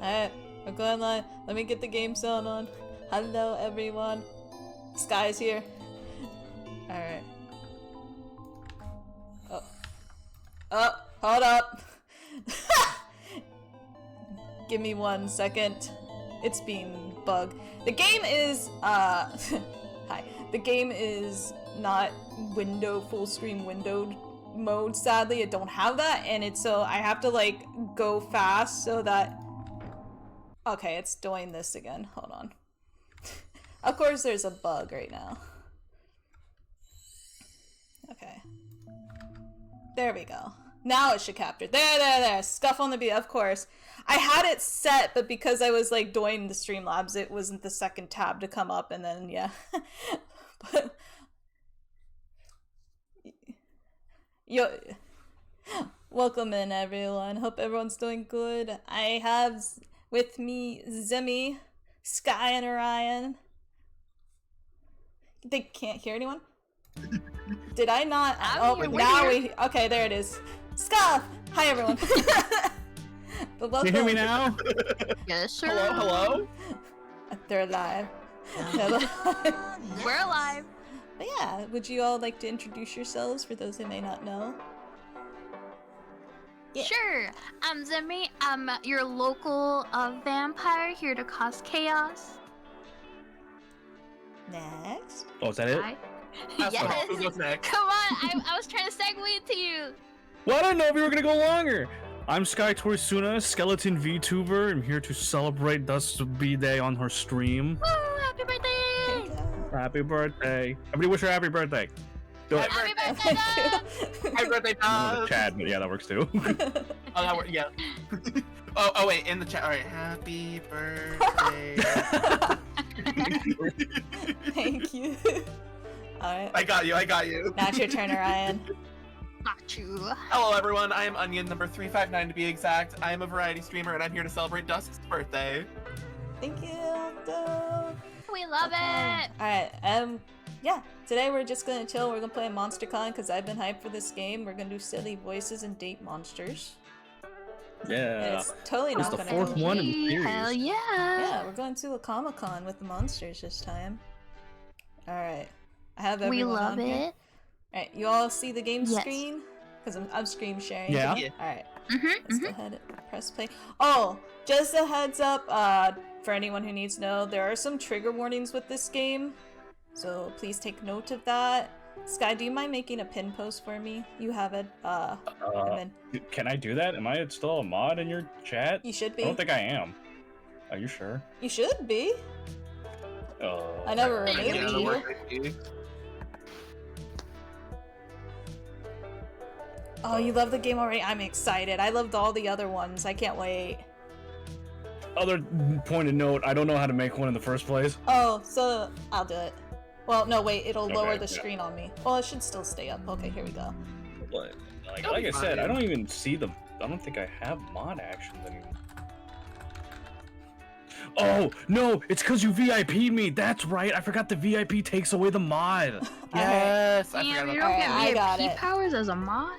Alright, we're going live. Let me get the game sound on. Hello, everyone. Sky's here. Alright. Oh, hold up. Give me 1 second. It's being bugged. The game is, hi. The game is not full screen windowed mode, sadly. It don't have that, and so I have to, like, go fast so that... Okay, it's doing this again. Hold on. Of course there's a bug right now. Okay. There we go. Now it should capture. There. Scuff on the beat, of course. I had it set, but because I was, like, doing the Streamlabs, it wasn't the second tab to come up, and then, yeah. But... Yo... Welcome in, everyone. Hope everyone's doing good. I have with me Xemi, Sky, and Orion. They can't hear anyone? Did I not? Oh, now we... Okay, there it is. Scuff! Hi, everyone. But welcome. Can you hear me now? Yes, sir. Hello? They're alive. We're alive. But yeah, would you all like to introduce yourselves for those who may not know? Yeah. Sure. I'm Xemi. I'm your local vampire here to cause chaos. Next. Oh, is that it? Yes. Who goes next? Come on. I was trying to segue into you. Well, I didn't know if we were gonna go longer. I'm Sky Torisuna, skeleton VTuber. I'm here to celebrate Dusk's B-Day on her stream. Woo! Happy birthday! Happy birthday. Everybody wish her happy birthday. Do it. Happy birthday, Dusk! Happy birthday, Dusk! Chad, but yeah, that works too. Oh, that works, yeah. oh, wait, in the chat. Alright, happy birthday. Thank you. Alright. I got you. Now it's your turn, Orion. Got you. Hello, everyone. I am Onion number 359 to be exact. I am a variety streamer, and I'm here to celebrate Dusk's birthday. Thank you. Go. We love it. Alright, yeah, today we're just gonna chill. We're gonna play Monster Con because I've been hyped for this game. We're gonna do silly voices and date monsters. And Yeah. it's totally It's not the gonna fourth go. one in the series. Hell yeah. Yeah, we're going to a Comic-Con with the monsters this time. Alright. I have everyone We love on here. it. Alright, you all see the game Yes. screen? Because I'm screen sharing. Yeah. Yeah. Alright, Mm-hmm. let's go ahead and press play. Oh, just a heads up, for anyone who needs to know, there are some trigger warnings with this game. So please take note of that. Sky, do you mind making a pin post for me? You have it, and then Can I do that? Am I still a mod in your chat? you should I be. don't think I am. Are you sure? You should be. I never Thank removed you. you. Oh, you love the game already? I'm excited. I loved all the other ones. I can't wait. Other pointed note, I don't know how to make one in the first place. Oh, so I'll do it. Well, no, wait. It'll lower Okay, the yeah. screen on me. Well, it should still stay up. Okay, here we go. But, It'll like be I said, fine. I don't even see them. I don't think I have mod actions anymore. Oh, no, it's because you VIP'd me. That's right. I forgot the VIP takes away the mod. Yes, I Damn, forgot you about don't that. I get got VIP it. powers as a mod?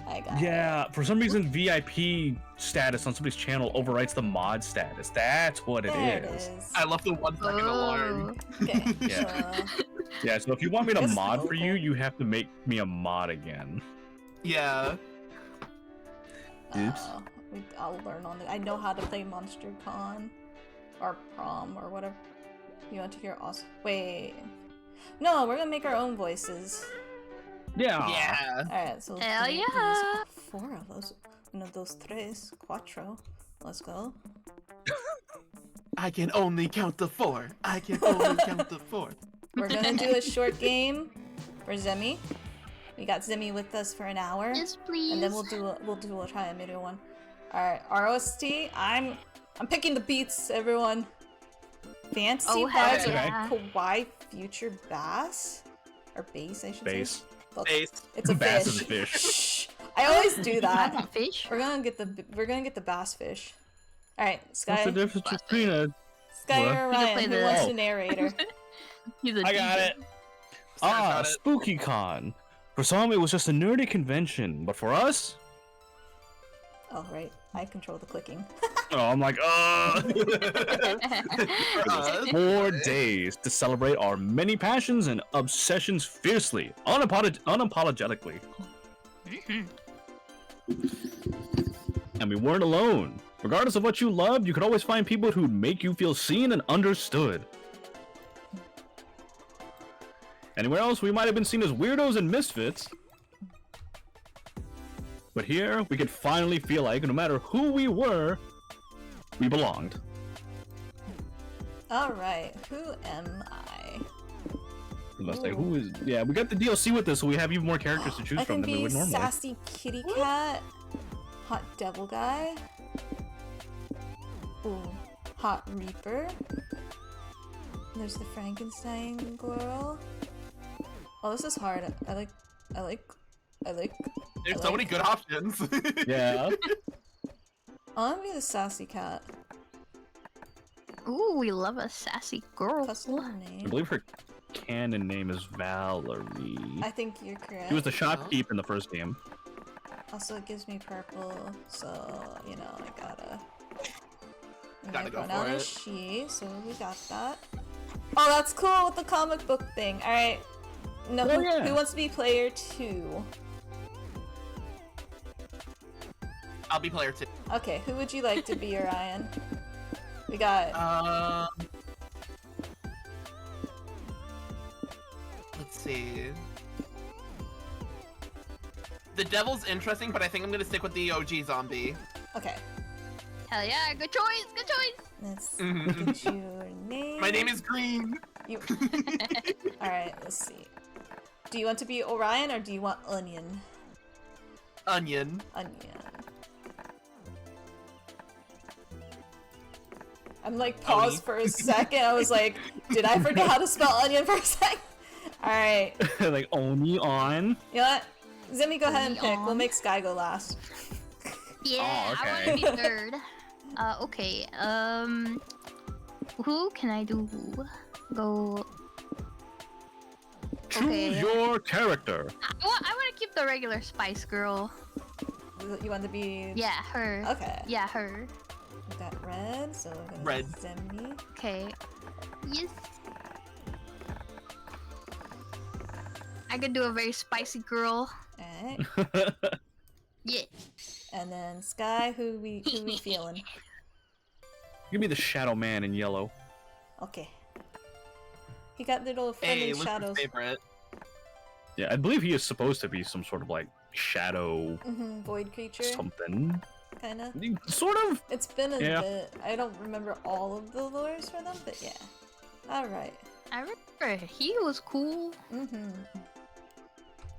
I got it. Yeah, for some reason, VIP status on somebody's channel overwrites the mod status. That's what it There is. it is. I love the 1 second alarm. Okay, Yeah. so... Yeah, so if you want me to Just mod for you, local. you have to make me a mod again. Yeah. Oops. I'll learn on it. I know how to play Monster Con. Or Prom, or whatever. You want to hear us? Wait. No, we're gonna make our own voices. Yeah. Yeah. Alright, so... Hell there's yeah. 4 of us. Uno, dos, tres, cuatro. Let's go. I can only count the 4. I can only count the 4. We're gonna do a short game for Xemi. We got Xemi with us for an hour. Yes, please. And then we'll try a middle one. Alright, ROST, I'm picking the beats, everyone. Fancy Oh, hell vibes yeah. of Kawaii Future Bass? Or Bass, I should Base. say. Look, Base. it's a Bass fish. is a fish. Shh. I always do I that. want fish. We're gonna get the bass fish. Alright, What's the Sky. difference between a... Sky What? or You can Ryan, play who the- wants Oh. to narrator? He's a I got DJ. it. Ah, Got it. Spooky Con. For some, it was just a nerdy convention, but for us, Oh, right. I control the clicking. Oh, I'm like, For us, 4 days to celebrate our many passions and obsessions fiercely, unapologetically. And we weren't alone. Regardless of what you loved, you could always find people who'd make you feel seen and understood. Anywhere else, we might have been seen as weirdos and misfits. But here, we could finally feel like, no matter who we were, we belonged. Alright, who am I? We must say, who is... Yeah, we got the DLC with this, so we have even more characters to choose I from can than we be would normally. sassy kitty cat, hot devil guy, ooh, hot reaper. There's the Frankenstein girl. Oh, this is hard. I like. there's so many good options. Yeah. I want to be the sassy cat. Ooh, we love a sassy girl. Custom I name. believe her canon name is Valerie. I think you're correct. She was the shopkeep in the first game. Also, it gives me purple, so you know I gotta. And Gotta my go for pronoun is it. she, so we got that. Oh, that's cool with the comic book thing. All right. No, Oh, who, yeah. who wants to be player 2? I'll be player 2. Okay, who would you like to be, Orion? We got. Let's see. The devil's interesting, but I think I'm gonna stick with the OG zombie. Okay, Hell yeah, good choice, good choice. let's Mhm. get your name. My name is Green. You. All right, let's see. Do you want to be Orion or do you want Onion? Onion. Onion. I'm like paused for a second. I was like, did I forget how to spell onion for a second? All right. Like, only on. You know what? Xemi, go ahead and pick. We'll Onion. make Sky go last. Yeah, okay. I want to be third. Okay. Who can I do? Go. Choose Okay. your character. I want to keep the regular Spice Girl. You want to be? Yeah, her. Okay. Yeah, her. We got red, so we're gonna Red. Xemi. Okay. Yes. I could do a very spicy girl. Alright. Yeah. And then Sky, who we feeling? Give me the Shadow Man in yellow. Okay. He got little friendly Hey, what's your shadows. favorite? Yeah, I believe he is supposed to be some sort of like shadow Void creature, something. kinda. Sort of. It's been a Yeah. bit. I don't remember all of the lores for them, but yeah. Alright. I remember he was cool.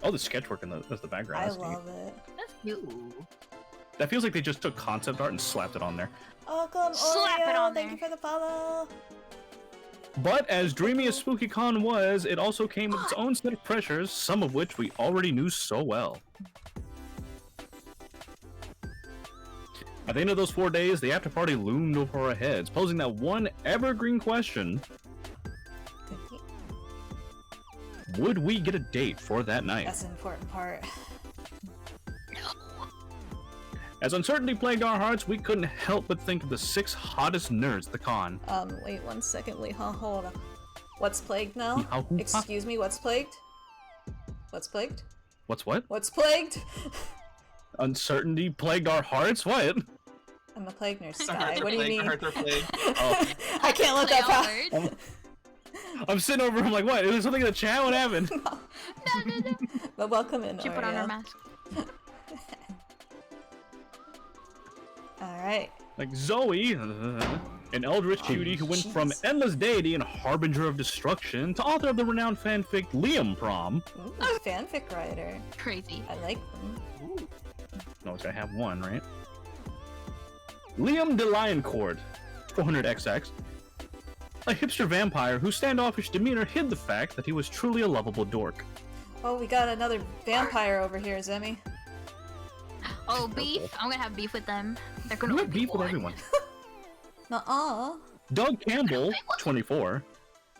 Oh, the sketchwork in the background. I That's neat. love it. That's cute. Ooh. That feels like they just took concept art and slapped it on there. Welcome, Slap it Orion! on Thank there. you for the follow! But as dreamy as SpookyCon was, it also came with its own set of pressures, some of which we already knew so well. At the end of those 4 days, the after party loomed over our heads, posing that one evergreen question: would we get a date for that night? That's an important part. As uncertainty plagued our hearts, we couldn't help but think of the 6 hottest nerds at the con. Wait 1 second. Wait, hold on. What's plagued now? Huh? Excuse me, what's plagued? What's plagued? What's what? What's plagued? Uncertainty plagued our hearts? What? I'm a plague nurse, The Sky. hearts are What do you plagued, the mean? hearts are plagued. Oh. I can't let Play that all pass. words. I'm sitting over him like, what? Is there something in the chat? What happened? No. But welcome in, She put on her Oreo. mask. Alright. Like Zoe, an eldritch cutie who went from jeez. endless deity and harbinger of destruction to author of the renowned fanfic Liam Prom. Ooh, fanfic writer. Crazy. I like them. Ooh. No, it's gotta have one, right? Liam de Lioncourt, 400XX. A hipster vampire whose standoffish demeanor hid the fact that he was truly a lovable dork. Oh, we got another vampire over here, Xemi. Oh, beef? I'm gonna have beef with them. They're gonna You only have be beef with one. everyone. Nuh-uh. Doug Campbell, 24.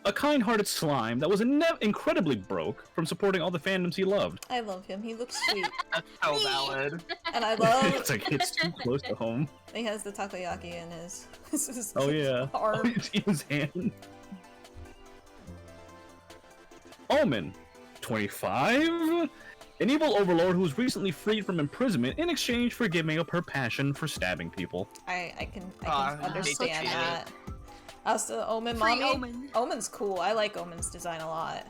a kind-hearted slime that was incredibly broke from supporting all the fandoms he loved. I love him. He looks sweet. That's so valid. And I love It's like it's too close to home. he has the takoyaki in his, his Oh yeah. arm. Oh, it's in his hand. Omen, 25? An evil overlord who was recently freed from imprisonment in exchange for giving up her passion for stabbing people. I can Aw, understand so that. Also, Omen Free mommy. Omen. Omen's cool. I like Omen's design a lot.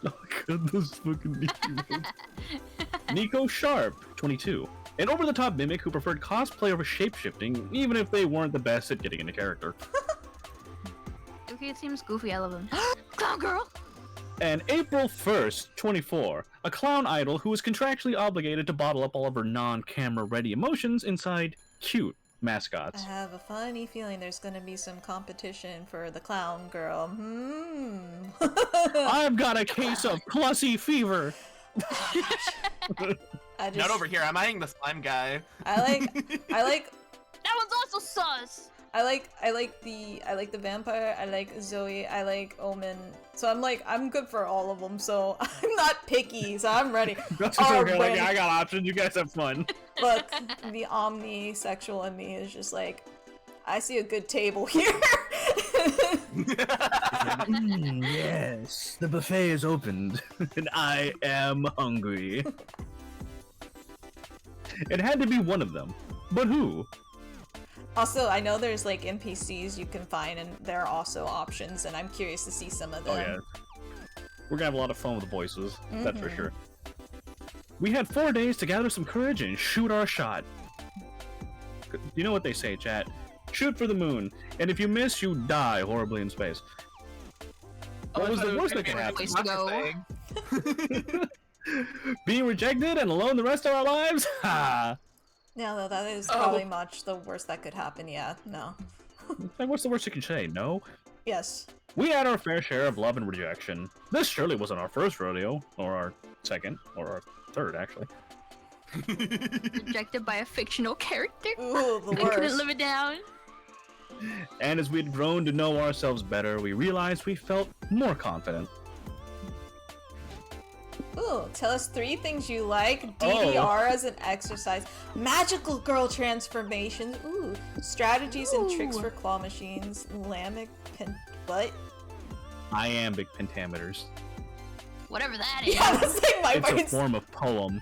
Oh god, those fucking Nico. Nico Sharp, 22. An over-the-top mimic who preferred cosplay over shapeshifting, even if they weren't the best at getting into character. Okay, it seems goofy. I love him. Clown girl. And April 1st, 24. A clown idol who was contractually obligated to bottle up all of her non-camera ready emotions inside cute I mascots. have a funny feeling there's gonna be some competition for the clown girl. I've got a case of Clussy fever. I just, Not over here. I'm eyeing the slime guy. I like That one's also sus. I like the vampire. I like Zoe. I like Omen. So I'm good for all of them. So I'm not picky. So I'm ready. That's Oh, okay. Like, wait. I got options. You guys have fun. But the omnisexual in me is just like, I see a good table here. Yes, the buffet is opened, and I am hungry. It had to be one of them, but who? Also, I know there's like NPCs you can find, and there are also options, and I'm curious to see some of them. Oh yeah, we're gonna have a lot of fun with the voices. That's for Mhm. sure. We had 4 days to gather some courage and shoot our shot. You know what they say, chat? Shoot for the moon, and if you miss, you die horribly in space. What was the worst that could happen? Place to go. Being rejected and alone the rest of our lives? Ha! No, that is probably much the worst that could happen. Yeah, no. Like, what's the worst you can say? No? Yes. We had our fair share of love and rejection. This surely wasn't our first rodeo, or our second, or our third, actually. Rejected by a fictional character. Ooh, the I couldn't worst. live it down. And as we'd grown to know ourselves better, we realized we felt more confident. Ooh, tell us 3 things you like. DDR as an exercise. Magical girl transformations. Ooh, strategies and tricks Ooh. for claw machines. Lamic what? Iambic pentameters. Whatever that is. Yeah, that's like my It's a brain's. form of poem.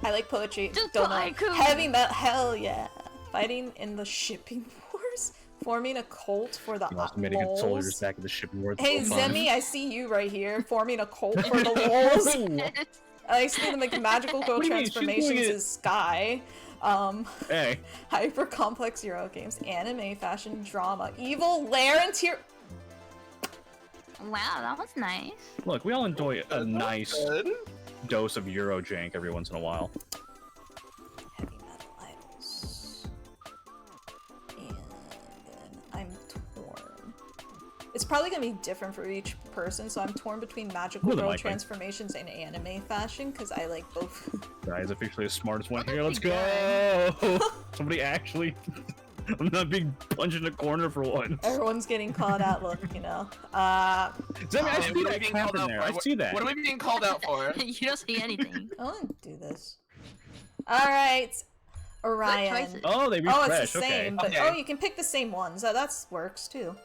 I like poetry. Just Don't know. haiku. Heavy metal. Hell yeah. Fighting in the shipping wars. Forming a cult for the Estimating good soldiers lols. back in the shipping wars. Hey Xemi, I see you right here. Forming a cult for the lols. I see them like magical girl What do you mean? She's transformations doing it- is Sky. Hey, Hyper complex Euro games, anime, fashion, drama, evil, lair, and tier. Wow, that was nice. look, we all enjoy a nice Good. dose of Eurojank every once in a while. Heavy metal idols. And then I'm torn. It's probably gonna be different for each person, so I'm torn between magical More than girl likely. transformations and anime fashion because I like both. Guys, officially the smartest one What here. have Let's we go! Somebody actually. I'm not being punched in a corner for once. Everyone's getting called out. Look, you know. Zemi, I What see are we that being cap called in out there. for? I see that. What are we being called out for? You don't see anything. I want to do this. All right, Orion. choices. Oh, they Oh, refresh. it's the Okay. same, but Okay. oh, you can pick the same ones. That works too.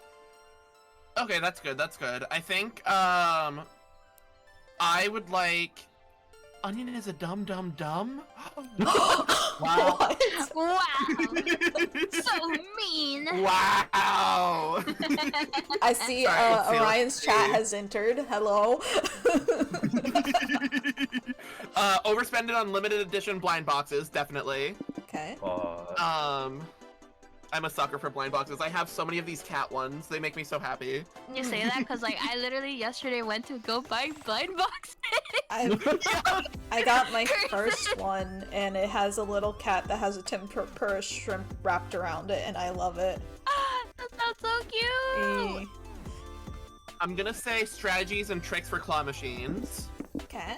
Okay, that's good. That's good. I think I would like. Onion is a dumb. Wow. What? Wow. So mean. Wow. I see Sorry, let's see, Orion's let's chat see. has entered. Hello. Overspend it on limited edition blind boxes, definitely. Okay. I'm a sucker for blind boxes. I have so many of these cat ones. They make me so happy. You say that because like I literally yesterday went to go buy blind boxes. I got my first one, and it has a little cat that has a tempura shrimp wrapped around it, and I love it. That sounds so cute. Eh. I'm gonna say strategies and tricks for claw machines. Okay.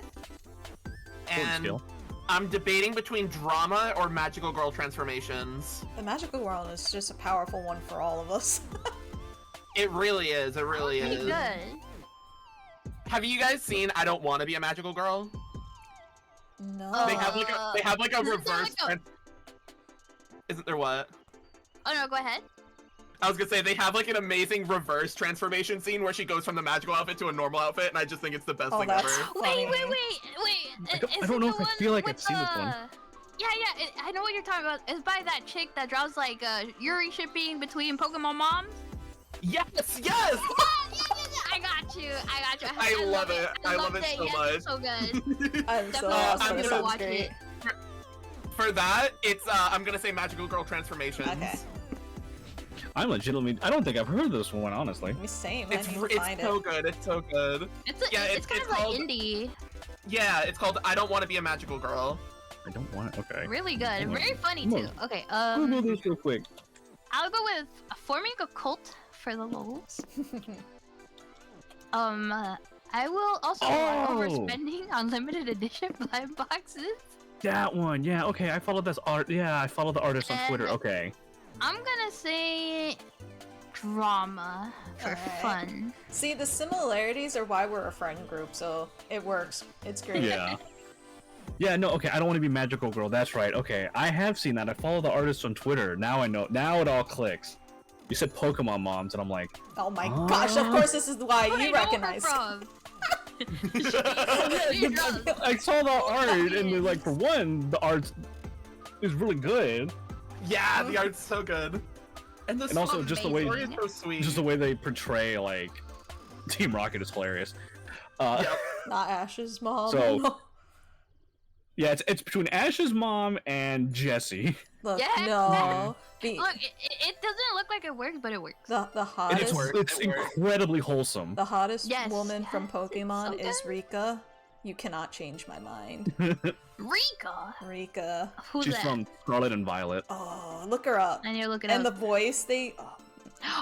And skill. I'm debating between drama or magical girl transformations. The magical world is just a powerful one for all of us. It really is. It really Pretty is. good. Have you guys seen I Don't Want to Be a Magical Girl? No. They have like a Isn't there reverse. like Isn't there what? Oh no, go ahead. I was gonna say they have like an amazing reverse transformation scene where she goes from the magical outfit to a normal outfit, and I just think it's the best Oh, thing that's ever. funny. I don't know if I feel like I've seen this one. Yeah, I know what you're talking about. It's by that chick that draws like Yuri shipping between Pokemon moms. Yes, yes. Yeah. I got you. I love it. I love loved it so yes, much. It's so good. I'm so Definitely awesome. I'm It gonna sounds watch great. it. For that, it's I'm gonna say Magical Girl Transformations. Okay. I'm legitimately. I don't think I've heard this one, honestly. Let me same. It's I need to it's find so it. good. It's so good. It's it's kind of called- like indie. Yeah, it's called I Don't Want to Be a Magical Girl. I don't want it. Okay. Really good. Come on. Very funny Come too. on. Okay. Google this real quick. I'll go with forming a cult for the lols. I will also overspending on limited edition blind boxes. That one. Yeah. Okay. I followed this art. Yeah. I follow the artist on Twitter. Okay. I'm gonna say drama for Alright. fun. See, the similarities are why we're a friend group, so it works. It's great. Yeah. Yeah, no, okay, I don't want to be Magical Girl, that's right. Okay, I have seen that. I follow the artist on Twitter. Now I know. Now it all clicks. You said Pokemon moms, and I'm like, Oh my gosh, of course this is why Where you I know her recognize. from. I saw the art, and then, like, for one, the art is really good. Yeah, the art's so good. And the And also song- just the way- story is so sweet. Just the way they portray, like, Team Rocket is hilarious. Yep. Not Ash's mom. So- Yeah, it's between Ash's mom and Jessie. Look, Yeah. no. The, Look, it doesn't look like it works, but it works. the And hottest it's incredibly wholesome. the hottest Yes, woman from yes, Pokemon it's so is good. Rika. You cannot change my mind. Rika. Rika. Who's She's that? from Scarlet and Violet. Oh, look her up. I need to look it And the up. voice they gave-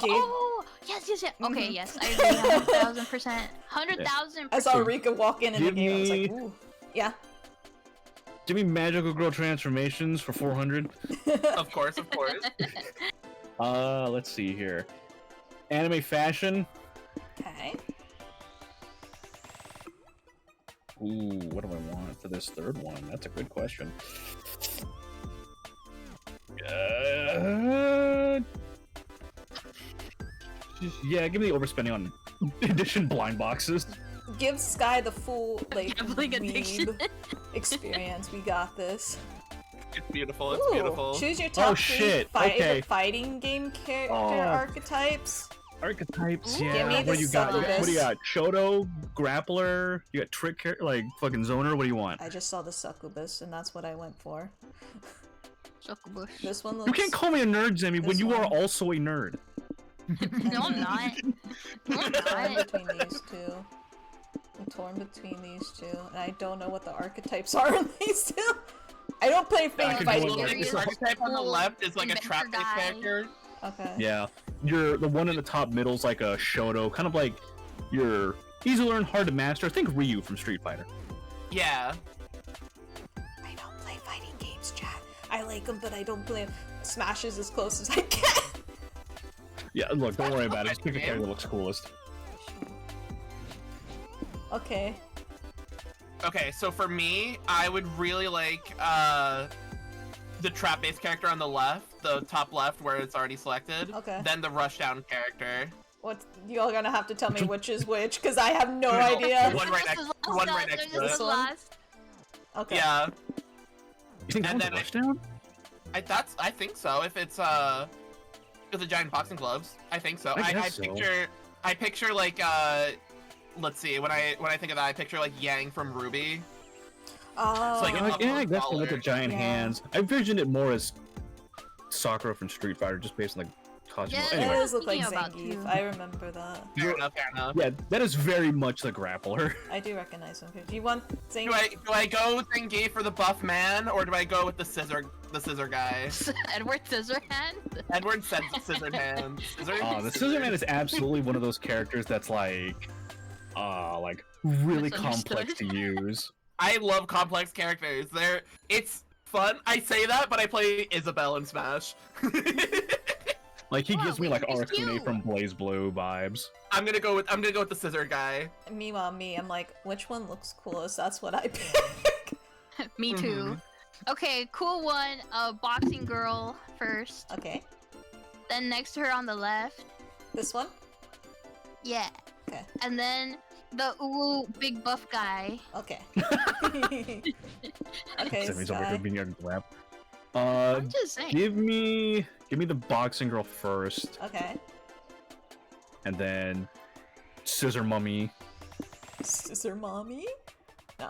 Oh, yes. Okay, Mhm. yes. I agree. 100,000%. 100,000%. I saw Rika walk in the Give game. I was like, me- ooh. Yeah. Give me Magical Girl transformations for 400. Of course, of course. Let's see here. Anime fashion. Okay. Ooh, what do I want for this third one? That's a good question. Yeah, give me the overspending on edition blind boxes. Give Sky the full like Gambling addiction. weeb experience. We got this. It's beautiful. It's Ooh, beautiful. choose your top three shit, okay. fighting game character Oh. archetypes. Archetypes, Ooh. yeah. Give me What the do you got? What do you succubus. got? Shoto, grappler. You got trick, like fucking zoner. What do you want? I just saw the succubus, and that's what I went for. Succubus. This one looks. You can't call me a nerd, Xemi, when This you are one. also a nerd. No, I'm not. No, I'm torn not. between these two. I'm torn between these two, and I don't know what the archetypes are in these two. I don't play I can fighting go with games. The archetype on the left is like a Inventor trap-based guy. character. Okay. Yeah, you're the one in the top middle's like a Shoto, kind of like you're easy to learn, hard to master. Think Ryu from Street Fighter. Yeah. I don't play fighting games, chat. I like them, but I don't play 'em. Smash is as close as I get. Yeah, look, don't worry about it. Just pick a Okay. character that looks coolest. Okay. Okay, so for me, I would really like the trap-based character on the left, the top left where it's already selected. Okay. Then the rushdown character. What you're gonna have to tell me which is which, because I have no No, idea. One right next- one right next to it. Last. Okay. Yeah, You think And that was then rushdown? I think so. If it's with the giant boxing gloves, I think so. I I guess so. picture like let's see, when I think of that, I picture like Yang from Ruby. Oh. It's like a- Yeah, I guess so, with the Baller. giant Yeah. hands. I envisioned it more as Sakura from Street Fighter, just based on the costume. Yeah, it Anyway, does look like Thinking about Zangief. too. I remember that. Fair enough, fair enough. yeah, that is very much the grappler. I do recognize him. Do you want Do Zangief? I go Zangief for the buff man, or do I go with the scissor guy? Edward Scissorhand. Edward said Scissorhand. The Scissor Man is absolutely one of those characters that's like really complex to use. I love complex characters. It's fun. I say that, but I play Isabelle in Smash. Like he Wow, gives me like weird is you. Aracune from Blaze Blue vibes. I'm gonna go with the scissor guy. Meanwhile, I'm like, which one looks coolest? That's what I pick. Me too. Okay, cool one. Boxing girl first. Okay. Then next to her on the left. This one? Yeah. Okay. And then the big buff guy. Okay. Okay, Xemi's over Sky. here being a grab. I'm just saying. Give me the boxing girl first, Okay. and then Scissor Mummy. Scissor mommy? No.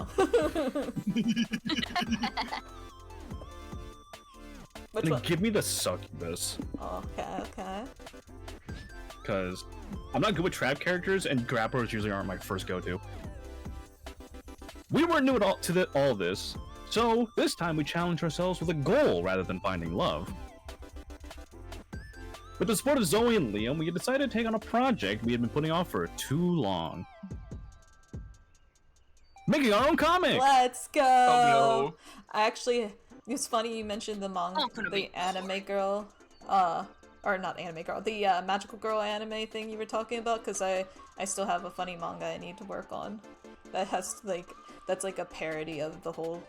Which And one? give me the succubus, Okay. because I'm not good with trap characters, and grapplers usually aren't my first go-to. We weren't new at all to all this, so this time we challenged ourselves with a goal rather than finding love. With the support of Zoe and Liam, we decided to take on a project we had been putting off for too long. Making our own comic! Let's go! Oh, no. It's funny you mentioned the Oh, gonna the be- anime girl, or not anime girl, the magical girl anime thing you were talking about, because I still have a funny manga I need to work on that has like that's like a parody of the whole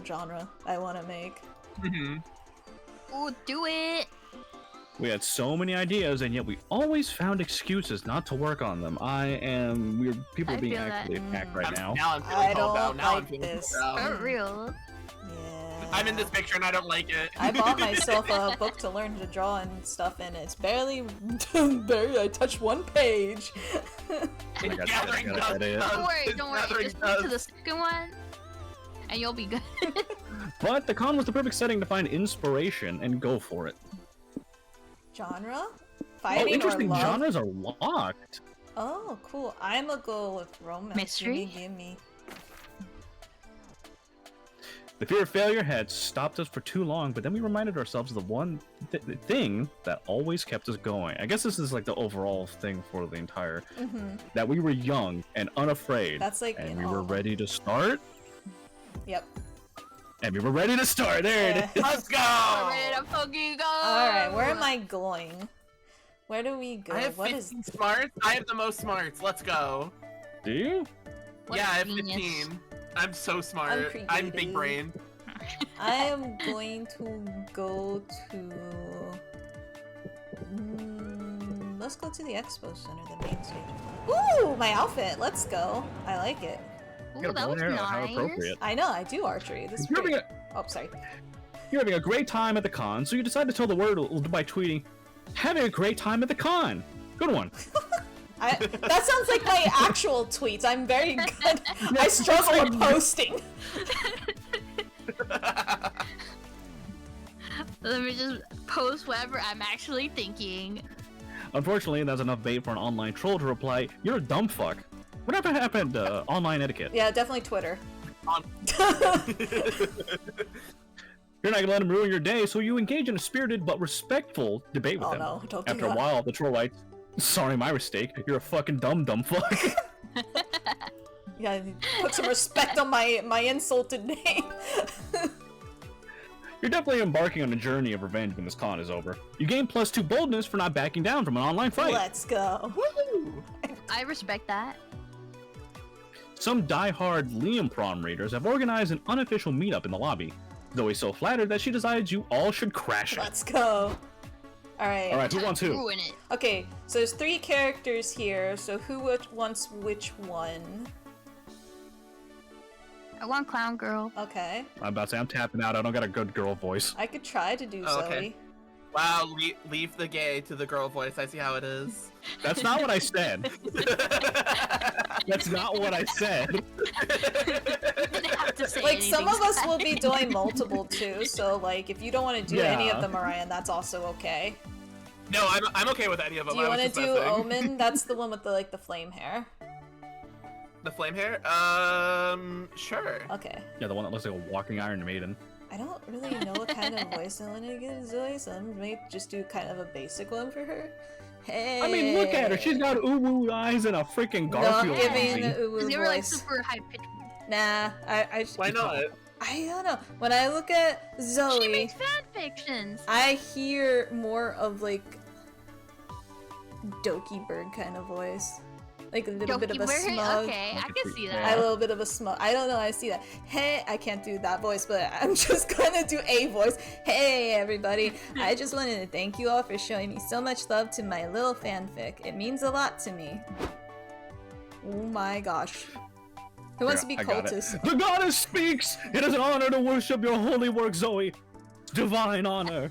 genre I want to make. Ooh, do it. We had so many ideas, and yet we always found excuses not to work on them. People are I being feel that. actually attacked right now. Now I'm feeling I called out. don't Now I'm like feeling this. called out. For real. Yeah. I'm in this picture and I don't like it. I bought myself a book to learn to draw and stuff, and it's barely I touched one page. I got Gathering that dust. idea. Don't worry, It's don't worry. gathering Just move to the dust. second one, and you'll be good. But the con was the perfect setting to find inspiration and go for it. Genre? Oh, Fighting or interesting love? genres are locked. Oh, cool. I'm gonna go with romance. Mystery? Gimme. The fear of failure had stopped us for too long, but then we reminded ourselves of the one thing that always kept us going. I guess this is like the overall thing for the entire, that we were young and unafraid, That's like and in we all were of them. ready to start. Yep. And we were ready to start. There it is. Let's go! We're ready to fucking go. Alright, where am I going? Where do we go? I have What 15 is... smarts. I have the most smarts. Let's go. Do you? What Yeah, a I have genius. 15. I'm so smart. I'm big creative. brain. I am going to go to... let's go to the Expo Center, the main stage. Ooh, my outfit! Let's go. I like it. Ooh, Got a that bow was and arrow, how nice. appropriate. I know, I do archery. This is You're having, great. a, Oh, sorry. you're having a great time at the con, so you decide to tell the world by tweeting, "Having a great time at the con." Good one. That sounds like my actual tweets. I'm very good. I struggle with posting. Let me just post whatever I'm actually thinking. Unfortunately, that's enough bait for an online troll to reply, "You're a dumb fuck." Whatever happened to online etiquette? Yeah, definitely Twitter. You're not gonna let him ruin your day, so you engage in a spirited but respectful debate with Oh him. no, don't do After a that. while, the troll writes, "Sorry, my mistake. You're a fucking dumb fuck." Yeah, put some respect on my insulted name. You're definitely embarking on a journey of revenge when this con is over. You gain +2 boldness for not backing down from an online fight. Let's go. I respect that. Some die-hard Liam Prom readers have organized an unofficial meetup in the lobby. Zoe's so flattered that she decides you all should crash it. Let's go. Alright. Alright, who wants who? Ruin it. Okay, so there's 3 characters here, so who wants which one? I want clown girl. Okay. I'm about to say, I'm tapping out. I don't got a good girl voice. I could try to do Oh, Zoe. okay. Wow, leave the gay to the girl voice. I see how it is. That's not what I said. That's not what I said. You didn't have to say Like, some of anything, us will be Sky. doing multiple too, so like, if you don't want to do any of them, Orion, that's also okay. No, I'm okay with any of them. Do you want want to do Omen? That's the one with the the flame hair. The flame hair? Sure. Okay. Yeah, the one that looks like a walking Iron Maiden. I don't really know what kind of voice I want to give Zoe, so I may just do kind of a basic one for her. Hey. I mean, look at her. She's got ooh eyes and a freaking Not Garfield giving onesie. the uwu Because they were like voice. super high pitched. Nah, I just, Why not? I don't know. When I look at She Zoe, makes fan fictions. I hear more of like Doki Bird kind of voice. Like a little bit of a Doki bird? smug. Okay, I can see A that. little bit of a smug. I don't know. I see that. Hey, I can't do that voice, but I'm just gonna do a voice. Hey, everybody! I just wanted to thank you all for showing me so much love to my little fanfic. It means a lot to me. Oh my gosh! Who wants to be I got it. cultist? The goddess speaks! It is an honor to worship your holy work, Zoe. Divine honor.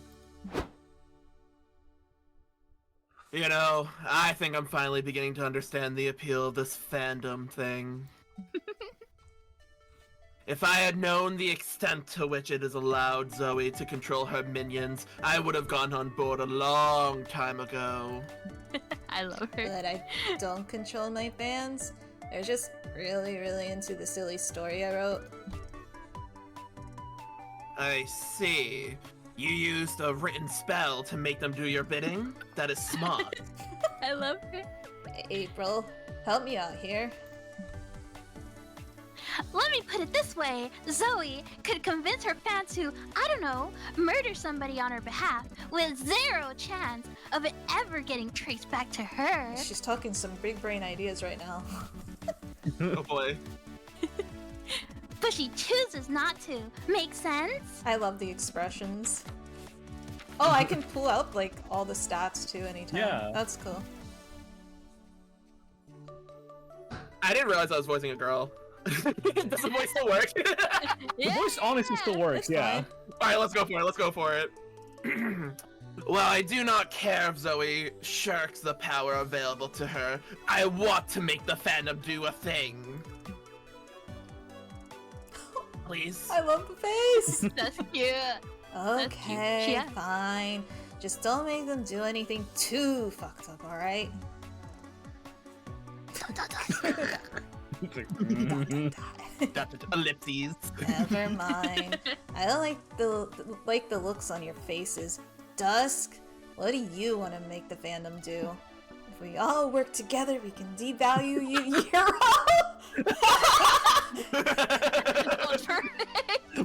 You know, I think I'm finally beginning to understand the appeal of this fandom thing. If I had known the extent to which it is allowed Zoe to control her minions, I would have gone on board a long time ago. I love her. But I don't control my fans. They're just really, really into the silly story I wrote. I see. You used a written spell to make them do your bidding? That is smart. I love her. April, help me out here. Let me put it this way. Zoe could convince her fans to, I don't know, murder somebody on her behalf with 0 chance of it ever getting traced back to her. She's talking some big brain ideas right now. Oh boy. But she chooses not to. Make sense? I love the expressions. Oh, I can pull out like all the stats too anytime. Yeah. That's cool. I didn't realize I was voicing a girl. Does the voice still work? The voice honestly still works, It's yeah. fine. Alright, let's go for it, let's go for it. Well, I do not care if Zoe shirks the power available to her. I want to make the fandom do a thing. Please. I love the face. That's cute. Okay, Yeah. fine. Just don't make them do anything too fucked up, alright? Ellipses. Never mind. I don't like the looks on your faces. Dusk, what do you want to make the fandom do? If we all work together, we can devalue you, Euro!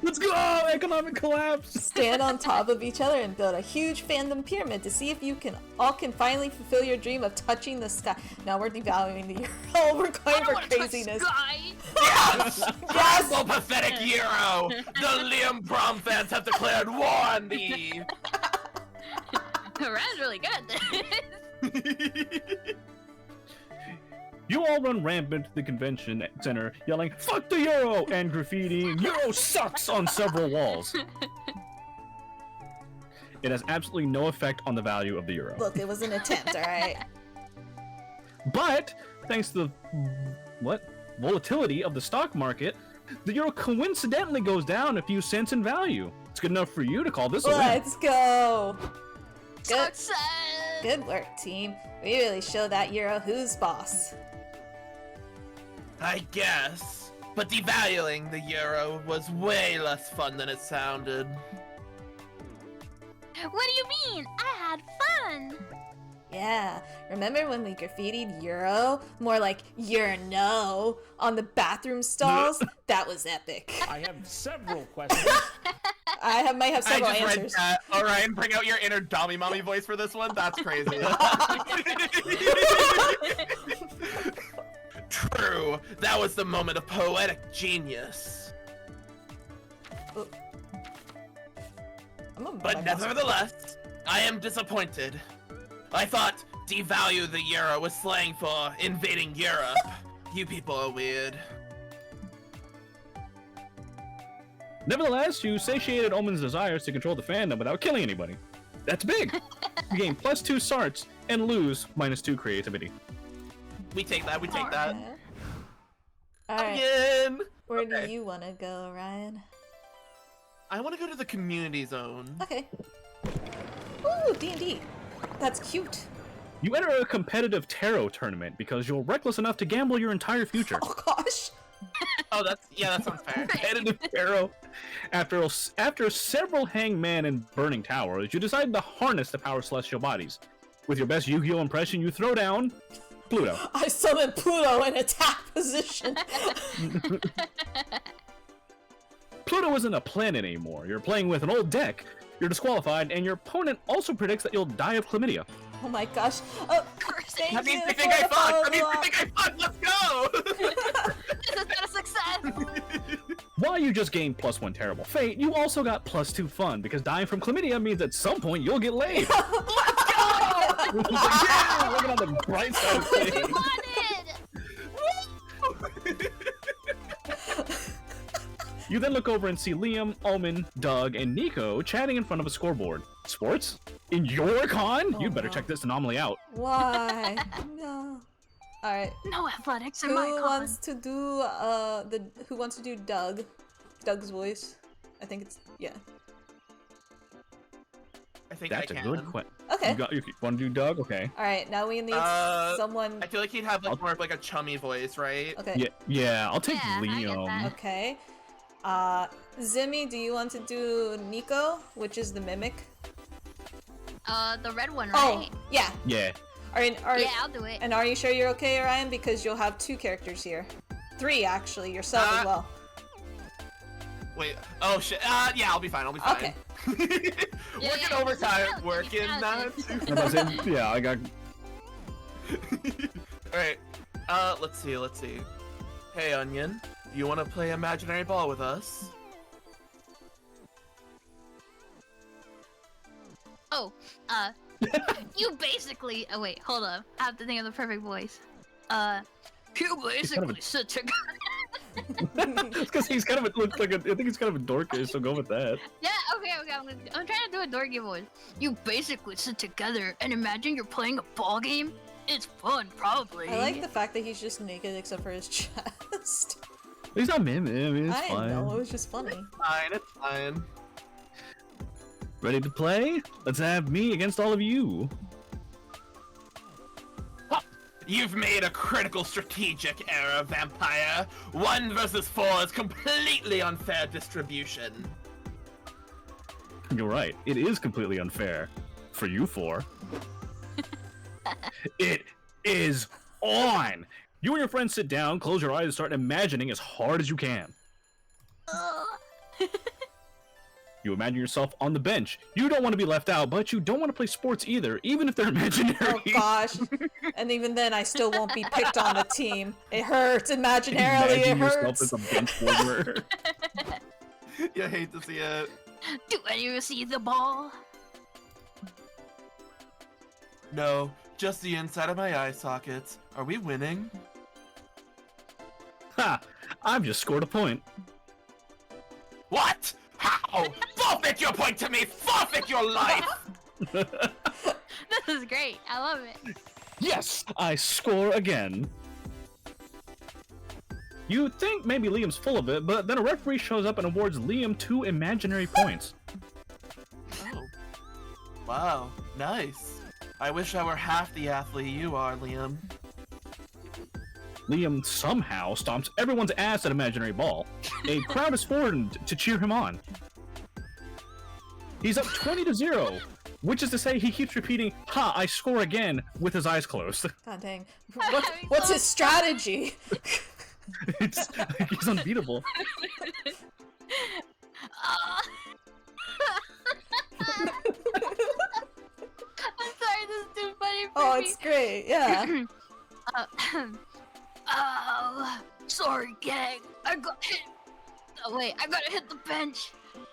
Let's go! Economic collapse! Stand on top of each other and build a huge fandom pyramid to see if you can finally fulfill your dream of touching the sky. Now we're devaluing the Euro. We're going for craziness. Yes! Yes! Humble, pathetic Euro! The Liam Prom fans have declared war on thee! Ryan's really good at this. You all run rampant to the convention center, yelling, "Fuck the Euro!" and graffitiing, "Euro sucks!" on several walls. It has absolutely no effect on the value of the Euro. Look, it was an attempt, alright? But, thanks to the volatility of the stock market, the Euro coincidentally goes down a few cents in value. It's good enough for you to call this a win. Let's go! Good, Success! good work, team. We really showed that Euro who's boss. I guess. But devaluing the Euro was way less fun than it sounded. What do you mean? I had fun! Yeah, remember when we graffitied Euro? More like Euro on the bathroom stalls? That was epic. I have several questions. Might have several I just answers. read that. Orion, bring out your inner Dommy Mommy voice for this one. That's crazy. True. That was the moment of poetic genius. But nevertheless, I am disappointed. I thought devalue the Euro was slang for invading Europe. You people are weird. Nevertheless, you satiated Omen's desires to control the fandom without killing anybody. That's big! You gain +2 sarts and lose -2 creativity. We take that, we take that. Alright, Again! where Okay. do you want to go, Ryan? I want to go to the community zone. Okay. Ooh, D&D. That's cute. You enter a competitive tarot tournament because you're reckless enough to gamble your entire future. Oh gosh. Oh, that sounds fair. Competitive tarot. After several hangman and burning towers, you decide to harness the power of celestial bodies. With your best Yu-Gi-Oh impression, you throw down Pluto. I summoned Pluto in attack position. Pluto isn't a planet anymore. You're playing with an old deck. You're disqualified, and your opponent also predicts that you'll die of chlamydia. Oh my gosh. Oh, thank That means you they think for I the fucked! That means follow-up. they think I fucked! Let's go! This has been a success! While you just gained +1 terrible fate, you also got +2 fun, because dying from chlamydia means at some point you'll get laid. Yeah, looking on the bright side of things. Wanted! You then look over and see Liam, Omen, Doug, and Nico chatting in front of a scoreboard. Sports? In your con? Oh, You'd better no. check this anomaly out. Why? No. Alright. No athletics in Who my con. wants to do who wants to do Doug? Doug's voice? I think it's yeah. I think That's I a can. good question. Okay. You want to do Doug? Okay. Alright, now we need someone. I feel like he'd have like more of like a chummy voice, right? Okay. Yeah, I'll take Yeah, I get Liam. that. Okay. Xemi, do you want to do Nico, which is the mimic? The red one, Oh, right? yeah. Yeah. Yeah, I'll do it. And are you sure you're okay, Orion? Because you'll have 2 characters here. 3 actually, yourself as well. Wait. Oh shit. Yeah, I'll be fine. I'll be fine. Okay. Working overtime. Working that. Yeah, I got. Alright. Let's see. Hey, Onion. You want to play imaginary ball with us? Oh, you basically. Oh wait, hold up. I have to think of the perfect voice. You basically sit together. Because he's kind of looks like I think he's kind of a dorkish, so go with that. Yeah, okay. I'm trying to do a dorky voice. You basically sit together and imagine you're playing a ball game. It's fun, probably. I like the fact that he's just naked except for his chest. He's not miming. I mean, it's I fine. know, it was just funny. It's fine. Ready to play? Let's have me against all of you. You've made a critical strategic error, Vampire. 1 versus 4 is completely unfair distribution. You're right. It is completely unfair. For you 4. It is on! You and your friends sit down, close your eyes, and start imagining as hard as you can. You imagine yourself on the bench. You don't want to be left out, but you don't want to play sports either, even if they're imaginary. Oh gosh. And even then I still won't be picked on the team. It hurts. Imaginarily Imagine it hurts. yourself as a bench warmer. You hate to see it. Do any of you see the ball? No, just the inside of my eye sockets. Are we winning? Ha! I've just scored a point. What? How? Forfeit your point to me! Forfeit your life! This is great. I love it. Yes! I score again. You'd think maybe Liam's full of it, but then a referee shows up and awards Liam 2 imaginary points. Oh. Wow, nice. I wish I were half the athlete you are, Liam. Liam somehow stomps everyone's ass at Imaginary Ball. A crowd is formed to cheer him on. He's up 20-0, which is to say he keeps repeating, "Ha, I score again," with his eyes closed. God dang. What's his strategy? He's unbeatable. I'm sorry, this is too funny for Oh, me. it's great. Yeah. Oh, sorry, gang. I got hit. Oh, wait, I gotta hit the bench.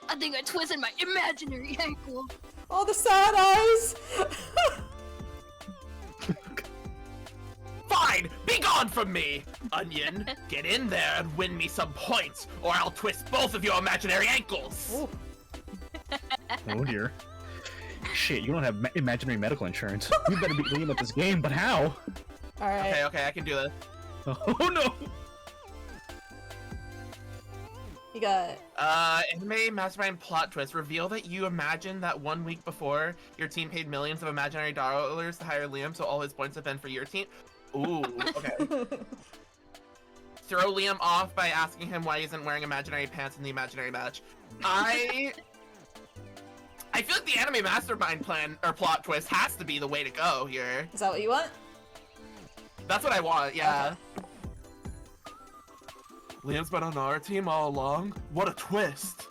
I think I twisted my imaginary ankle. Oh, the sad eyes. Fine! Be gone from me! Onion, get in there and win me some points, or I'll twist both of your imaginary ankles! Ooh. Oh dear. Shit, you don't have imaginary medical insurance. You better beat Liam at this game, but how? Alright. Okay, I can do this. Oh no! You got Anime Mastermind plot twist. Reveal that you imagined that 1 week before your team paid millions of imaginary dollars to hire Liam, so all his points have been for your team. Ooh, okay. Throw Liam off by asking him why he isn't wearing imaginary pants in the imaginary match. I feel like the anime mastermind plan or plot twist has to be the way to go here. Is that what you want? That's what I want, yeah. Liam's been on our team all along? What a twist!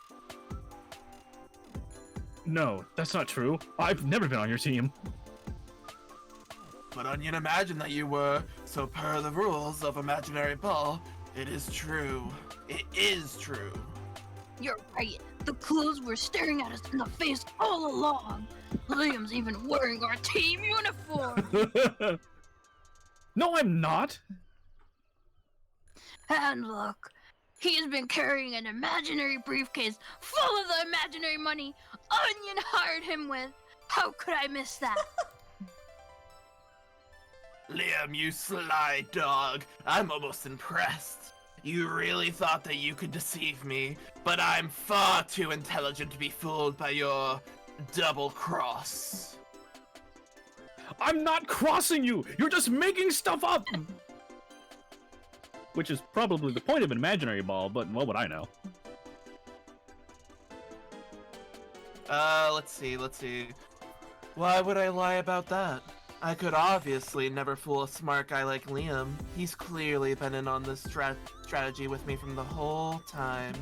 No, that's not true. I've never been on your team. but Onion imagined that you were, so per the rules of Imaginary Ball, it is true. It is true. You're right. The clues were staring at us in the face all along. Liam's even wearing our team uniform. No, I'm not. And look, he has been carrying an imaginary briefcase full of the imaginary money Onion hired him with. How could I miss that? Liam, you sly dog. I'm almost impressed. You really thought that you could deceive me, but I'm far too intelligent to be fooled by your double cross. I'm not crossing you. You're just making stuff up. Which is probably the point of an imaginary ball, but what would I know? Let's see. Why would I lie about that? I could obviously never fool a smart guy like Liam. He's clearly been in on this strategy with me from the whole time.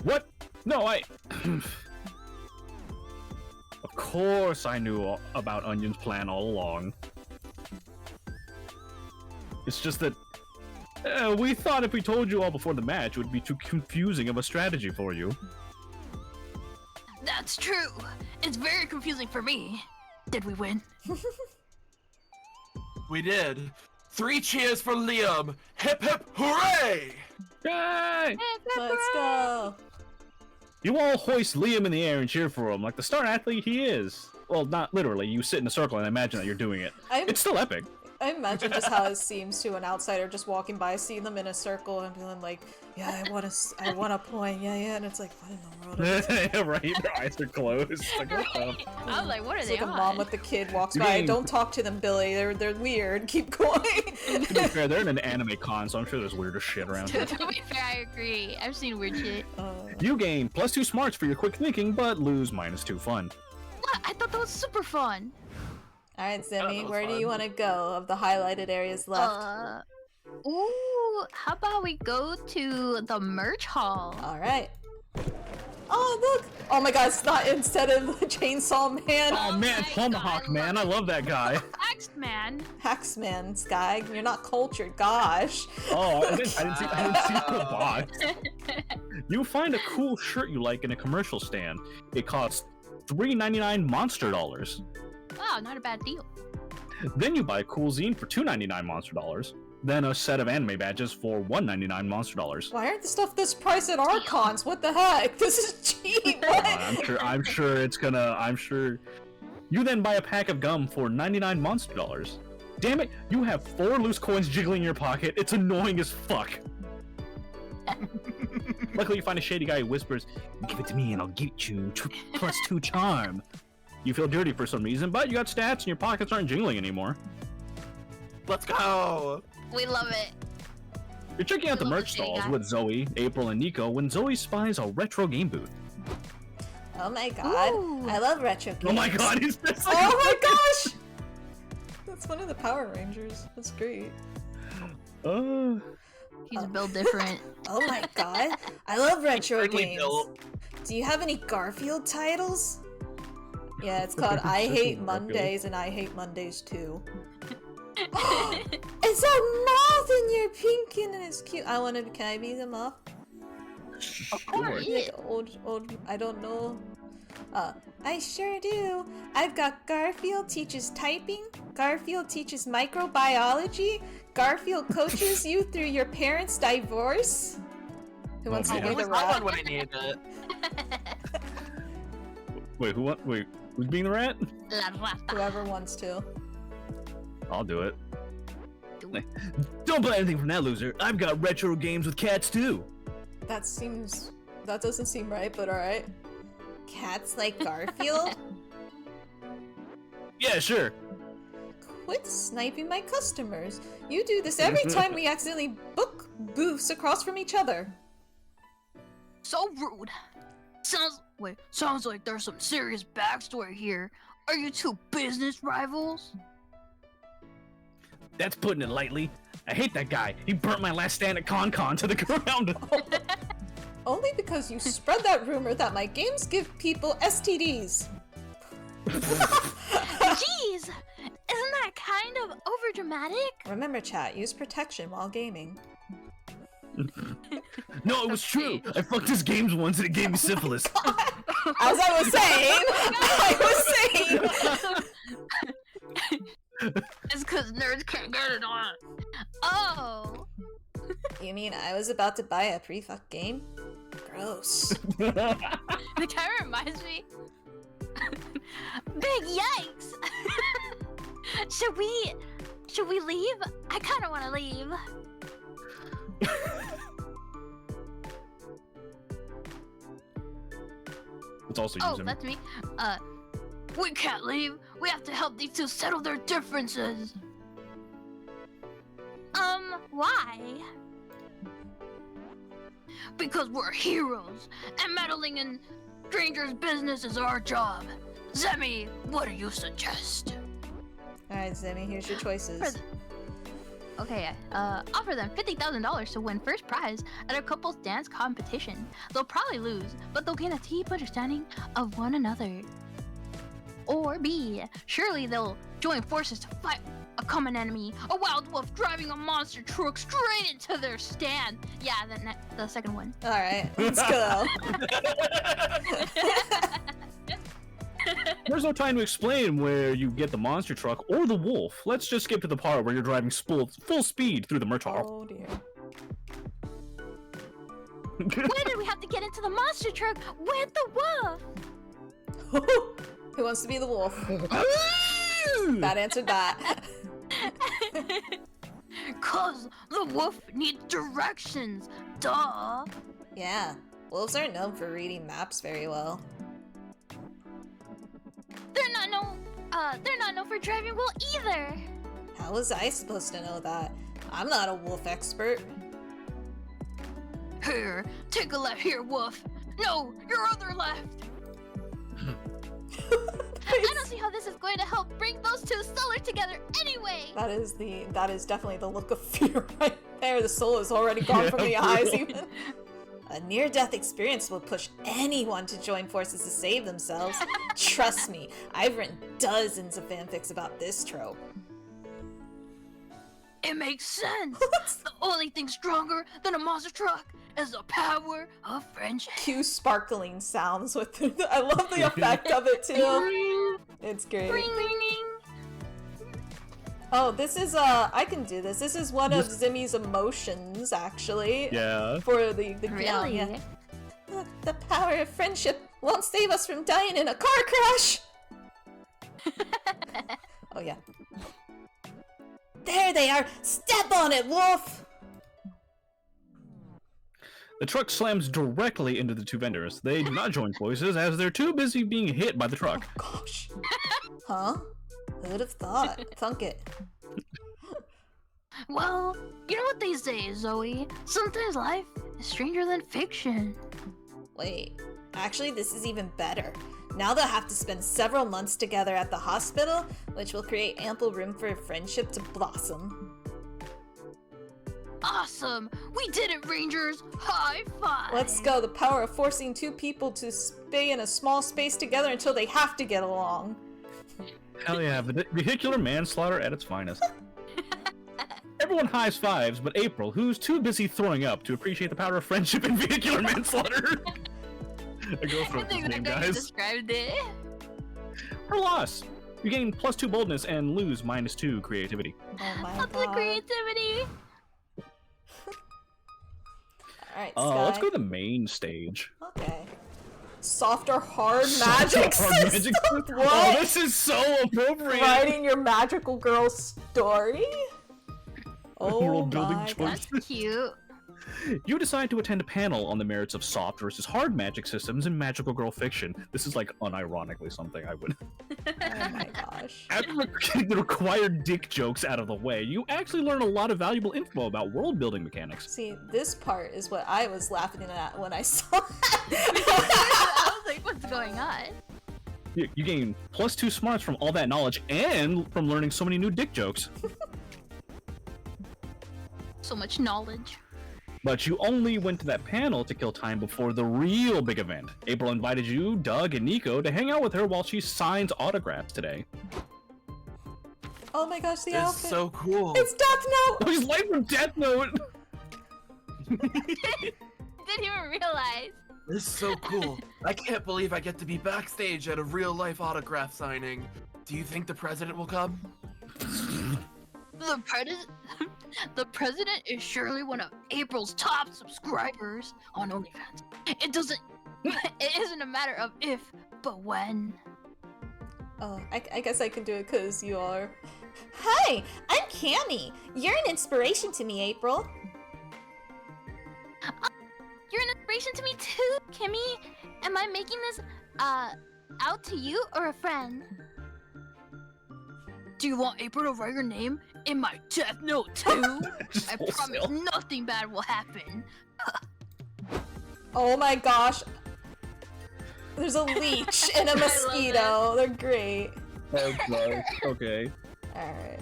What? No, I... Of course I knew about Onion's plan all along. It's just that... we thought if we told you all before the match, it would be too confusing of a strategy for you. That's true. It's very confusing for me. Did we win? We did. 3 cheers for Liam! Hip hip hooray! Yay! Let's go. You all hoist Liam in the air and cheer for him, like the star athlete he is. Well, not literally. You sit in a circle and imagine that you're doing it. It's still epic. I imagine just how it seems to an outsider just walking by, seeing them in a circle and feeling like, yeah, I want a point, yeah, and it's like, what in the world is this? Right? Their eyes are closed. Like, what the... I was like, what are It's they like a on? mom with the kid walks You by. mean- Don't talk to them, Billy. They're weird. Keep going. To be fair, they're in an anime con, so I'm sure there's weirder shit around here. To be fair, I agree. I've seen weird shit. You gain +2 smarts for your quick thinking, but lose -2 fun. What? I thought that was super fun. All right, that Xemi, was where do you fun. want to go of the highlighted areas left? Ooh, how about we go to the merch hall? All right. Oh, look! Oh my God, it's not instead of Chainsaw Man. Oh man, my Tomahawk God, man, I love that guy. Axeman. Hacksman, Sky. You're not cultured. Gosh. Oh, I didn't see the box. You find a cool shirt you like in a commercial stand. It costs $3.99 monster dollars. Wow, not a bad deal. Then you buy a cool zine for $2.99 monster dollars. Then a set of anime badges for $1.99 monster dollars. Why aren't the stuff this price at our cons? What the heck? This is cheap. What? I'm sure it's gonna. I'm sure. You then buy a pack of gum for $99 monster dollars. Damn it! You have 4 loose coins jiggling in your pocket. It's annoying as fuck. Luckily, you find a shady guy who whispers, "Give it to me, and I'll get you +2 charm." You feel dirty for some reason, but you got stats, and your pockets aren't jingling anymore. Let's go! We love it. You're checking out the Love the merch shady stalls guy. with Zoe, April, and Nico when Zoe spies a retro game booth. Oh my God. Ooh. I love retro games. Oh my god, he's just like, Oh my gosh! That's one of the Power Rangers. That's great. He's built different. Oh my God. I love retro Differently games. built. Do you have any Garfield titles? Yeah, it's called I Hate Mondays and I Hate Mondays Too. It's a moth and you're pink and it's cute. Can I be the moth? Of course. Like old, I don't know. I sure do. I've got Garfield teaches typing, Garfield teaches microbiology, Garfield coaches you through your parents' divorce. Who wants to Oh, be It the was that rat? one when I needed it. Wait, wait, who's being the rat? La rata. Whoever wants to. I'll do it. Do it. Don't buy anything from that loser. I've got retro games with cats too. That doesn't seem right, but alright. Cats like Garfield? Yeah, sure. Quit sniping my customers. You do this every time we accidentally book booths across from each other. So rude. Sounds like there's some serious backstory here. Are you two business rivals? That's putting it lightly. I hate that guy. He burnt my last stand at ConCon to the ground. Only because you spread that rumor that my games give people STDs. Jeez! Isn't that kind of overdramatic? Remember, chat, use protection while gaming. No, it was true. I fucked his games once and it gave me syphilis. As I was saying, It's because nerds can't get it on. Oh. You mean I was about to buy a pre-fucked game? Gross. That kind of reminds me. Big yikes! Should we leave? I kind of want to leave. It's also Oh, using. that's me. We can't leave. We have to help these two settle their differences. Why? Because we're heroes, and meddling in strangers' business is our job. Xemi, what do you suggest? Alright, Xemi, here's your choices. Okay, offer them $50,000 to win first prize at a couples dance competition. They'll probably lose, but they'll gain a deep understanding of one another. Or B, surely they'll join forces to fight a common enemy, a wild wolf driving a monster truck straight into their stand. Yeah, the second one. Alright, let's go. There's no time to explain where you get the monster truck or the wolf. Let's just skip to the part where you're driving full speed through the merch hall. Oh dear. Why did we have to get into the monster truck with the wolf? Who wants to be the wolf? That answered that. 'Cause the wolf needs directions, duh. Yeah, wolves aren't known for reading maps very well. They're not known for driving well either. How was I supposed to know that? I'm not a wolf expert. Here, take a left here, wolf. No, your other left. I don't see how this is going to help bring those two sellers together anyway. That is definitely the look of fear right there. The soul is already gone from the eyes even. A near-death experience will push anyone to join forces to save themselves. Trust me, I've written dozens of fanfics about this trope. It makes sense. The only thing stronger than a monster truck is the power of friendship. Cue sparkling sounds with I love the effect of it too. It's great. Ring, ring, ring. Oh, this is I can do this. This is one of Xemi's emotions, actually. Yeah. For the Really? yeah. The power of friendship won't save us from dying in a car crash. Oh yeah. There they are. Step on it, wolf. The truck slams directly into the two vendors. They do not join forces as they're too busy being hit by the truck. Oh gosh. Huh? Who'd have thought? Thunk it. Well, you know what they say, Zoe. Sometimes life is stranger than fiction. Wait, actually this is even better. Now they'll have to spend several months together at the hospital, which will create ample room for friendship to blossom. Awesome! We did it, Rangers! High five! Let's go, the power of forcing two people to stay in a small space together until they have to get along. Hell yeah, vehicular manslaughter at its finest. Everyone highs fives, but April, who's too busy throwing up to appreciate the power of friendship and vehicular manslaughter. I go for I think name, that you guys. described it. Her loss. You gain +2 boldness and lose -2 creativity. Oh my Up the god. creativity! Alright, Let's Sky. go to the main stage. Okay. Soft or hard magic Soft or hard system? magic- What? Oh, this is so appropriate. Writing your magical girl story? Oh World building my choice. god. That's cute. You decide to attend a panel on the merits of soft versus hard magic systems in magical girl fiction. This is like unironically something I would. Oh my gosh. After getting the required dick jokes out of the way, you actually learn a lot of valuable info about world building mechanics. See, this part is what I was laughing at when I saw it. I was like, what's going on? You gain +2 smarts from all that knowledge and from learning so many new dick jokes. So much knowledge. But you only went to that panel to kill time before the real big event. April invited you, Doug, and Nico to hang out with her while she signs autographs today. Oh my gosh, the It's outfit. so cool. It's Death Note! Oh, he's light from Death Note! Didn't even realize. This is so cool. I can't believe I get to be backstage at a real-life autograph signing. Do you think the president will come? The president, the president is surely one of April's top subscribers on OnlyFans. It isn't a matter of if, but when. Oh, I guess I can do it because you are. Hi, I'm Cammy. You're an inspiration to me, April. You're an inspiration to me too, Kimmy. Am I making this out to you or a friend? Do you want April to write your name in my Death Note too? Just I wholesale. promise nothing bad will happen. Oh my gosh. There's a leech and a mosquito. They're great. Okay. Alright.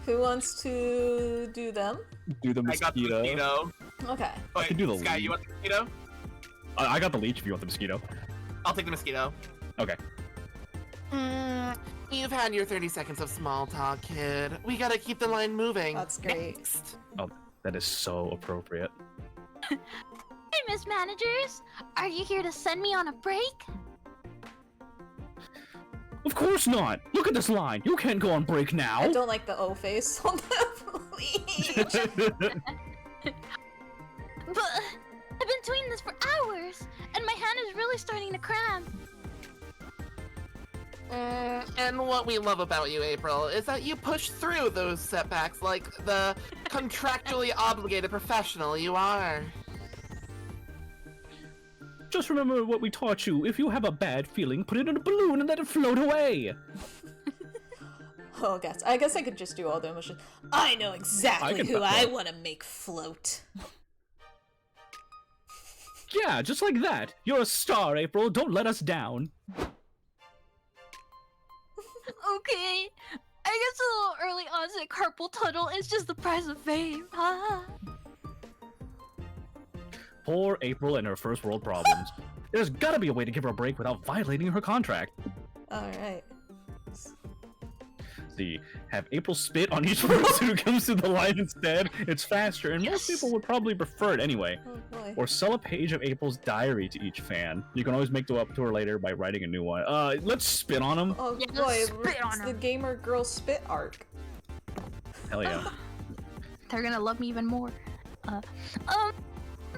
Who wants to do them? Do the I got the mosquito. mosquito. Okay. Wait, can do the Sky, lead. you want the mosquito? I got the leech if you want the mosquito. I'll take the mosquito. Okay. You've had your 30 seconds of small talk, kid. We gotta keep the line moving. That's great. Next. Oh, that is so appropriate. Hey, Miss Managers, are you here to send me on a break? Of course not! Look at this line! You can't go on break I now! don't like the O face on the leech. But I've been doing this for hours, and my hand is really starting to cramp. And what we love about you, April, is that you push through those setbacks like the contractually obligated professional you are. Just remember what we taught you. If you have a bad feeling, put it in a balloon and let it float away! Oh, I guess I could just do all the emotions. I know exactly can who put I that. want to make float. Yeah, just like that! You're a star, April! Don't let us down! Okay, I guess a little early onset carpal tunnel is just the price of fame. Poor April and her first world problems. There's gotta be a way to give her a break without violating her contract. Alright. See, have April spit on each person who comes to the line instead. It's faster, and most Yes. people would probably prefer it anyway. Oh boy. Or sell a page of April's diary to each fan. You can always make it up to her later by writing a new one. Let's spit on them. Oh Yeah, boy, let's spit on it's the 'em. gamer girl spit arc. Hell yeah. They're gonna love me even more. I don't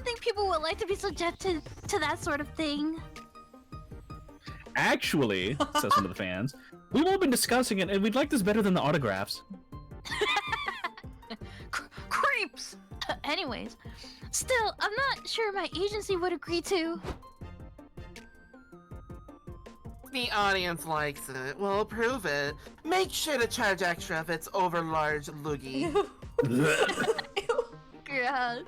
think people would like to be subjected to that sort of thing. Actually, says some of the fans, we've all been discussing it, and we'd like this better than the autographs. Creeps! Anyways, still, I'm not sure my agency would agree to. The audience likes it. We'll approve it. Make sure to charge extra if it's over large loogie. God.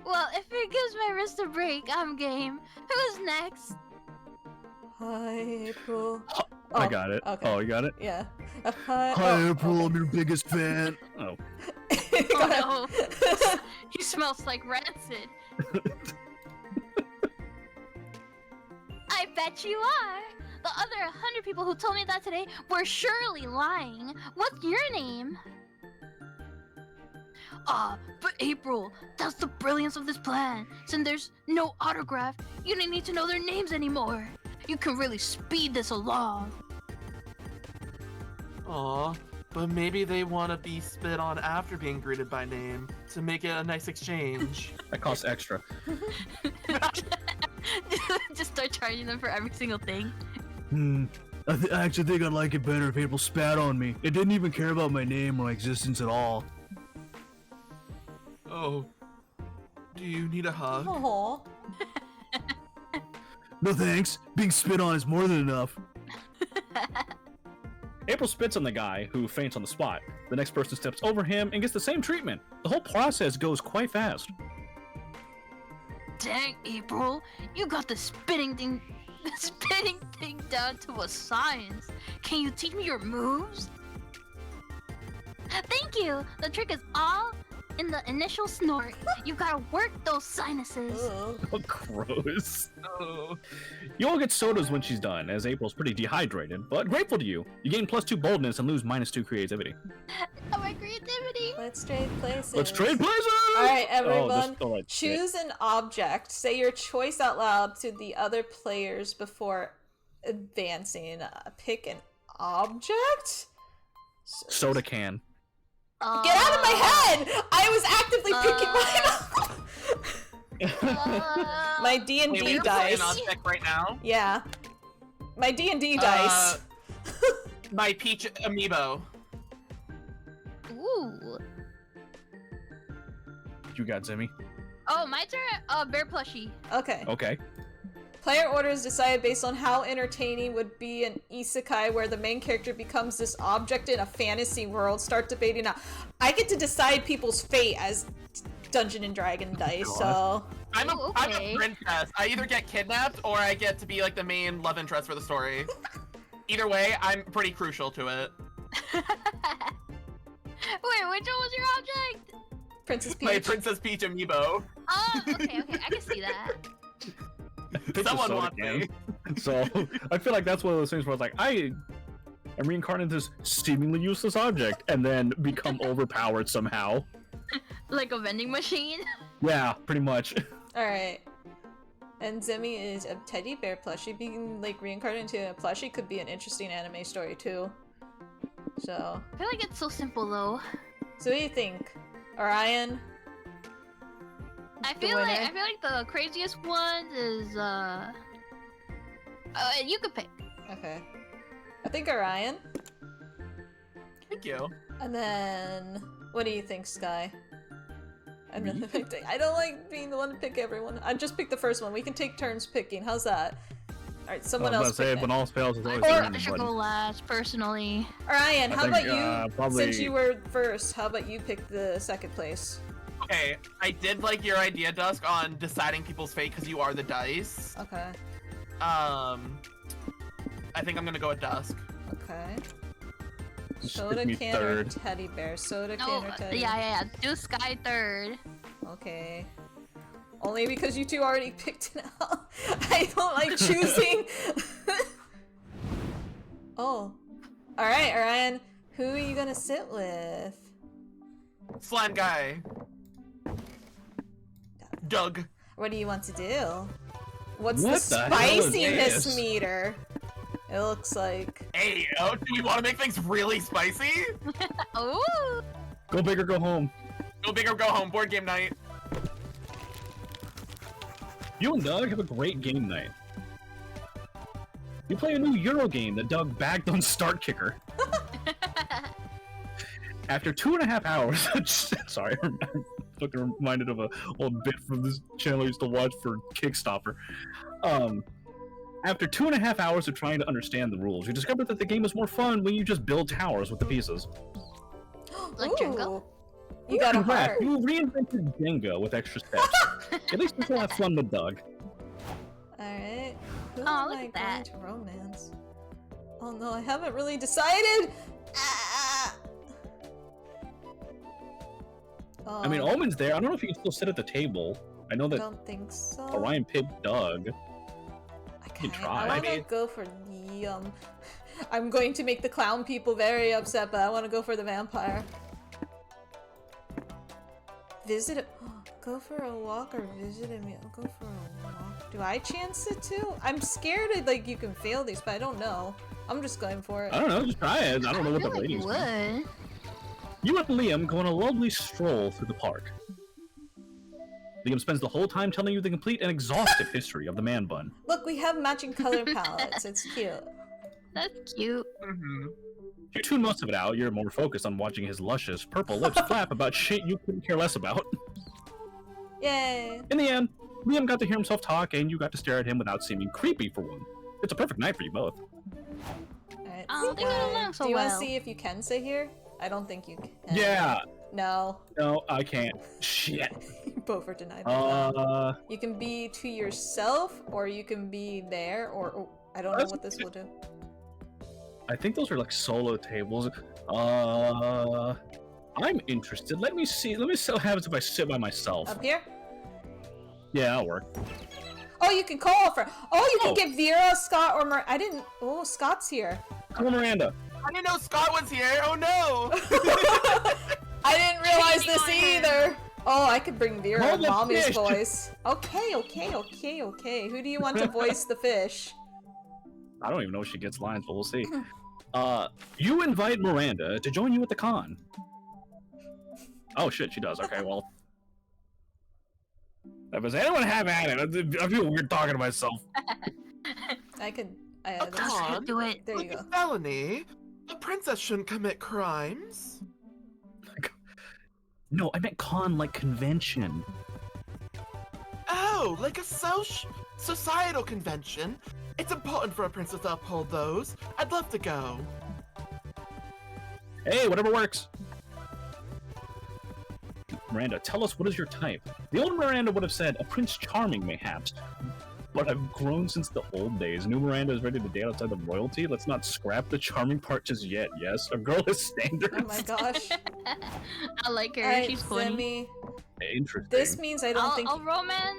Well, if it gives my wrist a break, I'm game. Who's next? Hi, April. I got it. Okay. Oh, you got it? Yeah. Hi, April, I'm your biggest fan. Oh. Oh no. He smells like rancid. I bet you are. The other 100 people who told me that today were surely lying. What's your name? But April, that's the brilliance of this plan. Since there's no autograph, you don't need to know their names anymore. You can really speed this along. Aw, but maybe they want to be spit on after being greeted by name to make it a nice exchange. That costs extra. Just start charging them for every single thing. I actually think I'd like it better if April spat on me. It didn't even care about my name or my existence at all. Oh, do you need a hug? Aw. No thanks. Being spit on is more than enough. April spits on the guy, who faints on the spot. The next person steps over him and gets the same treatment. The whole process goes quite fast. Dang, April, you got the spitting thing down to a science. Can you teach me your moves? Thank you. The trick is all in the initial snort, you've got to work those sinuses. Ooh. Oh, gross. Oh. You all get sodas when she's done, as April's pretty dehydrated, but grateful to you. You gain +2 boldness and lose -2 creativity. Oh, my creativity. Let's trade places. Let's trade places! Alright, Oh, everyone. this felt like shit. Choose an object. Say your choice out loud to the other players before advancing. Pick an object? Soda can. Get out of my head! I was actively picking mine up! My Wait, D&D we're dice. playing on deck right now. Yeah. My D&D dice. My Peach amiibo. Ooh. You got Xemi. Oh, my turn. Bear plushie. Okay. Okay. Player orders decided based on how entertaining would be an isekai where the main character becomes this object in a fantasy world. Start debating now. I get to decide people's fate as Dungeon and Dragon dice, so... I'm Ooh, a okay. princess. I either get kidnapped or I get to be like the main love interest for the story. Either way, I'm pretty crucial to it. Wait, which one was your object? Princess Peach. My Princess Peach amiibo. Oh, okay, I can see that. Pick the Someone soda wants can. me. So, I feel like that's one of those things where it's like, I am reincarnated this seemingly useless object and then become overpowered somehow. Like a vending machine? Yeah, pretty much. Alright. And Xemi is a teddy bear plushie. Being like reincarnated into a plushie could be an interesting anime story too. So, I feel like it's so simple though. so what do you think? Orion? I The feel like winner? the craziest one is you could pick. Okay. I think Orion. Thank you. And then, what do you think, Sky? And then I don't like being the one to pick everyone. I just picked the first one. We can take turns picking. How's that? Alright, someone I was else about to say, pick when it. all fails, it's always I the think I random should button. go last, personally. Orion, how about think, you, probably- since you were first, how about you pick the second place? Okay, I did like your idea, Dusk, on deciding people's fate because you are the dice. Okay. I think I'm gonna go with Dusk. Okay. Just Soda pick me can or third. teddy bear? Soda No, can or teddy? yeah. Do Sky third. Okay. Only because you two already picked it out. I don't like choosing. Oh. Alright, Orion. Who are you gonna sit with? Slime guy. Doug. What do you want to do? What's What the the hell is spiciness this? meter? It looks like... Hey, oh, do we want to make things really spicy? Ooh. Go big or go home. Go big or go home. Board game night. You and Doug have a great game night. You play a new Euro game that Doug bagged on Start Kicker. After 2.5 hours, sorry, I'm fucking reminded of a old bit from this channel I used to watch for Kickstopper. After 2.5 hours of trying to understand the rules, you discover that the game is more fun when you just build towers with the pieces. Like Jenga? Ooh. You got a Congrats, heart. you reinvented Jenga with extra steps. At least you will have fun with Doug. Alright. Who Oh, am look I at going that. to romance? Oh no, I haven't really decided! Ah! Oh, I mean, Omen's there. I don't know if you can still sit at the table. I know I that don't think so. Orion picked Doug. I can can't. try. I want to Maybe. go for the, I'm going to make the clown people very upset, but I want to go for the vampire. Visit it. Go for a walk or visit a meal. Go for a walk. Do I chance it too? I'm scared like you can fail these, but I don't know. I'm just going for it. I don't know, just try it. I don't know what the feel like you ratings are. would. You and Liam go on a lovely stroll through the park. Liam spends the whole time telling you the complete and exhaustive history of the man bun. Look, we have matching color palettes. It's cute. That's cute. Mm-hmm. You tune most of it out, you're more focused on watching his luscious purple lips flap about shit you couldn't care less about. Yay! In the end, Liam got to hear himself talk and you got to stare at him without seeming creepy for one. It's a perfect night for you both. Alright. Oh, they got along so Do you want to well. see if you can sit here? I don't think you can. Yeah! No. No, I can't. Shit. Both are denied. by that. You You can be to yourself, or you can be there, or oh, I don't know That's what this will do. I think those are like solo tables. I'm interested. Let me see. Let me see what happens if I sit by myself. Up here? Yeah, that'll work. Oh, you can call for. Oh, you can Oh. give Vera, Scott, or I didn't. Oh, Scott's here. Come on, Miranda. I didn't know Scott was here. Oh no! I didn't realize this either. Oh, I could bring Vera Call in the mommy's fish. voice. Okay. Who do you want to voice the fish? I don't even know if she gets lines, but we'll see. You invite Miranda to join you at the con. Oh shit, she does. Okay, well. Does anyone have at it? I feel weird talking to myself. I could. A Dusk con? could do it. There you Like go. a felony? A princess shouldn't commit crimes. No, I meant con like convention. Oh, like a societal convention. It's important for a princess to uphold those. I'd love to go. Hey, whatever works. Miranda, tell us, what is your type? The old Miranda would have said a Prince Charming, mayhaps. But I've grown since the old days. New Miranda is ready to date outside of royalty. Let's not scrap the charming part just yet. Yes, a girl is standards. Oh my gosh. I like her. Alright, She's funny. Xemi. Interesting. This means I don't think. I'll romance.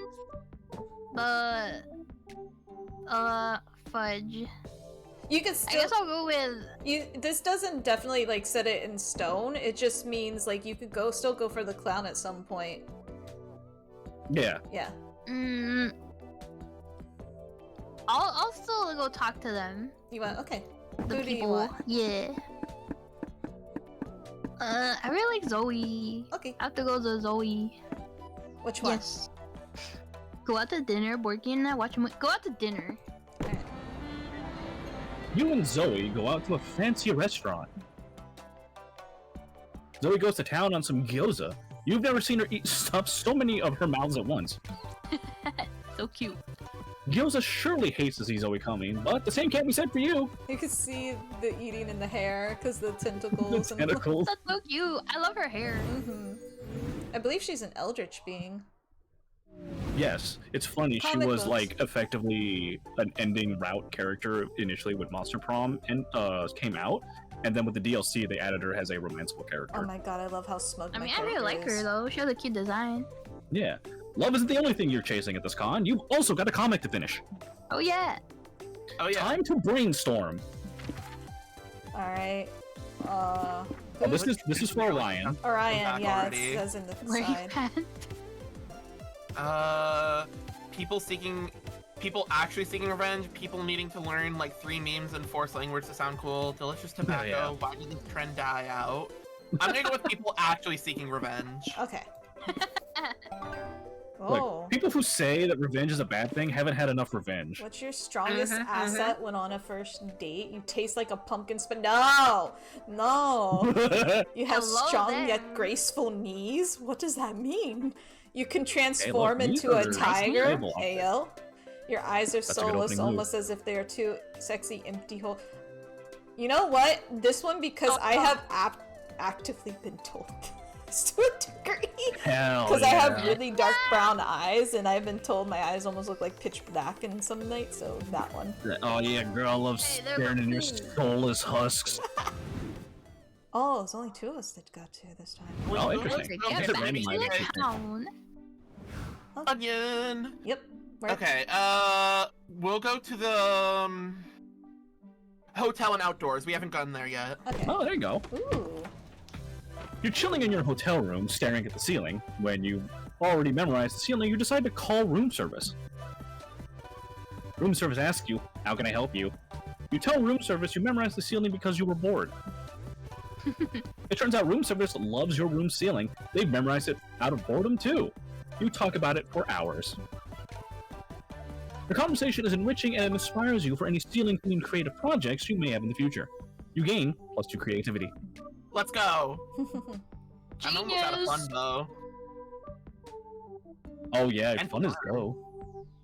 Fudge. You can I still. guess I'll go with. This doesn't definitely like set it in stone. It just means like you could still go for the clown at some point. Yeah. Yeah. I'll still go talk to them. You want? Okay. The Who do you people. want? Yeah. I really like Zoe. Okay. I have to go to Zoe. Which one? Yes. Go out to dinner, board game night, watch a movie. Go out to dinner. Alright. You and Zoe go out to a fancy restaurant. Zoe goes to town on some gyoza. You've never seen her eat stuff so many of her mouths at once. So cute. Gyoza surely hates to see Zoe coming, but the same can't be said for you. You can see the eating in the hair because the tentacles The and. tentacles. That's so cute. I love her hair. Mm-hmm. I believe she's an eldritch being. Yes, it's funny. She Comic was books. like effectively an ending route character initially when Monster Prom and came out, and then with the DLC they added her as a romanceable character. Oh my god, I love how smug. I my mean, I really character like her is. though. She has a cute design. Yeah, love isn't the only thing you're chasing at this con. You've also got a comic to finish. Oh yeah. Oh yeah. Time to brainstorm. All right. Oh, this is for Orion. Orion. Back Yeah, it already. says in the Where you side. at? People actually seeking revenge, people needing to learn like 3 memes and force language to sound cool, delicious tobacco, yeah. why did this trend die out? I'm gonna go with people actually seeking revenge. Okay. Look, Oh. people who say that revenge is a bad thing haven't had enough revenge. What's your strongest Mhm, asset when on a first date? You taste like a pumpkin spice. No! No! You have Hello strong there. yet graceful knees? What does that mean? You can transform these into are a nice tiger? label outfit. Ayo. Your eyes are a good soulless, opening move. almost as if they are two sexy empty holes. You know what? This one, because I have actively been told this to a degree. Hell Because I have yeah. really dark brown eyes, and I've been told my eyes almost look like pitch black in some nights, so that one. Oh yeah, girl, I love Hey, they're staring in your cool. soulless husks. Oh, it's only 2 of us that got to this time. Oh, interesting. Get Is it back to randomized? the town. Onion! Yep. Right. Okay, we'll go to the hotel and outdoors. We haven't gotten there yet. Okay. Oh, there you go. Ooh. You're chilling in your hotel room, staring at the ceiling. When you already memorized the ceiling, you decide to call room service. Room service asks you, "How can I help you?" You tell room service you memorized the ceiling because you were bored. It turns out room service loves your room ceiling. They've memorized it out of boredom too. You talk about it for hours. The conversation is enriching and it inspires you for any ceiling-themed creative projects you may have in the future. You gain +2 creativity. Let's go! I'm almost out of fun Genius. though. Oh yeah, And fun as go.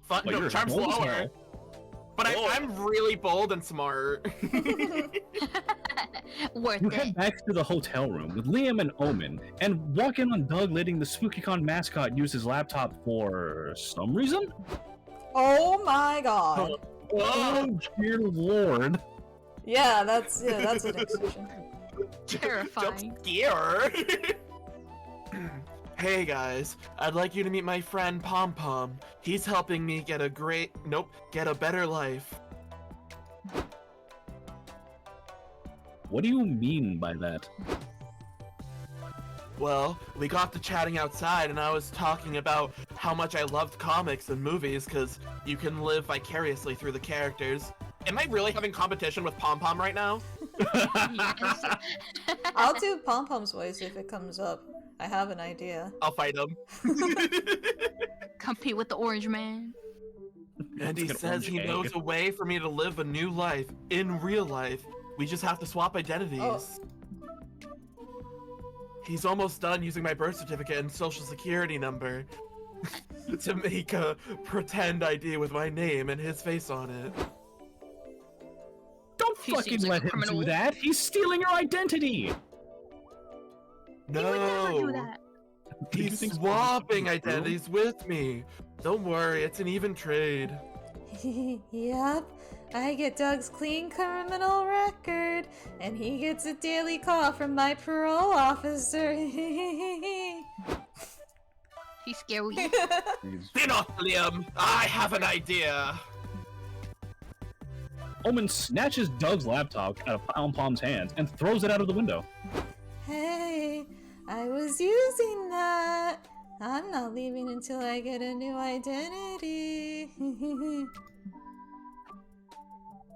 Fun, Well, no, you're charm's bold as lower. hell. But Oh. I'm really bold and smart. Worth You it. head back to the hotel room with Liam and Omen, and walk in on Doug letting the SpookyCon mascot use his laptop for some reason? Oh my god. Oh, dear lord. Yeah, that's an exception. Terrifying. Jump scare. Hey guys, I'd like you to meet my friend Pom Pom. He's helping me get a better life. What do you mean by that? Well, we got to chatting outside and I was talking about how much I loved comics and movies because you can live vicariously through the characters. Am I really having competition with Pom Pom right now? Yes. I'll do Pom Pom's voice if it comes up. I have an idea. I'll fight him. Compete with the Orange Man. And he It's an says orange he egg. knows a way for me to live a new life in real life. We just have to swap identities. Oh. He's almost done using my birth certificate and social security number to make a pretend ID with my name and his face on it. Don't He fucking seems like let a him criminal. do that. He's stealing your identity. He would never do No, that. You he's think swapping it's true? identities with me. Don't worry, it's an even trade. Yep, I get Doug's clean criminal record, and he gets a daily call from my parole officer. He's scary. He's- Phenothium, I have an idea. Omen snatches Doug's laptop out of Pom Pom's hands and throws it out of the window. Hey, I was using that. I'm not leaving until I get a new identity.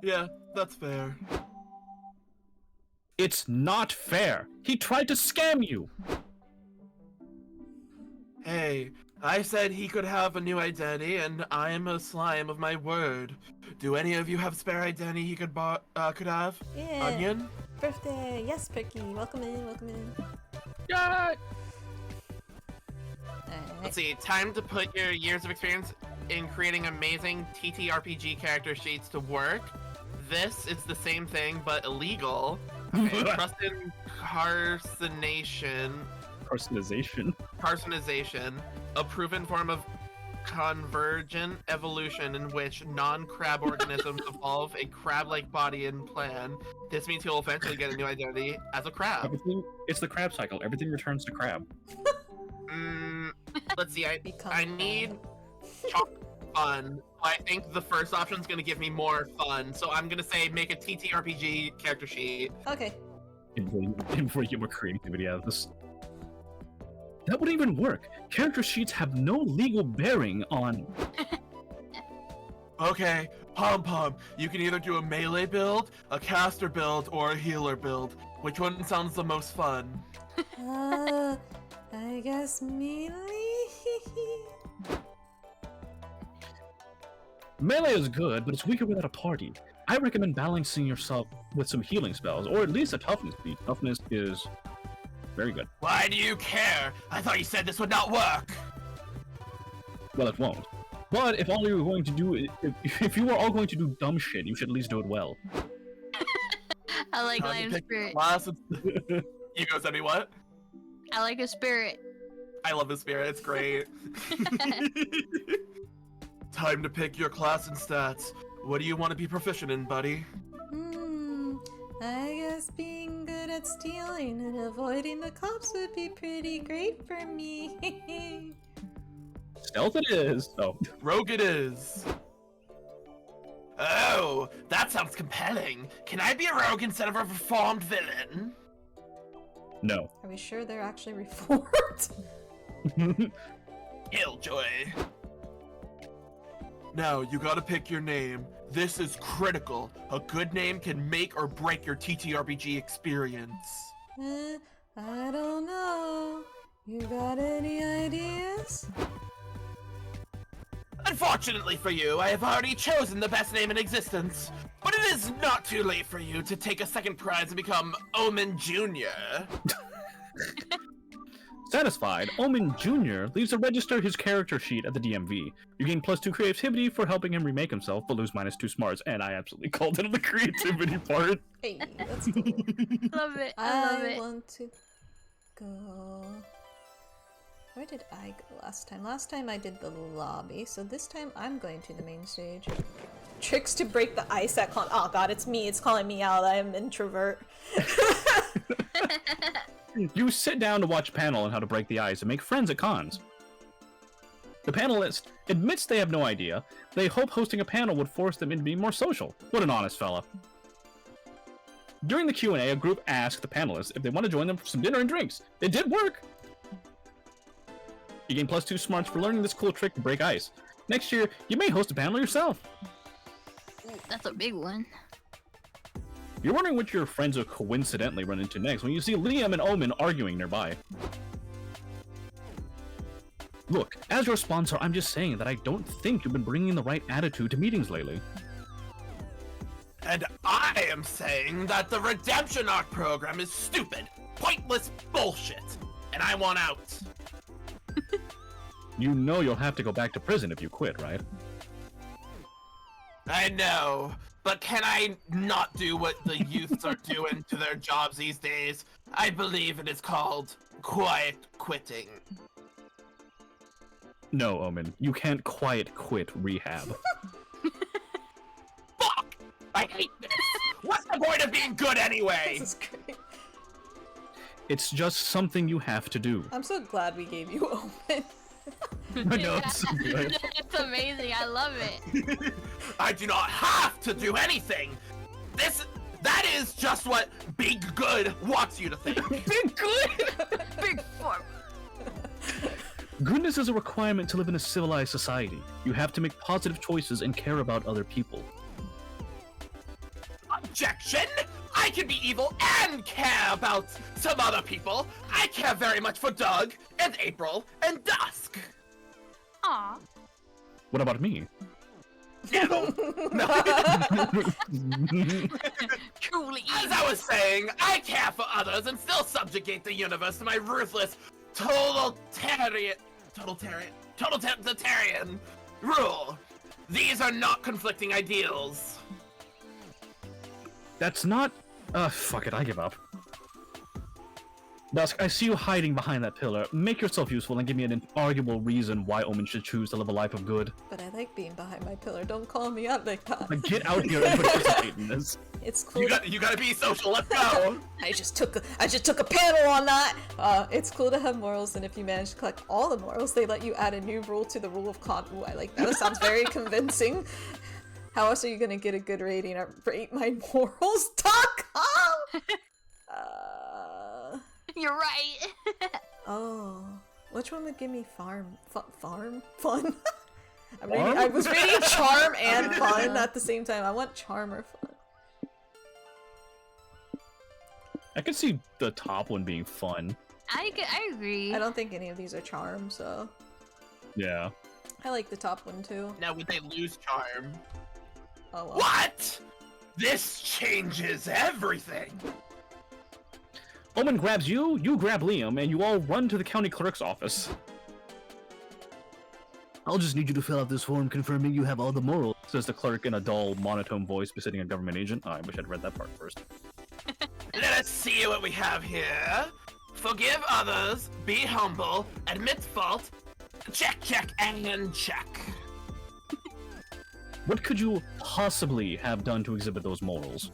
Yeah, that's fair. It's not fair. He tried to scam you. Hey, I said he could have a new identity, and I'm a slime of my word. Do any of you have spare identity he could have? Yeah. Onion? Birthday. Yes, Perky. Welcome in, welcome in. Yeah. Alright. Let's see, time to put your years of experience in creating amazing TTRPG character sheets to work. This is the same thing, but illegal. Okay, trust in carcination. Carcinization, a proven form of convergent evolution in which non-crab organisms evolve a crab-like body and plan. This means he'll eventually get a new identity as a crab. It's the crab cycle. Everything returns to crab. Let's see, Become I need fun. I think the first option is going to give me more fun, so I'm going to say make a TTRPG character sheet. Okay. Invoke your creativity out of this. That wouldn't even work. Character sheets have no legal bearing on. Okay, Pom Pom, you can either do a melee build, a caster build, or a healer build. Which one sounds the most fun? I guess melee? Melee is good, but it's weaker without a party. I recommend balancing yourself with some healing spells, or at least a toughness beat. Toughness is very good. Why do you care? I thought you said this would not work. Well, it won't. But if all you were going to do, if you were all going to do dumb shit, you should at least do it well. I like Time to Lion's pick spirit. class. You go, Xemi, what? I like his spirit. I love his spirit, it's great. Time to pick your class and stats. What do you want to be proficient in, buddy? I guess being good at stealing and avoiding the cops would be pretty great for me. Stealth it is. Oh, Rogue it is. Oh, that sounds compelling. Can I be a rogue instead of a reformed villain? no. Are we sure they're actually reformed? Killjoy. Now, you gotta pick your name. This is critical. A good name can make or break your TTRPG experience. I don't know. You got any ideas? Unfortunately for you, I have already chosen the best name in existence. But it is not too late for you to take a second prize and become Omen Jr. Satisfied, Omen Jr. leaves to register his character sheet at the DMV. You gain +2 creativity for helping him remake himself, but lose -2 smarts. And I absolutely called it on the creativity part. Hey, that's cool. Love it. I love it. want to go... Where did I go last time? Last time I did the lobby, so this time I'm going to the main stage. Tricks to break the ice at con- Oh god, it's me. It's calling me out. I am introvert. You sit down to watch a panel on how to break the ice and make friends at cons. The panelist admits they have no idea. They hope hosting a panel would force them into being more social. What an honest fella. During the Q&A, a group asked the panelists if they want to join them for some dinner and drinks. It did work! You gain +2 smarts for learning this cool trick to break ice. Next year, you may host a panel yourself. That's a big one. You're wondering which your friends will coincidentally run into next when you see Liam and Omen arguing nearby. Look, as your sponsor, I'm just saying that I don't think you've been bringing the right attitude to meetings lately. And I am saying that the Redemption Arc program is stupid, pointless bullshit, and I want out. You know you'll have to go back to prison if you quit, right? I know, but can I not do what the youths are doing to their jobs these days? I believe it is called quiet quitting. No, Omen, you can't quiet quit rehab. Fuck! I hate this! What's the point of being good anyway? This is great. It's just something you have to do. I'm so glad we gave you Omen. I know, it's so good. It's amazing. I love it. I do not have to do anything! That is just what Big Good wants you to think. Big good! Big form. Goodness is a requirement to live in a civilized society. You have to make positive choices and care about other people. Objection! I can be evil and care about some other people. I care very much for Doug, and April, and Dusk. Aw. What about me? No. Truly As evil. I was saying, I care for others and still subjugate the universe to my ruthless, totalitarian rule. These are not conflicting ideals. That's not... fuck it, I give up. Dusk, I see you hiding behind that pillar. Make yourself useful and give me an inarguable reason why Omen should choose to live a life of good. But I like being behind my pillar. Don't call me out like that. Like, get out here and participate in this. It's cool. You gotta be social. Let's go. I just took a panel on that. It's cool to have morals, and if you manage to collect all the morals, they let you add a new rule to the rule of con. Ooh, I like that. That sounds very convincing. How else are you gonna get a good rating at ratemymorals.com? You're right. Oh, which one would give me fun? I was reading charm and fun at the same time. I want charm or fun. I could see the top one being fun. I agree. I don't think any of these are charm, so Yeah. I like the top one too. Now, would they lose charm? Oh well. What? This changes everything. Omen grabs you, you grab Liam, and you all run to the county clerk's office. I'll just need you to fill out this form confirming you have all the morals. Says the clerk in a dull, monotone voice befitting a government agent. Oh, I wish I'd read that part first. Let us see what we have here. Forgive others, be humble, admit fault, check, and check. What could you possibly have done to exhibit those morals?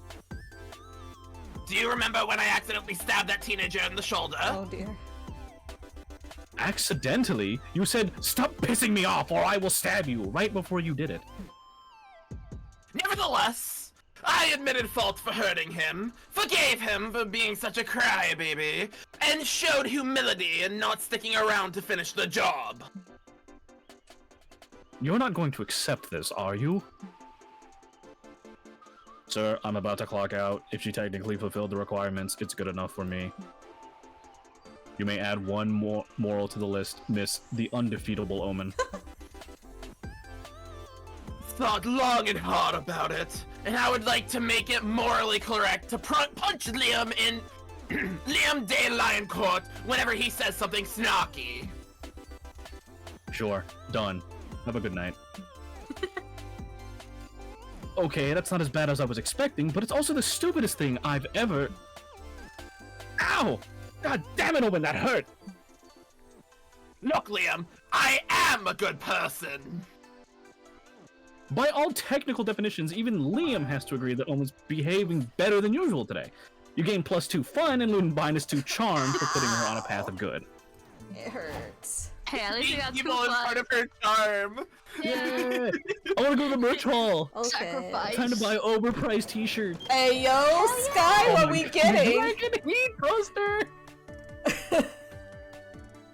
Do you remember when I accidentally stabbed that teenager in the shoulder? Oh dear. Accidentally? You said, "Stop pissing me off or I will stab you," right before you did it. Nevertheless, I admitted fault for hurting him, forgave him for being such a crybaby, and showed humility in not sticking around to finish the job. You're not going to accept this, are you? Sir, I'm about to clock out. If she technically fulfilled the requirements, it's good enough for me. You may add one more moral to the list, Miss the Undefeatable Omen. Thought long and hard about it, and I would like to make it morally correct to punch Liam in Liam Day Lion Court whenever he says something snarky. Sure, done. Have a good night. Okay, that's not as bad as I was expecting, but it's also the stupidest thing I've ever... Ow! God damn it, Owen, that hurt! Look, Liam, I am a good person. By all technical definitions, even Liam has to agree that Owen's behaving better than usual today. You gain +2 fun and lose -2 charm for putting her on a path of good. It hurts. Hey, at least we got 2 Evil is part fun. of her charm. Yeah! I wanna go to the merch hall! Okay. Sacrifice. Time to buy overpriced t-shirts. Hey yo, Sky, Oh what my we God, getting? Dragon Heat Coaster!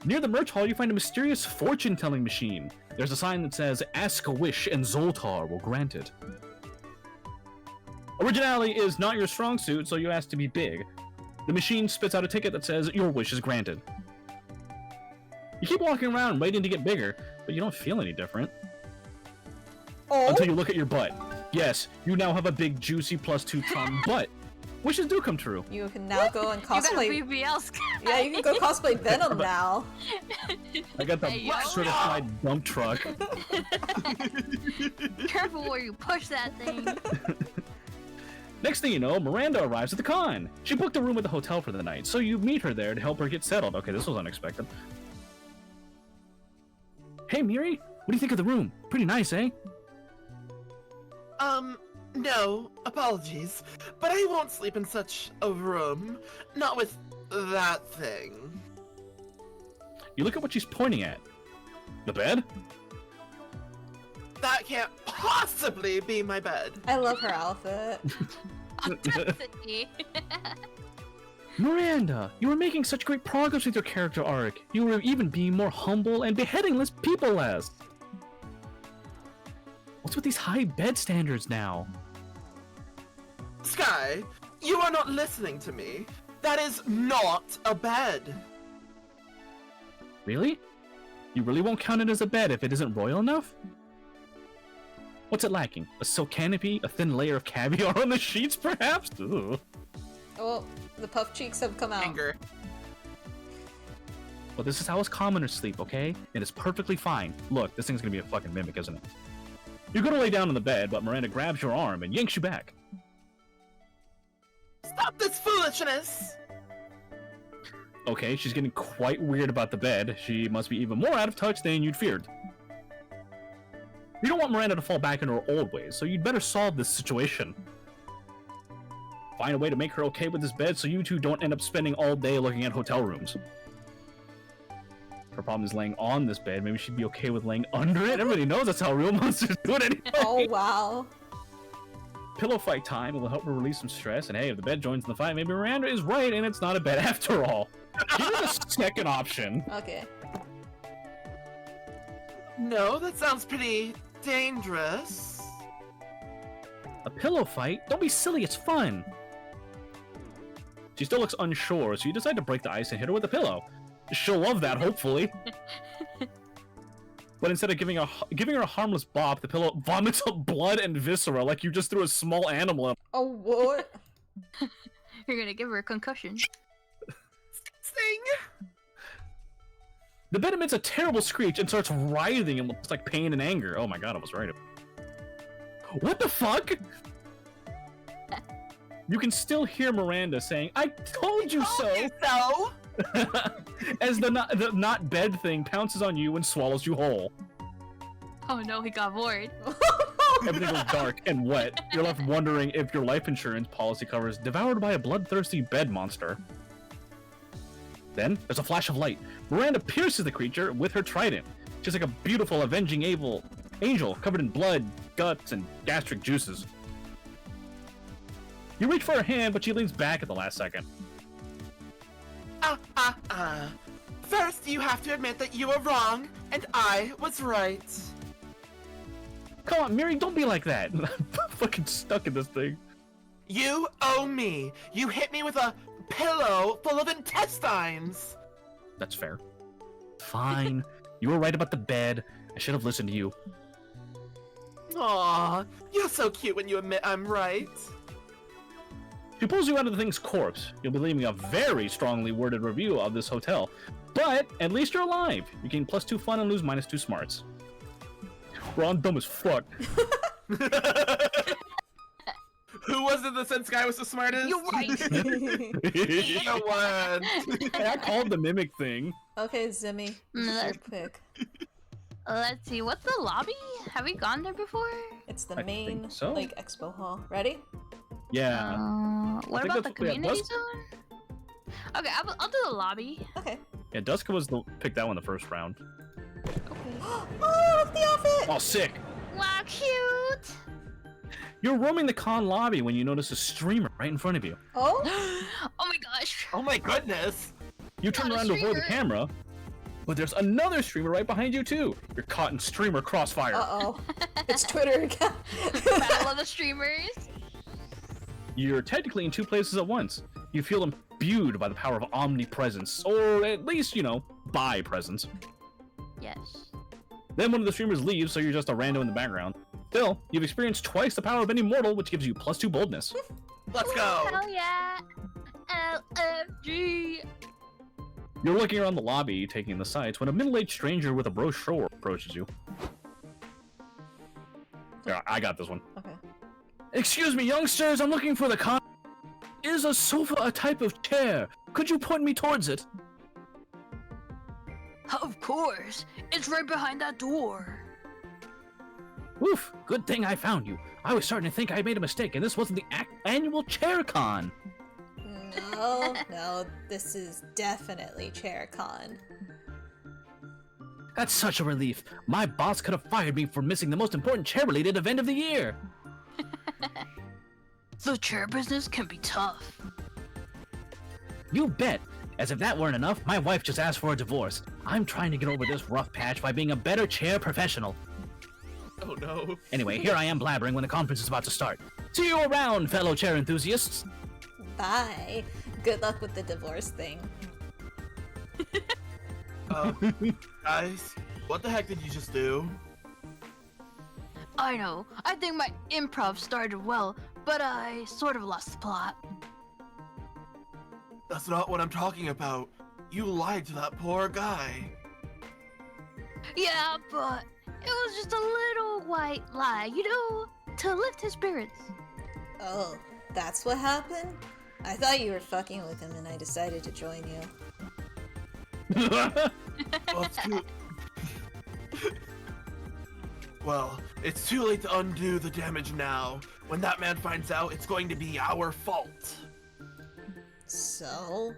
Near the merch hall, you find a mysterious fortune-telling machine. There's a sign that says, "Ask a wish and Zoltar will grant it." Originality is not your strong suit, so you ask to be big. The machine spits out a ticket that says, "Your wish is granted." You keep walking around waiting to get bigger, but you don't feel any different. Oh, Until you look at your butt. Yes, you now have a big, juicy +2 charm butt. Wishes do come true. you can now go and You got a cosplay. BBL, Sky. Yeah, you can go cosplay Venom now. I got the Hey, yo. certified dump truck. Careful where you push that thing. Next thing you know, Miranda arrives at the con. She booked a room at the hotel for the night, so you meet her there to help her get settled. Okay, this was unexpected. Hey, Miri, what do you think of the room? Pretty nice, eh? No, apologies, but I won't sleep in such a room. Not with that thing. You look at what she's pointing at. The bed? That can't possibly be my bed. I love her outfit. Audacity. Miranda, you were making such great progress with your character arc. You were even being more humble and beheading less people less. What's with these high bed standards now? Sky, you are not listening to me. That is not a bed. Really? You really won't count it as a bed if it isn't royal enough? What's it lacking? A silk canopy? A thin layer of caviar on the sheets, perhaps? Ooh. Oh, the puff cheeks have come out. Anger. Well, this is how us commoners sleep, okay? It is perfectly fine. Look, this thing's gonna be a fucking mimic, isn't it? You're gonna lay down on the bed, but Miranda grabs your arm and yanks you back. Stop this foolishness! Okay, she's getting quite weird about the bed. She must be even more out of touch than you'd feared. You don't want Miranda to fall back into her old ways, so you'd better solve this situation. Find a way to make her okay with this bed so you two don't end up spending all day looking at hotel rooms. Her problem is laying on this bed. Maybe she'd be okay with laying under it. Everybody knows that's how real monsters do it anyway. Oh wow. Pillow fight time. It will help her release some stress. And hey, if the bed joins in the fight, maybe Miranda is right and it's not a bed after all. Give her the second option. Okay. No, that sounds pretty dangerous. A pillow fight? Don't be silly, it's fun. She still looks unsure, so you decide to break the ice and hit her with a pillow. She'll love that, hopefully. But instead of giving her a harmless bop, the pillow vomits up blood and viscera like you just threw a small animal at. Oh what? You're gonna give her a concussion. Sting! The bed emits a terrible screech and starts writhing and looks like pain and anger. Oh my god, I was right. What the fuck? You can still hear Miranda saying, "I told you so!" So? As the not bed thing pounces on you and swallows you whole. Oh no, he got bored. Everything goes dark and wet. You're left wondering if your life insurance policy covers devoured by a bloodthirsty bed monster. Then, there's a flash of light. Miranda pierces the creature with her trident. She's like a beautiful, avenging angel covered in blood, guts, and gastric juices. You reach for her hand, but she leans back at the last second. First, you have to admit that you were wrong, and I was right. Come on, Miri, don't be like that. I'm fucking stuck in this thing. You owe me. You hit me with a pillow full of intestines. That's fair. Fine. You were right about the bed. I should have listened to you. Aw, you're so cute when you admit I'm right. She pulls you out of the thing's corpse. You'll be leaving a very strongly worded review of this hotel. But at least you're alive. You gain +2 fun and lose -2 smarts. Ron dumb as fuck. Who was it that said Sky was the smartest? You're right. The one. Hey, I called the mimic thing. Okay, Xemi, this is your pick. Let's see, what's the lobby? Have we gone there before? It's the I main think so. like expo hall. Ready? Yeah. What think about the that's- yeah, community Dusk- zone? Okay, I'll do the lobby. Okay. Yeah, Dusk was picked that one the first round. Okay. Oh, look the outfit! Oh, sick! Wow, cute! You're roaming the con lobby when you notice a streamer right in front of you. Oh? Oh my gosh! Oh my goodness! You turn Not a around to avoid the streamer. camera, but there's another streamer right behind you too. You're caught in streamer crossfire. Uh-oh. It's Twitter again. Battle of the streamers. You're technically in two places at once. You feel imbued by the power of omnipresence, or at least, you know, by presence. Yes. Then one of the streamers leaves, so you're just a rando in the background. Still, you've experienced twice the power of any mortal, which gives you +2 boldness. Let's go! Hell yeah! LFG. You're looking around the lobby, taking in the sights, when a middle-aged stranger with a brochure approaches you. Yeah, I got this one. Okay. Excuse me, youngsters, I'm looking for the con. Is a sofa a type of chair? Could you point me towards it? Of course, it's right behind that door. Oof, good thing I found you. I was starting to think I made a mistake and this wasn't the annual chair con. No, this is definitely ChairCon. That's such a relief. My boss could have fired me for missing the most important chair-related event of the year. The chair business can be tough. You bet. As if that weren't enough, my wife just asked for a divorce. I'm trying to get over this rough patch by being a better chair professional. Oh no. Anyway, here I am blabbering when the conference is about to start. See you around, fellow chair enthusiasts. Bye. Good luck with the divorce thing. Guys, what the heck did you just do? I know. I think my improv started well, but I sort of lost the plot. That's not what I'm talking about. You lied to that poor guy. Yeah, but it was just a little white lie, you know, to lift his spirits. Oh, that's what happened? I thought you were fucking with him and I decided to join you. Well, well, it's too late to undo the damage now. When that man finds out, it's going to be our fault. So?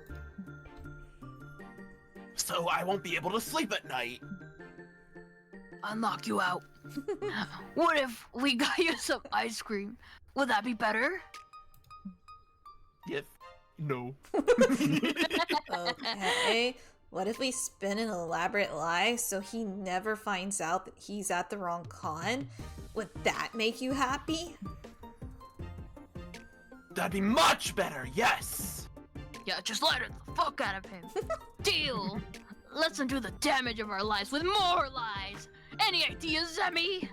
So I won't be able to sleep at night. I'll knock you out. What if we got you some ice cream? Would that be better? Yes. No. Okay. What if we spin an elaborate lie so he never finds out that he's at the wrong con? Would that make you happy? That'd be much better, yes! Yeah, just lie the fuck out of him. Deal! Let's undo the damage of our lives with more lies! Any ideas, Xemi?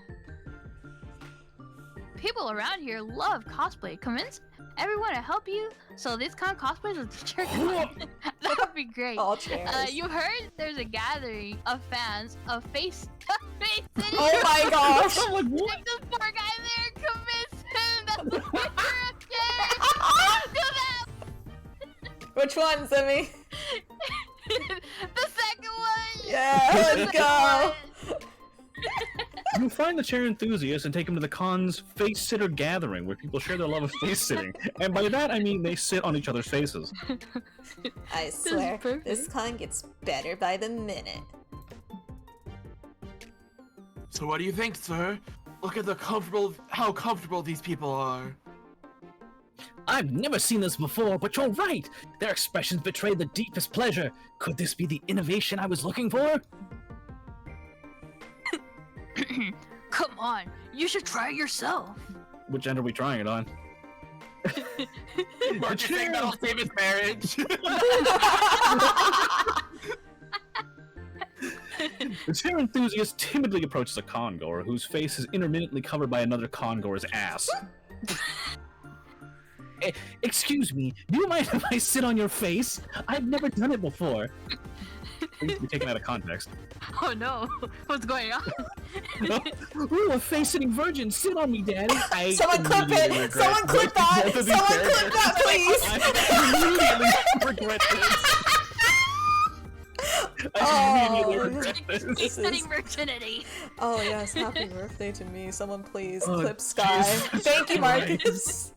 People around here love cosplay. Convince everyone to help you so this con cosplays with the chair. That would be great. All chairs. You heard there's a gathering of fans of face City. Oh my gosh! I'm like, what? Take this poor guy there, convince him that the picture of chair. Do that. Which one, Xemi? The second one. Yeah, The let's second go! one. You find the chair enthusiast and take them to the con's face sitter gathering, where people share their love of face sitting. And by that I mean they sit on each other's faces. I swear, perfect. this con gets better by the minute. So what do you think, sir? Look at how comfortable these people are. I've never seen this before, but you're right. Their expressions betray the deepest pleasure. Could this be the innovation I was looking for? Come on, you should try it yourself. Which end are we trying it on? Mark, you think that'll save his marriage? The chair enthusiast timidly approaches a congoer whose face is intermittently covered by another congoer's ass. Excuse me, do you mind if I sit on your face? I've never done it before. Things to be taken out of context. Oh no, what's going on? Ooh, a face-sitting virgin, sit on me, daddy. I Someone clip immediately it! regret Someone clip that! both of these Someone clip characters. that, please! I immediately regret this. I immediately Oh, regret this. This Studying is- virginity. Oh yes, happy birthday to me. Someone please Oh, clip Sky. Jesus Thank you, Christ. Marcus.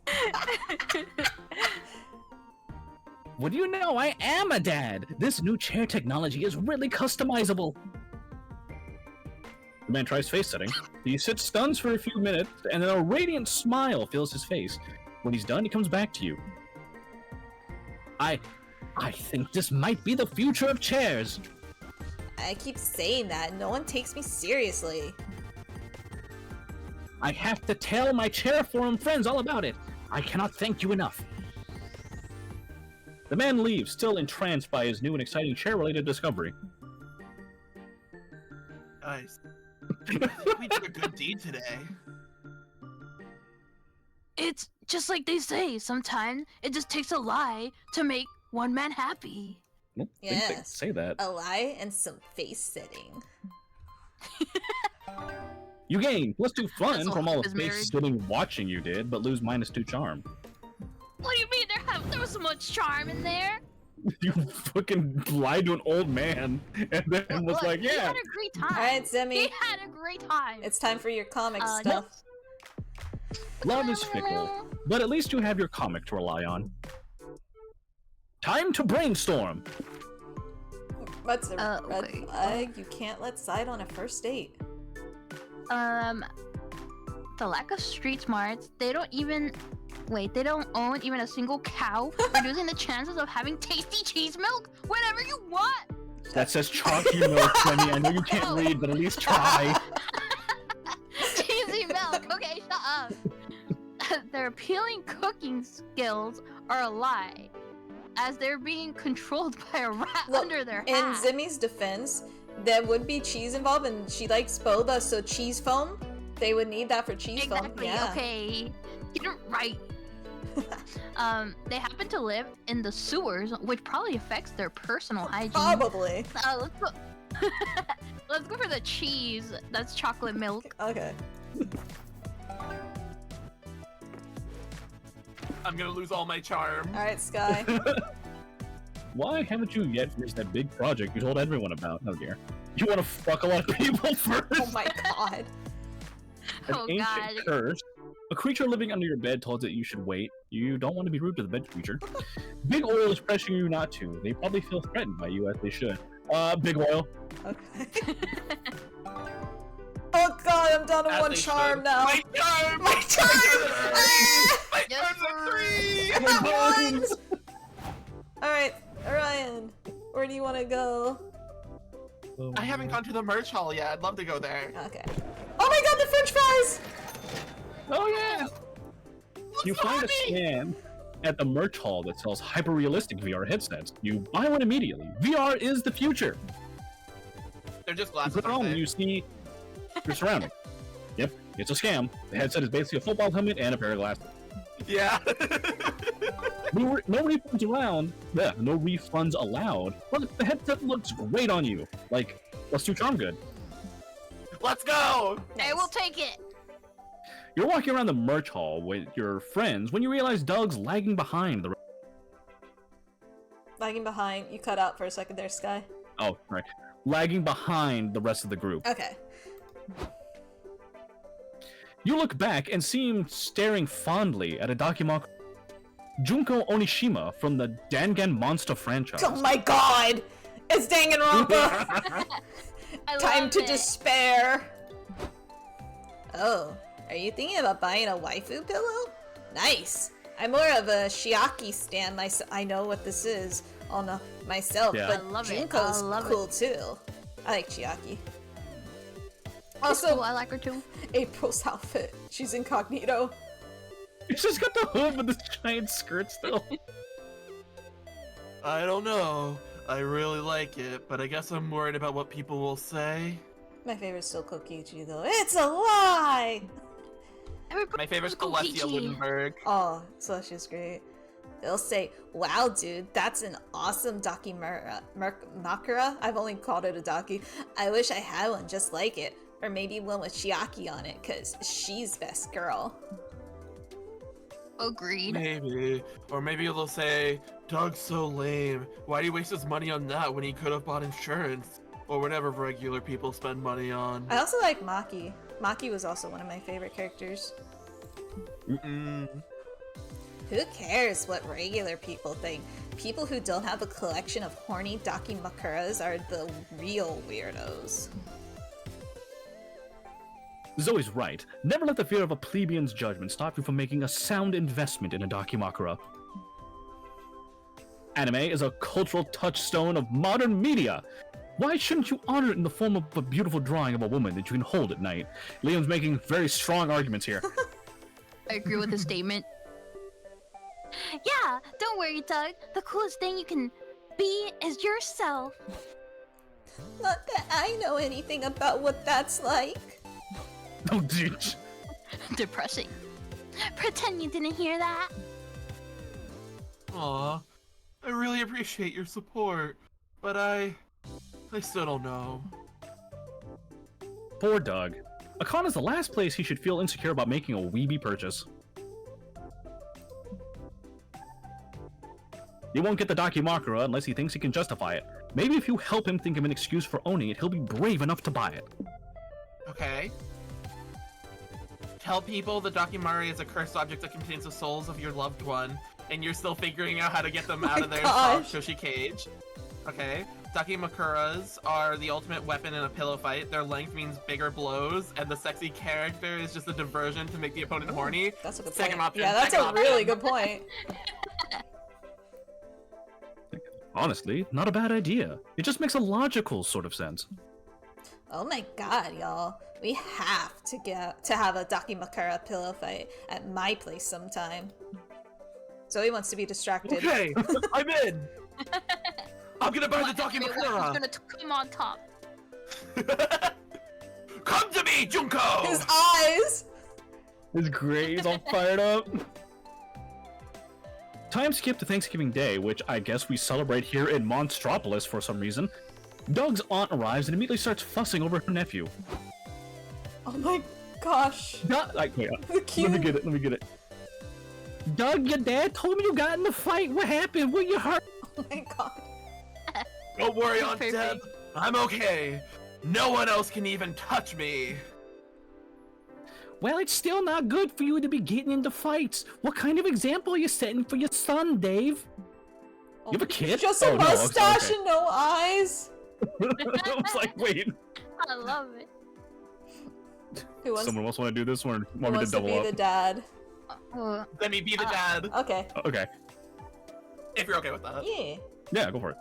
What do you know? I am a dad. This new chair technology is really customizable. The man tries face setting. He sits stunned for a few minutes, and then a radiant smile fills his face. When he's done, he comes back to you. I think this might be the future of chairs. I keep saying that. No one takes me seriously. I have to tell my chair forum friends all about it. I cannot thank you enough. The man leaves, still entranced by his new and exciting chair-related discovery. Nice. We did a good deed today. It's just like they say. Sometimes it just takes a lie to make one man happy. I don't think they Yes. say that. A lie and some face sitting. You gain +2 fun That's from all all the his face marriage. sitting watching you did, but lose -2 charm. What do you mean there was so much charm in there? You fucking lied to an old man, and then was Look, like, he yeah. had a great time. Alright, He Xemi. had a great time. It's time for your comic Uh, stuff. Love is fickle, but at least you have your comic to rely on. Time to brainstorm. What's a red okay. flag? You can't let side on a first date. The lack of street smarts. They don't own even a single cow, reducing the chances of having tasty cheese milk whenever you want. That says chalky milk, Xemi. I know you can't Oh. read, but at least try. Cheesy milk. Okay, shut up. Their appealing cooking skills are a lie, as they're being controlled by a rat Look, under their In hat. Zimi's defense, there would be cheese involved, and she likes boba, so cheese foam. They would need that for cheese foam. Exactly. Yeah. Okay. Get it right. They happen to live in the sewers, which probably affects their personal hygiene. Probably. Let's go. Let's go for the cheese. That's chocolate milk. Okay. I'm gonna lose all my charm. All right, Sky. Why haven't you yet finished that big project you told everyone about? Oh dear. You want to fuck a lot of people first? Oh my god. An Oh ancient god. curse. A creature living under your bed told that you should wait. You don't want to be rude to the bed creature. Big Oil is pressuring you not to. They probably feel threatened by you as they should. Big Oil. Okay. Oh god, I'm down to As one they charm should. now. My charm! My charm! My Yes, charm's a 3! I got ones! Alright, Orion, where do you want to go? I haven't gone to the merch hall yet. I'd love to go there. Okay. Oh my god, the french fries! Oh yeah! You find a scan at the merch hall that sells hyper-realistic VR headsets. You buy one immediately. VR is the future. They're just You glasses, put it on aren't and they? you see your surroundings. Yep, it's a scam. The headset is basically a football helmet and a pair of glasses. Yeah. No refunds around. Yeah, no refunds allowed. But the headset looks great on you. Like, let's do charm good. Let's go! I will take it. You're walking around the merch hall with your friends when you realize Doug's lagging behind the. Lagging behind. You cut out for a second there, Sky. Oh, right. Lagging behind the rest of the group. Okay. You look back and see him staring fondly at a document. Junko Onishima from the Dangan Monster franchise. Oh my god! It's Danganronpa! I Time love to it. despair! Oh, are you thinking about buying a waifu pillow? Nice! I'm more of a Shiaki stan I know what this is on myself, Yeah. but I love it. Junko's I love cool too. I like Shiaki. Also, Also, I like her too. April's outfit. She's incognito. She's just got the hood with the giant skirt still. I don't know. I really like it, but I guess I'm worried about what people will say. My favorite's still Kokichi though. It's a lie! My favorite's Kokichi. Alessia Woodenberg. Oh, Celestia's great. They'll say, wow, dude, that's an awesome Makura. I've only called it a Daki. I wish I had one just like it. Or maybe one with Shiaki on it, because she's best girl. Agreed. Maybe. Or maybe they'll say, Doug's so lame. Why do you waste his money on that when he could have bought insurance? or whatever regular people spend money on. I also like Maki. Maki was also one of my favorite characters. Mm. Who cares what regular people think? People who don't have a collection of horny Dakimakuras are the real weirdos. Zoe's right. Never let the fear of a plebeian's judgment stop you from making a sound investment in a Dakimakura. Anime is a cultural touchstone of modern media. Why shouldn't you honor it in the form of a beautiful drawing of a woman that you can hold at night? Liam's making very strong arguments here. I agree with the statement. Yeah, don't worry, Doug. The coolest thing you can be is yourself. Not that I know anything about what that's like. Oh, jeez. Depressing. Pretend you didn't hear that. Aw, I really appreciate your support, but I still don't know. Poor Doug. Akana is the last place he should feel insecure about making a weeby purchase. He won't get the Dakimakura unless he thinks he can justify it. Maybe if you help him think of an excuse for owning it, he'll be brave enough to buy it. Okay. Tell people the Dakimari is a cursed object that contains the souls of your loved one, and you're still figuring out how to get them out of their soft Shoshi cage. Okay. Dakimakuras are the ultimate weapon in a pillow fight. Their length means bigger blows, and the sexy character is just a diversion to make the opponent horny. That's a good Second point. option. Yeah, that's Second a option. really good point. Honestly, not a bad idea. It just makes a logical sort of sense. Oh my god, y'all. We have to have a Dakimakura pillow fight at my place sometime. Zoe wants to be distracted. Okay, I'm in. I'm gonna buy the Who's Dakimakura. gonna come on top? Come to me, Junko. His eyes! His gray's all fired up. Time skip to Thanksgiving Day, which I guess we celebrate here in Monstropolis for some reason. Doug's aunt arrives and immediately starts fussing over her nephew. Oh my gosh. Wait, The let me cute. get it. Doug, your dad told me you got in the fight. What happened? Were you hurt? Oh my god. Don't worry, Aunt Perfect. Deb. I'm okay. No one else can even touch me. Well, it's still not good for you to be getting into fights. What kind of example are you setting for your son, Dave? You have a kid? Just a Oh, no, okay, mustache okay. and no eyes. I was like, wait. I love it. Who wants, Someone else want to do this one? Or who want me to wants to double be up? the dad? Let me be the dad. Okay. Okay. If you're okay with that. Yeah. Yeah, go for it.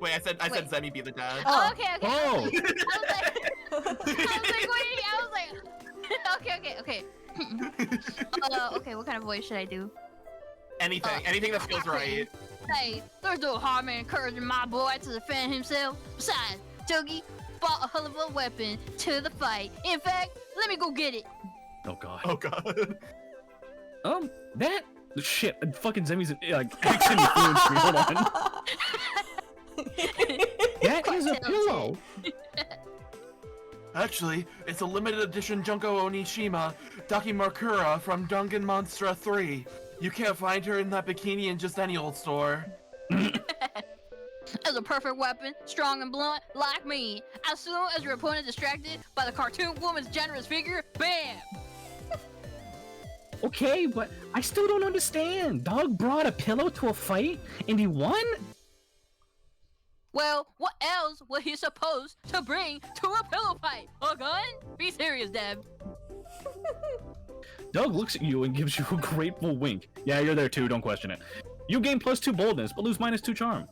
Wait, I said Wait. Xemi be the dad. Oh. Okay. Oh! I was like, okay. Okay, what kind of voice should I do? Anything that feels right. Hey, there's no harm in encouraging my boy to defend himself. Besides, Dougie bought a hell of a weapon to the fight. In fact, let me go get it. Oh god. Oh god. That shit. Fucking Xemi's accent influenced me. Hold on. That is a Quite pillow. Actually, it's a limited edition Junko Onishima Dakimakura from Dungeon Monster 3. You can't find her in that bikini in just any old store. As a perfect weapon, strong and blunt, like me. As soon as your opponent is distracted by the cartoon woman's generous figure, bam! Okay, but I still don't understand. Doug brought a pillow to a fight and he won? Well, what else was he supposed to bring to a pillow fight? A gun? Be serious, Deb. Doug looks at you and gives you a grateful wink. Yeah, you're there too, don't question it. You gain +2 boldness, but lose -2 charm.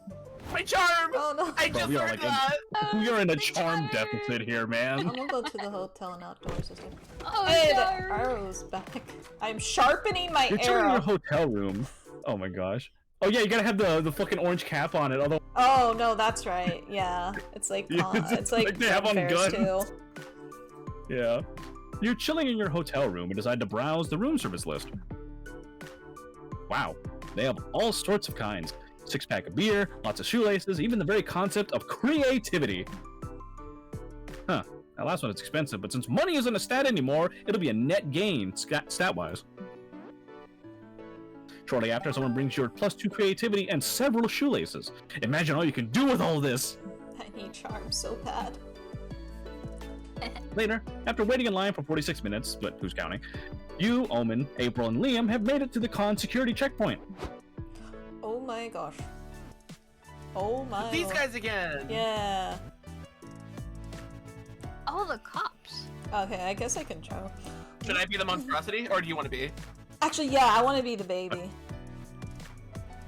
My charm! Oh no. I Bro, just we are learned like that! We are in a The charm charm. deficit here, I'm man. gonna go to the hotel and outdoors. Oh, Hey, no. the arrow's back. I'm sharpening my You're chilling in your arrow. hotel room. Oh my gosh. Oh yeah, you gotta have the fucking orange cap on it, although Oh no, that's right. Yeah, it's like Yeah, it's like like they have on Fairs guns. too. yeah. You're chilling in your hotel room and decide to browse the room service list. Wow, they have all sorts of kinds. 6-pack of beer, lots of shoelaces, even the very concept of creativity. Huh, that last one is expensive, but since money isn't a stat anymore, it'll be a net gain stat-wise. Shortly after, someone brings your +2 creativity and several shoelaces. Imagine all you can do with all this! I need charm so bad. Later, after waiting in line for 46 minutes, but who's counting, you, Omen, April, and Liam have made it to the con security checkpoint. Oh my gosh. Oh my These lord. guys again. Yeah. Oh, the cops. Okay, I guess I can try. Should I be the monstrosity, or do you want to be Actually, yeah, I want to be the baby.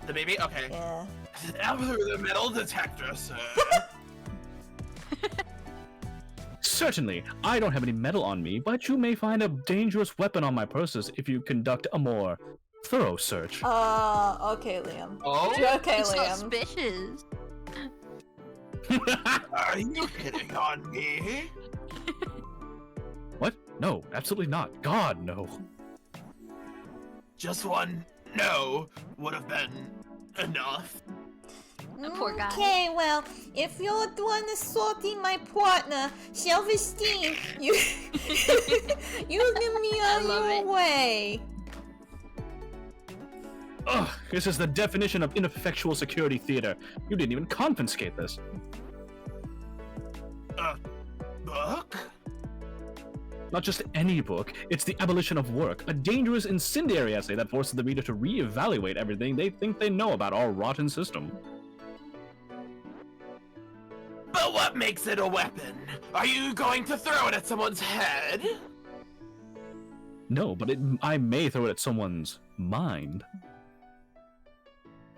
the baby? Okay. Yeah. Now through the metal detector, sir. Certainly, I don't have any metal on me, but you may find a dangerous weapon on my purses if you conduct a more thorough search. Okay, Liam. Oh? Okay, Liam. Suspicious. Are you hitting on me? What? No, absolutely not. God, no. Just one no would have been enough. Poor guy. Okay, well, if you're the one assaulting my partner, self-esteem, you you leave me on love your it. way. Ugh, this is the definition of ineffectual security theater. You didn't even confiscate this. Book? Not just any book, it's The Abolition of Work, a dangerous incendiary essay that forces the reader to re-evaluate everything they think they know about our rotten system. But what makes it a weapon? Are you going to throw it at someone's head? No, but I may throw it at someone's mind.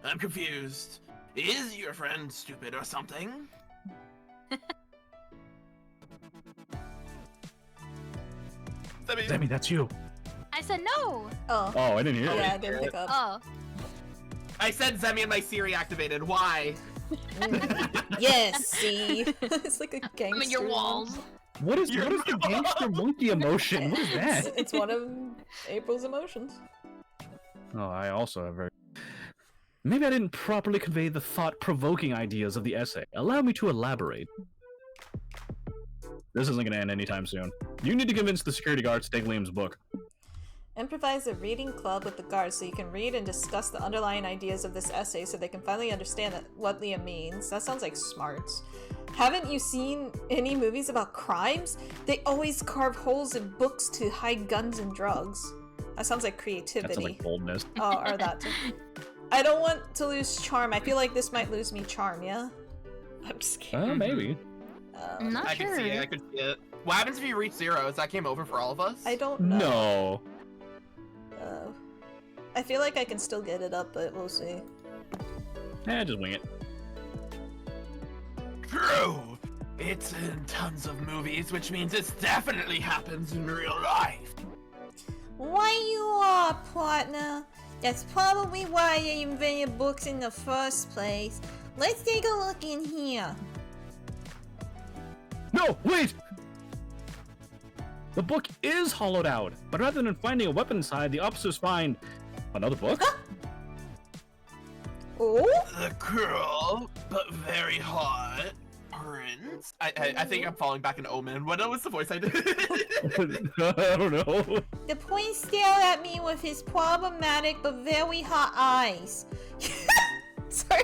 I'm confused. Is your friend stupid or something? Xemi, that's you. I said no. Oh. Oh, I didn't hear Yeah, I it. didn't pick up. Oh. I said Xemi and my Siri activated. Why? Yes, see? It's like a gangster. I'm in your walls. What is the gangster monkey emotion? What is that? It's one of April's emotions. Oh, I also have very... Maybe I didn't properly convey the thought-provoking ideas of the essay. Allow me to elaborate. This isn't gonna end anytime soon. You need to convince the security guards to take Liam's book. Improvise a reading club with the guards so you can read and discuss the underlying ideas of this essay so they can finally understand what Liam means. That sounds like smarts. Haven't you seen any movies about crimes? They always carve holes in books to hide guns and drugs. That sounds like creativity. That sounds like boldness. Oh, or that too. I don't want to lose charm. I feel like this might lose me charm, yeah? I'm scared. Maybe. I'm not I sure. could see it. I could see it. What happens if you reach 0? Is that game over for all of us? I don't know. No. I feel like I can still get it up, but we'll see. Just wing it. True. It's in tons of movies, which means it definitely happens in real life. Why you are, partner? That's probably why they invented books in the first place. Let's take a look in here. No, wait! The book is hollowed out, but rather than finding a weapon inside, the officers find another book? Oh? The cruel, but very hot prince. I think I'm falling back in Omen. What was the voice I did? I don't know. The prince stared at me with his problematic but very hot eyes. Sorry.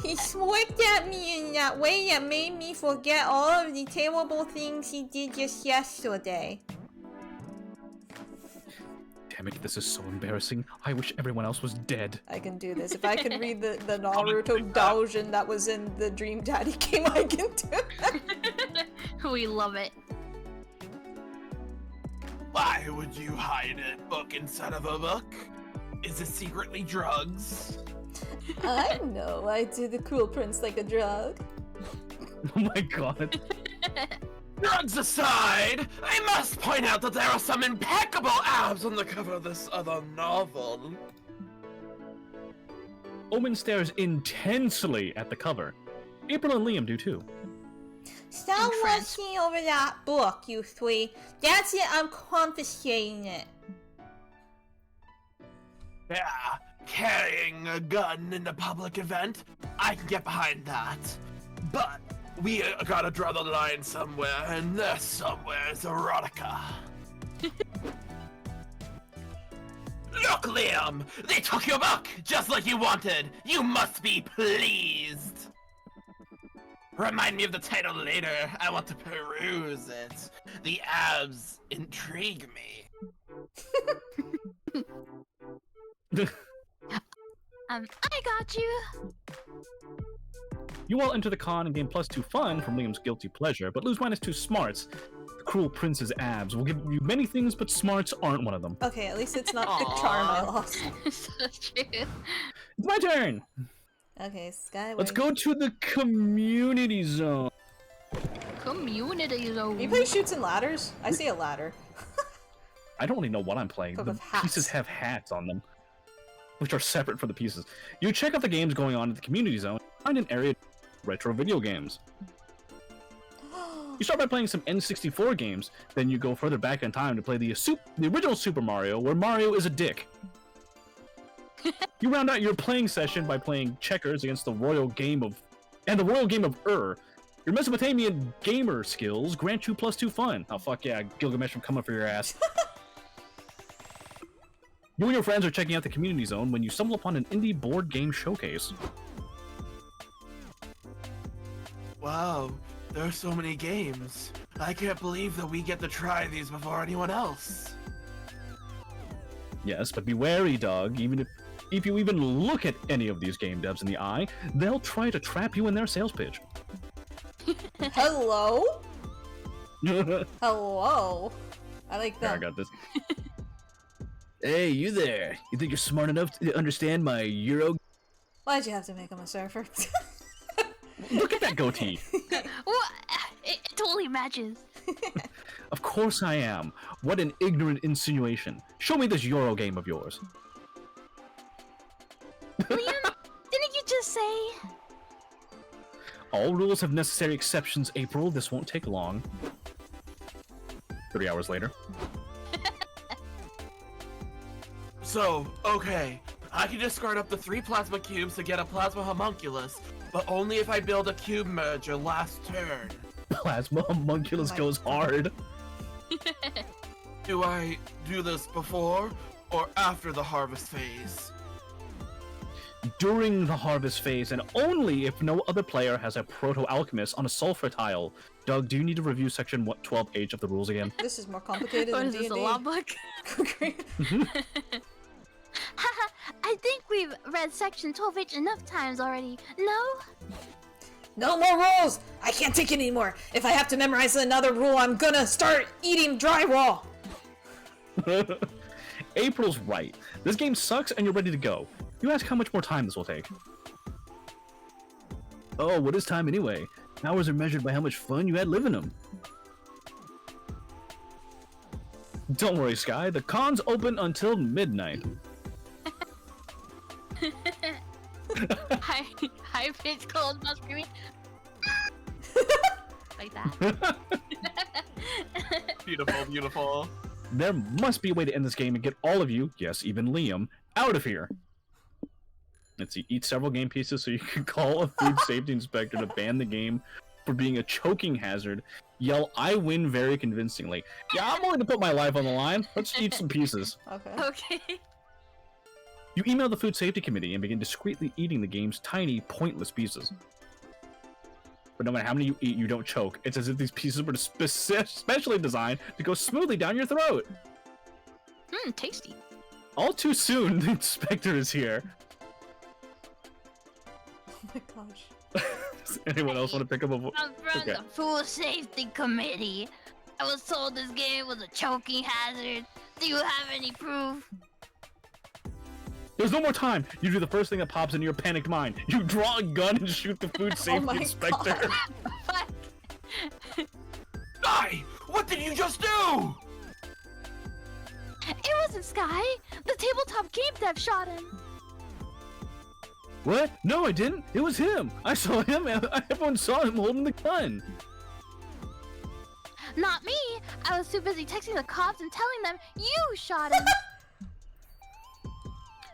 He smirked at me in that way that made me forget all of the terrible things he did just yesterday. Damn it, this is so embarrassing. I wish everyone else was dead. I can do this. If I can read the Naruto Daojin that was in the Dream Daddy game, I can do it. We love it. Why would you hide a book inside of a book? Is it secretly drugs? I know I do the cruel prince like a drug. Oh my god. Drugs aside, I must point out that there are some impeccable abs on the cover of this other novel. Omen stares intensely at the cover. April and Liam do too. Stop Entranced. watching over that book, you three. That's it, I'm confiscating it. Yeah, carrying a gun in a public event, I can get behind that. But we gotta draw the line somewhere, and there somewhere is erotica. Look Look, Liam! They took your book, just like you wanted! You must be pleased! Remind me of the title later. I want to peruse it. The abs intrigue me. I got you. You all enter the con and gain +2 fun from Liam's guilty pleasure, but lose -2 smarts. The cruel prince's abs will give you many things, but smarts aren't one of them. Okay, at least it's not the charm I lost. So true. It's my turn! Okay, Skyway. Let's go to the community zone. Community zone. You play Shoots and Ladders? I see a ladder. I don't really know what I'm playing. But The with hats. pieces have hats on them, which are separate from the pieces. You check out the games going on in the community zone, find an area of retro video games. You start by playing some N64 games, then you go further back in time to play the original Super Mario, where Mario is a dick. You round out your playing session by playing checkers against the Royal Game of Ur. Your Mesopotamian gamer skills grant you +2 fun. Oh fuck yeah, Gilgamesh, I'm coming for your ass. You and your friends are checking out the community zone when you stumble upon an indie board game showcase. Wow, there are so many games. I can't believe that we get to try these before anyone else. Yes, but be wary, Doug. If you even look at any of these game devs in the eye, they'll try to trap you in their sales pitch. Hello? Hello? I like There, I that. got this. Hey, you there. You think you're smart enough to understand my Euro? Why'd you have to make him a surfer? Look at that goatee. Well, it totally matches. Of course I am. What an ignorant insinuation. Show me this Euro game of yours. Liam, didn't you just say? All rules have necessary exceptions, April. This won't take long. 3 hours later. So, okay, I can discard up to 3 plasma cubes to get a plasma homunculus, but only if I build a cube merger last turn. Plasma homunculus Oh my goes hard. Do I do this before or after the harvest phase? During the harvest phase, and only if no other player has a proto-alchemist on a sulfur tile. Doug, do you need to review section 12H of the rules again? This is more complicated What than is this, a D&D. law book? Haha, I think we've read section 12H enough times already. No? No more rules! I can't take it anymore. If I have to memorize another rule, I'm gonna start eating drywall. April's right. This game sucks and you're ready to go. You ask how much more time this will take. Oh, what is time anyway? Hours are measured by how much fun you had living them. Don't worry, Sky. The con's open until midnight. High pitched cold mouse screaming. Like that. Beautiful, beautiful. There must be a way to end this game and get all of you, yes, even Liam, out of here. Let's see, eat several game pieces so you can call a food safety inspector to ban the game for being a choking hazard. Yell, I win very convincingly. Yeah, I'm willing to put my life on the line. Let's eat some pieces. Okay. Okay. You email the food safety committee and begin discreetly eating the game's tiny, pointless pieces. But no matter how many you eat, you don't choke. It's as if these pieces were specially designed to go smoothly down your throat. Tasty. All too soon, the inspector is here. Oh my gosh. Does anyone else want to pick up a I'm from Okay. the Food Safety Committee. I was told this game was a choking hazard. Do you have any proof? There's no more time. You do the first thing that pops into your panicked mind. You draw a gun and shoot the food safety my inspector. God. Fuck. Guy, what did you just do? It wasn't Sky. The tabletop game dev shot him. What? No, I didn't. It was him. I saw him. Everyone saw him holding the gun. Not me. I was too busy texting the cops and telling them you shot him.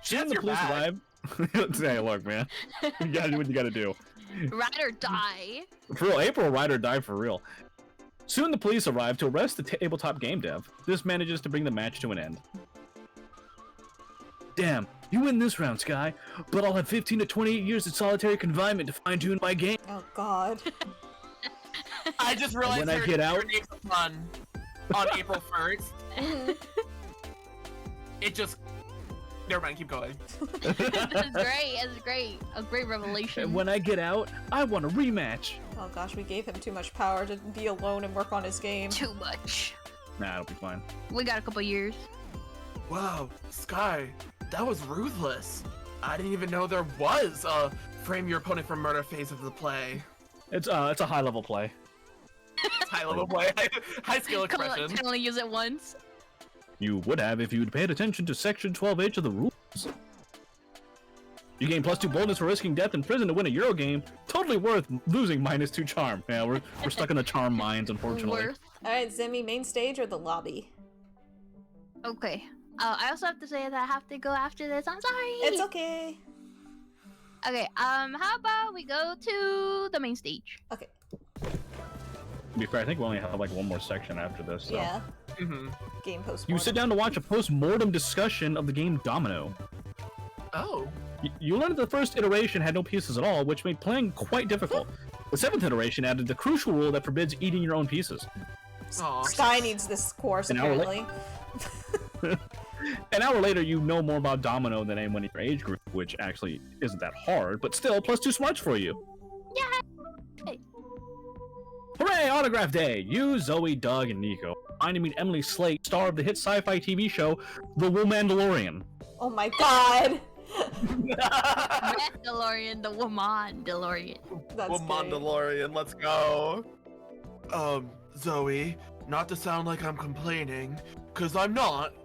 Soon That's the your police bag. arrive. Hey, look, man. You gotta do what you gotta do. Ride or die. For real, April ride or die for real. Soon the police arrive to arrest the tabletop game dev. This manages to bring the match to an end. Damn, you win this round, Sky, but I'll have 15 to 28 years of solitary confinement to fine-tune my game. Oh god. I just realized when I get out- fun on April 1st. It just... Never mind, keep going. That's great. That's great. A great revelation. And when I get out, I want a rematch. Oh gosh, we gave him too much power to be alone and work on his game. Too much. Nah, it'll be fine. We got a couple years. Wow, Sky, that was ruthless. I didn't even know there was a frame your opponent for murder phase of the play. It's a high level play. High level play, high skill expression. Can only use it once. You would have if you'd paid attention to Section 12H of the rules. You gain +2 boldness for risking death in prison to win a Euro game. Totally worth losing -2 charm. Yeah, we're stuck in the charm mines, unfortunately. Worth. Alright, Xemi, main stage or the lobby? Okay. I also have to say that I have to go after this. I'm sorry. It's okay. Okay. How about we go to the main stage? Okay. To be fair, I think we only have like one more section after this. So. Yeah. Mm-hmm. Game post. You sit down to watch a post-mortem discussion of the game Domino. Oh. You learned that the first iteration had no pieces at all, which made playing quite difficult. The 7th iteration added the crucial rule that forbids eating your own pieces. Aw. Sky needs this course, An hour apparently. An hour later, you know more about Domino than anyone in your age group, which actually isn't that hard, but still, +2 smarts for you. Yeah. Hooray, Autograph Day! You, Zoe, Doug, and Nico find to meet Emily Slate, star of the hit sci-fi TV show The Womandalorian. Oh my god! Mandalorian, the Womandalorian. That's Well, great. Mandalorian, let's go. Zoe, not to sound like I'm complaining, cause I'm not,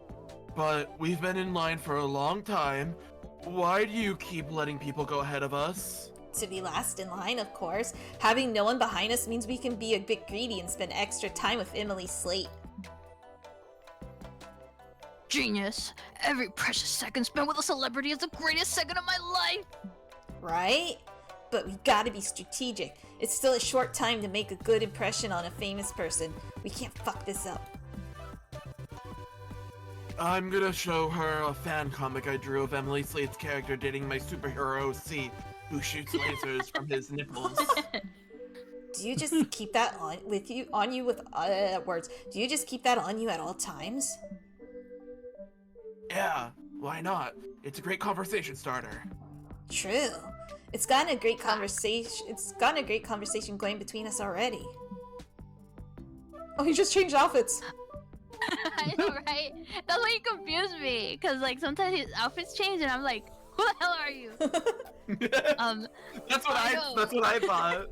but we've been in line for a long time. Why do you keep letting people go ahead of us? To be last in line, of course. Having no one behind us means we can be a bit greedy and spend extra time with Emily Slate. Genius. Every precious second spent with a celebrity is the greatest second of my life. Right? But we gotta be strategic. It's still a short time to make a good impression on a famous person. We can't fuck this up. I'm gonna show her a fan comic I drew of Emily Slate's character dating my superhero C, who shoots lasers from his nipples. Do you just keep that on you with words? Do you just keep that on you at all times? Yeah, why not? It's a great conversation starter. True. It's gotten a great conversation. It's gotten a great conversation going between us already. Oh, he just changed outfits. I know, right? That's why you confuse me, cause like sometimes his outfits change, and I'm like, "Who the hell are you?" That's what I I know. that's what I thought.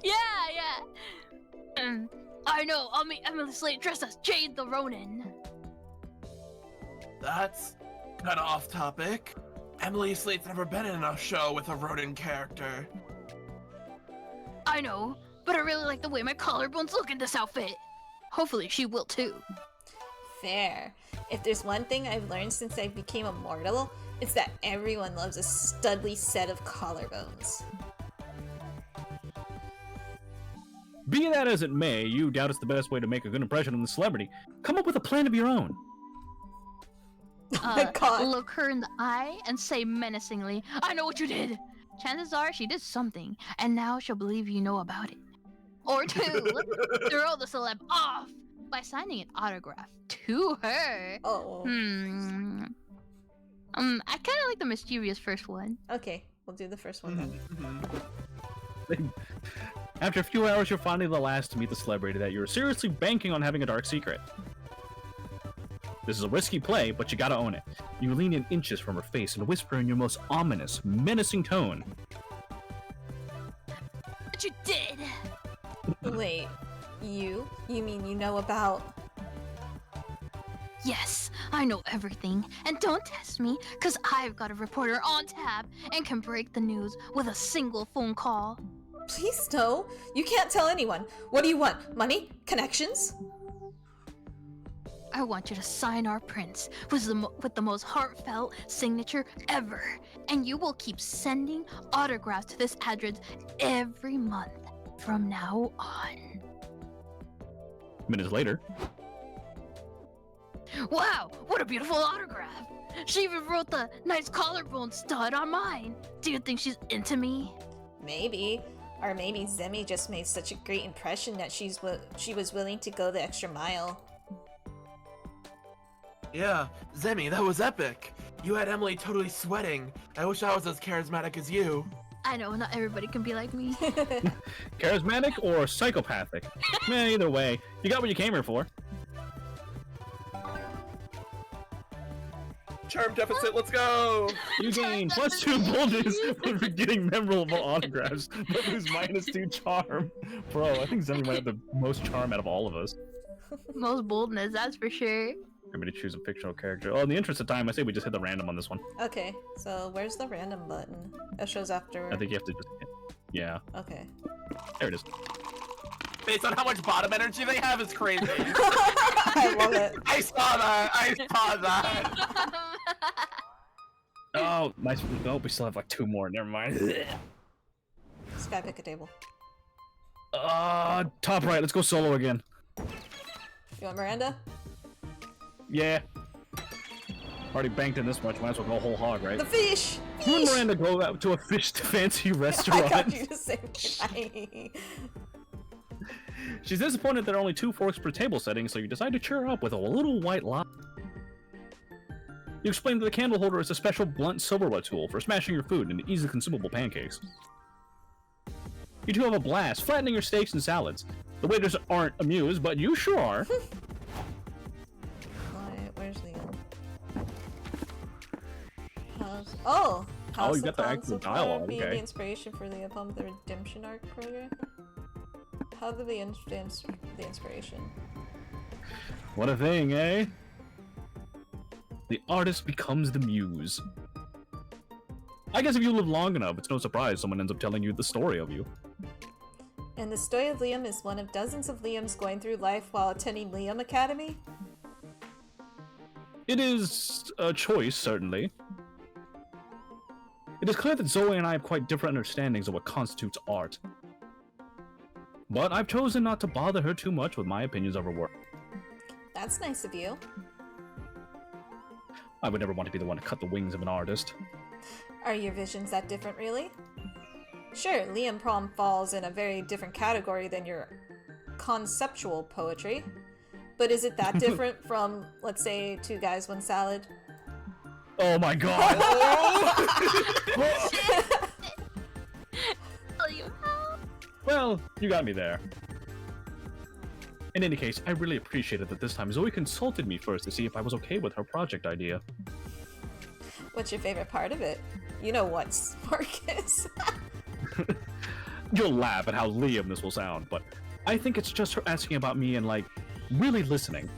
Yeah. I know. I'll meet Emily Slate dressed as Jade the Ronin. That's kinda off topic. Emily Slate's never been in a show with a Ronin character. I know, but I really like the way my collarbones look in this outfit. Hopefully, she will too. Fair. If there's one thing I've learned since I became immortal, it's that everyone loves a studly set of collarbones. Be that as it may, you doubt it's the best way to make a good impression on the celebrity. Come up with a plan of your own. Oh my god. Look her in the eye and say menacingly, "I know what you did." Chances are she did something, and now she'll believe you know about it. Or two, throw the celeb off by signing an autograph to her. Oh. I kind of like the mischievous first one. Okay, we'll do the first one then. After a few hours, you're finally the last to meet the celebrity that you're seriously banking on having a dark secret. This is a risky play, but you gotta own it. You lean in inches from her face and whisper in your most ominous, menacing tone. But you did. Wait, you? You mean you know about... Yes, I know everything. And don't test me, because I've got a reporter on tap and can break the news with a single phone call. Please no, you can't tell anyone. What do you want? Money? Connections? I want you to sign our prints with the most heartfelt signature ever. And you will keep sending autographs to this address every month from now on. Minutes later, Wow, what a beautiful autograph! She even wrote the nice collarbone stud on mine. Do you think she's into me? Maybe. Or maybe Xemi just made such a great impression that she was willing to go the extra mile. Yeah, Xemi, that was epic. You had Emily totally sweating. I wish I was as charismatic as you. I know, not everybody can be like me. Charismatic or psychopathic? Man, either way, you got what you came here for. Charm deficit, let's go! You gain +2 boldness for getting memorable autographs, but lose -2 charm. Bro, I think Xemi might have the most charm out of all of us. Most boldness, that's for sure. Everybody choose a fictional character. Oh, in the interest of time, I say we just hit the random on this one. Okay, so where's the random button? It shows after... I think you have to just hit. Yeah. Okay. There it is. Based on how much bottom energy they have, it's crazy. I love it. I saw that! I saw that! Oh, nice. Oh, we still have like 2 more. Never mind. Sky, pick a table. Top right. Let's go solo again. You want Miranda? Yeah. Already banked in this much. Might as well go whole hog, right? The fish! You and Fish! Miranda go out to a fancy I restaurant. got you to say tiny. She's disappointed there are only 2 forks per table setting, so you decide to cheer her up with a little white lie. You explain that the candle holder is a special blunt silverware tool for smashing your food into easily consumable pancakes. You two have a blast, flattening your steaks and salads. The waiters aren't amused, but you sure are. Alright, where's Liam? Oh! House you got the upon actual Supply dialogue, being okay. the inspiration for the upon the redemption arc program? How did we understand the inspiration? What a thing, eh? The artist becomes the muse. I guess if you live long enough, it's no surprise someone ends up telling you the story of you. And the story of Liam is one of dozens of Liams going through life while attending Liam Academy? It is a choice, certainly. It is clear that Zoe and I have quite different understandings of what constitutes art. But I've chosen not to bother her too much with my opinions of her work. That's nice of you. I would never want to be the one to cut the wings of an artist. Are your visions that different, really? Sure, Liam Prom falls in a very different category than your conceptual poetry. But is it that different from, let's say, 2 Guys, 1 Salad? Oh my god! Tell you how. Well, you got me there. In any case, I really appreciated that this time Zoe consulted me first to see if I was okay with her project idea. What's your favorite part of it? You know what spark is. You'll laugh at how Liam this will sound, but I think it's just her asking about me and, like, really listening.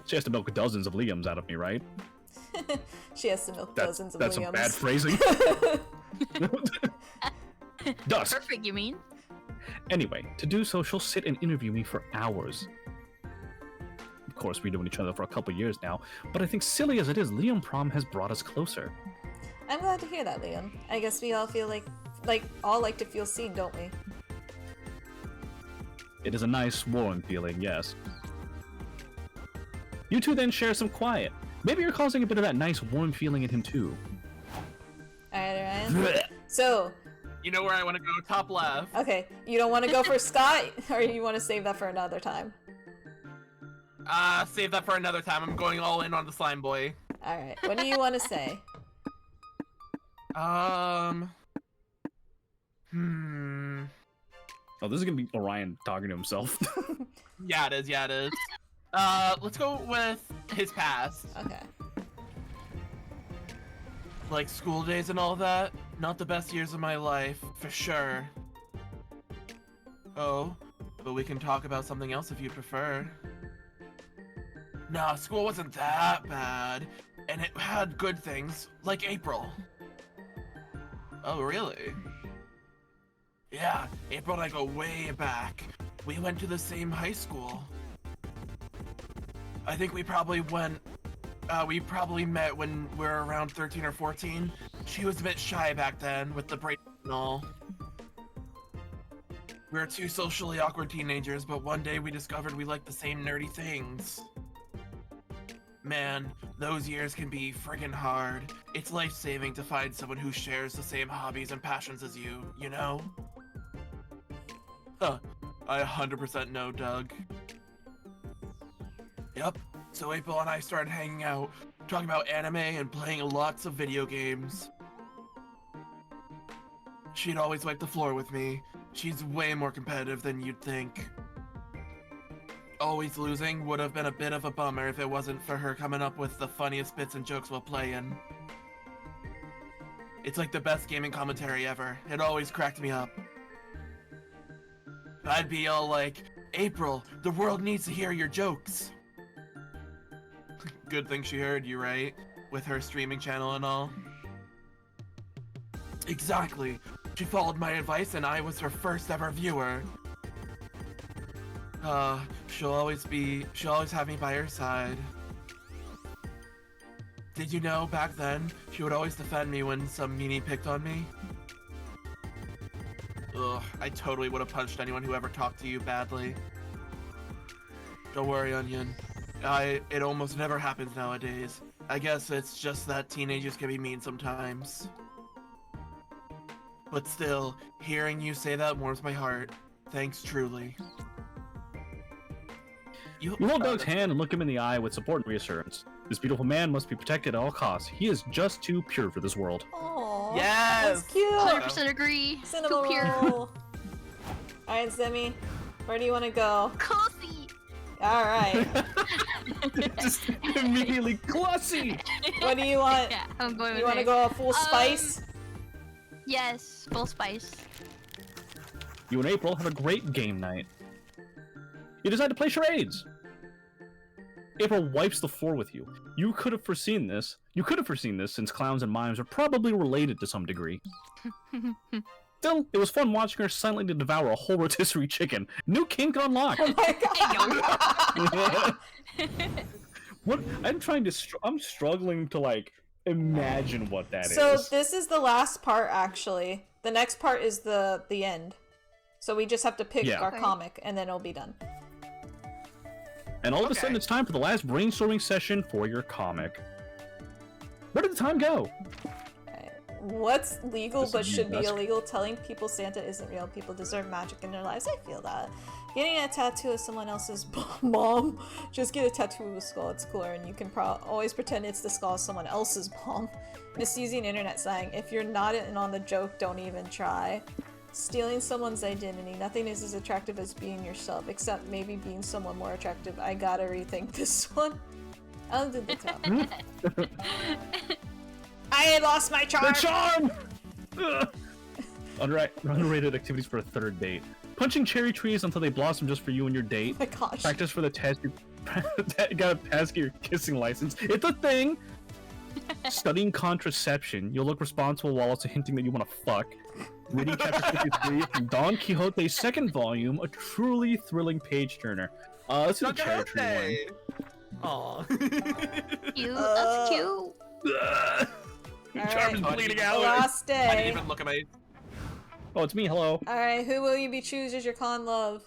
She has to milk dozens of Liams out of me, right? She has to milk dozens of That's Liams. some bad phrasing. Dusk. Perfect, you mean? Anyway, to do so, she'll sit and interview me for hours. Of course, we've known each other for a couple years now, but I think silly as it is, Liam Prom has brought us closer. I'm glad to hear that, Liam. I guess we all feel like to feel seen, don't we? It is a nice, warm feeling, yes. You two then share some quiet. Maybe you're causing a bit of that nice, warm feeling in him too. Alright, Orion. So, You know where I want to go? Top left. okay, you don't want to go for Scott, or you want to save that for another time? Save that for another time. I'm going all in on the slime boy. Alright, what do you want to say? Oh, this is gonna be Orion talking to himself. Yeah, it is. Yeah, it is. Let's go with his past. Okay. Like school days and all that. Not the best years of my life, for sure. Oh, but we can talk about something else if you prefer. Nah, school wasn't that bad, and it had good things, like April. Oh, really? Yeah, April and I go way back. We went to the same high school. I think we probably met when we were around 13 or 14. She was a bit shy back then with the brain and all. We were 2 socially awkward teenagers, but one day we discovered we liked the same nerdy things. Man, those years can be friggin' hard. It's life-saving to find someone who shares the same hobbies and passions as you know? Huh. I 100% know, Doug. Yep. So April and I started hanging out, talking about anime and playing lots of video games. She'd always wipe the floor with me. She's way more competitive than you'd think. Always losing would have been a bit of a bummer if it wasn't for her coming up with the funniest bits and jokes while playing. It's like the best gaming commentary ever. It always cracked me up. I'd be all like, April, the world needs to hear your jokes. Good thing she heard you, right? With her streaming channel and all. Exactly. She followed my advice and I was her first ever viewer. She'll always have me by her side. Did you know back then, she would always defend me when some meanie picked on me? Ugh, I totally would have punched anyone who ever talked to you badly. Don't worry, Onion. It almost never happens nowadays. I guess it's just that teenagers can be mean sometimes. But still, hearing you say that warms my heart. Thanks truly. You hold Doug's hand and look him in the eye with support and reassurance. This beautiful man must be protected at all costs. He is just too pure for this world. Aww. Yes! That's cute! 100% agree. Cinema Too pure. roll. Alright, Xemi. Where do you want to go? Cozy. Alright. Just immediately classy! What do you want? Yeah, I'm going with You want to her. go full spice? Yes, full spice. You and April have a great game night. You decide to play charades. April wipes the floor with you. You could have foreseen this. Since clowns and mimes are probably related to some degree. Still, it was fun watching her silently devour a whole rotisserie chicken. New kink unlocked. Oh my god! What? I'm struggling to like imagine what that is. So this is the last part, actually. The next part is the end. So we just have to pick our Okay. comic, and then it'll be done. And all of a sudden, it's time for the last brainstorming session for your comic. Where did the time go? Alright. What's legal This but is should be Dusk. illegal? Telling people Santa isn't real. People deserve magic in their lives. I feel that. Getting a tattoo of someone else's mom. Just get a tattoo of a skull. It's cooler, and you can always pretend it's the skull of someone else's mom. Misusing internet slang. If you're not in on the joke, don't even try. Stealing someone's identity. Nothing is as attractive as being yourself, except maybe being someone more attractive. I gotta rethink this one. I'll do the top. I lost my charm! The charm! Ugh. Underrated activities for a third date. Punching cherry trees until they blossom just for you and your date. Oh my gosh. Practice for the test. You gotta pass your kissing license. It's a thing! Studying contraception. You'll look responsible while also hinting that you want to fuck. Reading chapter 53 from Don Quixote's second volume, a truly thrilling page turner. Let's do the cherry tree one. Aw. Cute. That's cute. Ugh. Your charm is Alright. bleeding The out. last I didn't day. even look at my... Oh, it's me. Hello. Alright, who will you be choose as your con love?